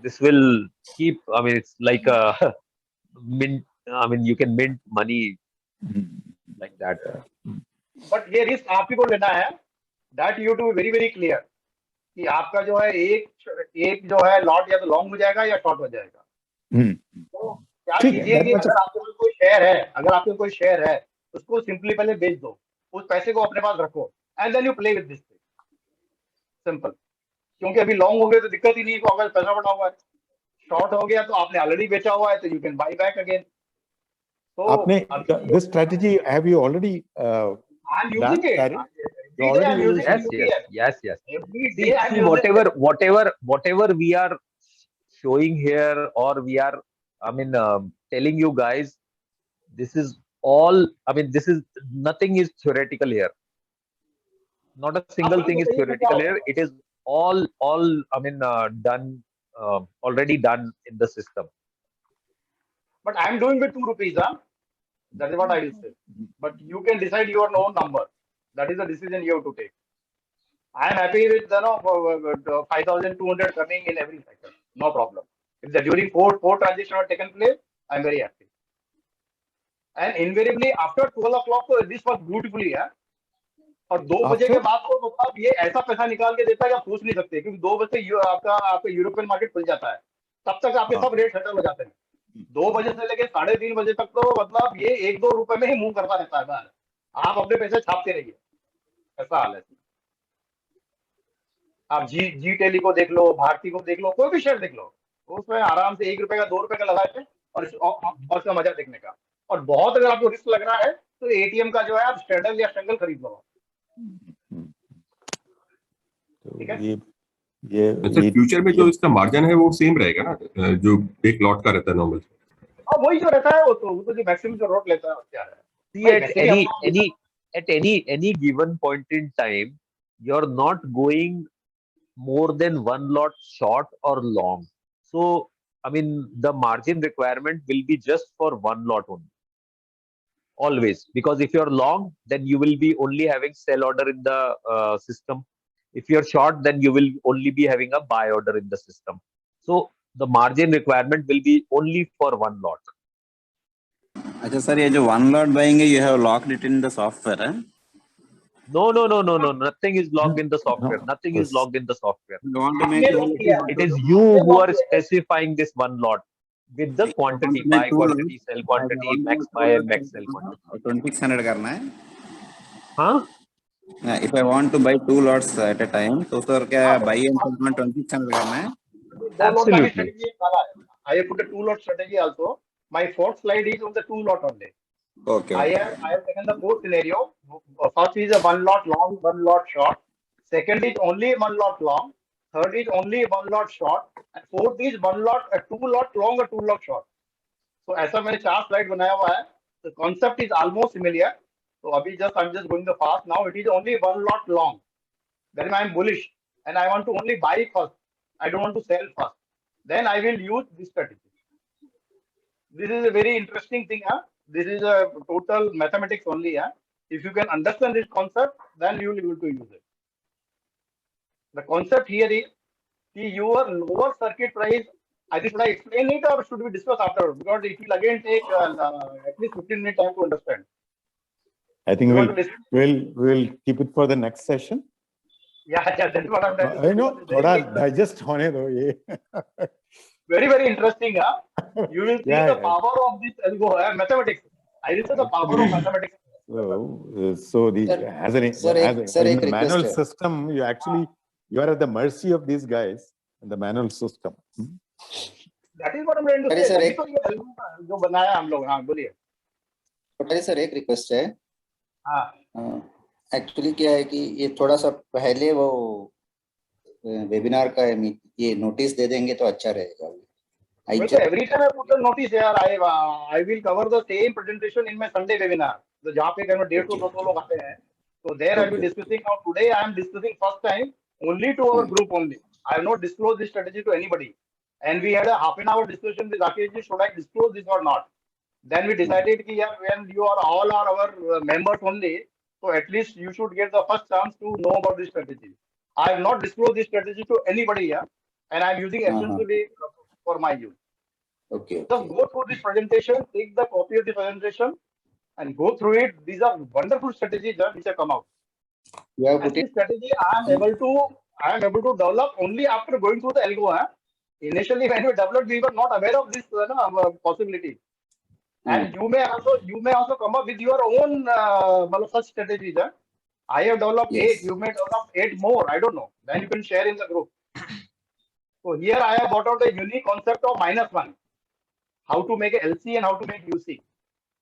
this will keep. I mean, it's like a mint. I mean, you can mint money like that. But ये risk आपको लेना है. That you have to be very very clear कि आपका जो है एक जो है लॉट या तो लॉन्ग हो जाएगा या शॉर्ट हो जाएगा. तो क्या कीजिए कि अगर आपके पास कोई शेयर है, उसको सिंपली पहले बेच दो, उस पैसे को अपने पास रखो, and then you play with this thing. Simple. क्योंकि अभी लॉन्ग हो गए तो दिक्कत ही नहीं है, अगर पैसा बढ़ा हुआ है. शॉर्ट हो गया तो आपने ऑलरेडी बेचा हुआ है, तो you can buy back again. तो आपने this strategy have you already I'm using it. I'm using yes. See, whatever we are showing here, or we are, I mean, telling you guys, this is all. I mean, this is nothing is theoretical here. Not a single thing is theoretical here. It is all. I mean, done already done in the system. But I'm doing with 2 rupees, huh? That is what I will say. But you can decide your own number. That is the decision you have to take. I am happy with 5,200 coming in every sector. No problem. If the during four transactions have taken place, I am very happy. And invariably after 12 o'clock, this was beautifully, yeah. और 2 बजे के बाद तो मतलब ये ऐसा पैसा निकाल के देता है कि आप सोच नहीं सकते, क्योंकि 2 बजे आपका यूरोपियन मार्केट खुल जाता है, तब तक आपके सब रेट सेटल हो जाते हैं. 2 बजे से लेके 3:30 बजे तक तो मतलब ये 1-2 रुपए में ही मूव करता रहता है बाहर. आप अपने पैसे छापते रहिए, ऐसा हाल है. आप जी टेली को देख लो, भारती को देख लो, कोई भी शेयर देख लो, उसमें आराम से 1 रुपए का 2 रुपए का लगाए और उसका मजा देखने का. और बहुत अगर आपको रिस्क लग रहा है तो एटीएम का जो है आप स्ट्रेडल या स्ट्रंगल खरीद लो. ठीक है. ये फ्यूचर में जो इसका मार्जिन है वो सेम रहेगा ना, जो एक लॉट का रहता है नॉर्मल. हाँ, वही जो रहता है वो तो जो मैक्सिमम जो रोट लेता है क्या है. See, at any given point in time, you're not going more than one lot short or long. So I mean, the margin requirement will be just for one lot only. Always, because if you're long, then you will be only having sell order in the system. If you're short, then you will only be having a buy order in the system. So the margin requirement will be only for one lot. अच्छा sir, ये जो one lot buying है, you have locked it in the software, है? No. Nothing is logged in the software. Nothing is logged in the software. It is you who are specifying this one lot with the quantity, buy quantity, sell quantity, max buy and max sell quantity. 2600 करना है. हाँ? If I want to buy 2 lots at a time, तो sir क्या buy and sell में 2600 करना है? Absolutely. I have put a 2 lot strategy also. My fourth slide is on the 2 lot only. Okay. I have taken the 4 scenario. First is a 1 lot long, 1 lot short. Second is only 1 lot long. Third is only 1 lot short. And fourth is 2 lot long or 2 lot short. So ऐसा मैंने 4 slide बनाया हुआ है. The concept is almost similar. So अभी I'm just going the fast. Now it is only 1 lot long. Then I am bullish and I want to only buy first. I don't want to sell first. Then I will use this strategy. This is a very interesting thing. This is a total mathematics only. If you can understand this concept, then you will be able to use it. The concept here is your lower circuit price. I think should I explain it or should we discuss afterwards? Because it will again take at least 15 minutes time to understand. I think You want to listen? we'll keep it for the next session. Yeah, that's what I'm trying to I say. know, Because it's thoda very, digest hone do ye. very interesting. You will see Yeah, the power of this algo, mathematics. I will say the power of mathematics. So the in the manual request. system, you are at the mercy of these guys in the manual system. That is what I'm trying to say. तभी तो ये algo जो बनाया हम लोग. हाँ, बोलिए. Patel sir एक रिक्वेस्ट है. हाँ. एक्चुअली क्या है कि ये थोड़ा सा पहले वो वेबिनार का ये नोटिस दे देंगे तो अच्छा रहेगा. Every time I put the notice here, I will cover the same presentation in my Sunday webinar. So जहाँ पे कहीं 150 to 200 लोग आते हैं, so there I will be discussing. Now today I am discussing first time only to our group only. I have not disclosed this strategy to anybody. And we had a half an hour discussion with Rakesh, should I disclose this or not? Then we decided that when you are all our members only, so at least you should get the first chance to know about this strategy. I have not disclosed this strategy to anybody here, and I am using essentially for my use. Okay. Just go through this presentation, take the copy of the presentation, and go through it. These are wonderful strategies which have come out. And this strategy I am able to develop only after going through the algo. Initially, when we developed, we were not aware of this possibility. And you may also come up with your own such strategies. I have developed 8. You may develop 8 more. I don't know. Then you can share in the group. So here I have brought out a unique concept of -1. How to make a LC and how to make UC.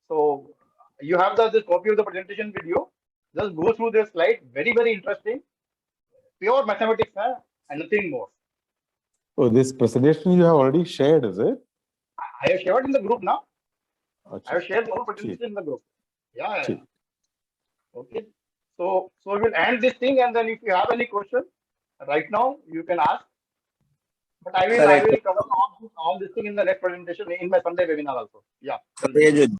So you have this copy of the presentation video. Just go through this slide. Very, very interesting. Pure mathematics and nothing more. Oh, this presentation you have already shared, is it? I have shared in the group now. Achha. I have shared the whole presentation in the group. Yeah. Okay. So we will end this thing, and then if you have any question right now, you can ask. But I will cover all this thing in the next presentation in my Sunday webinar also. Yeah.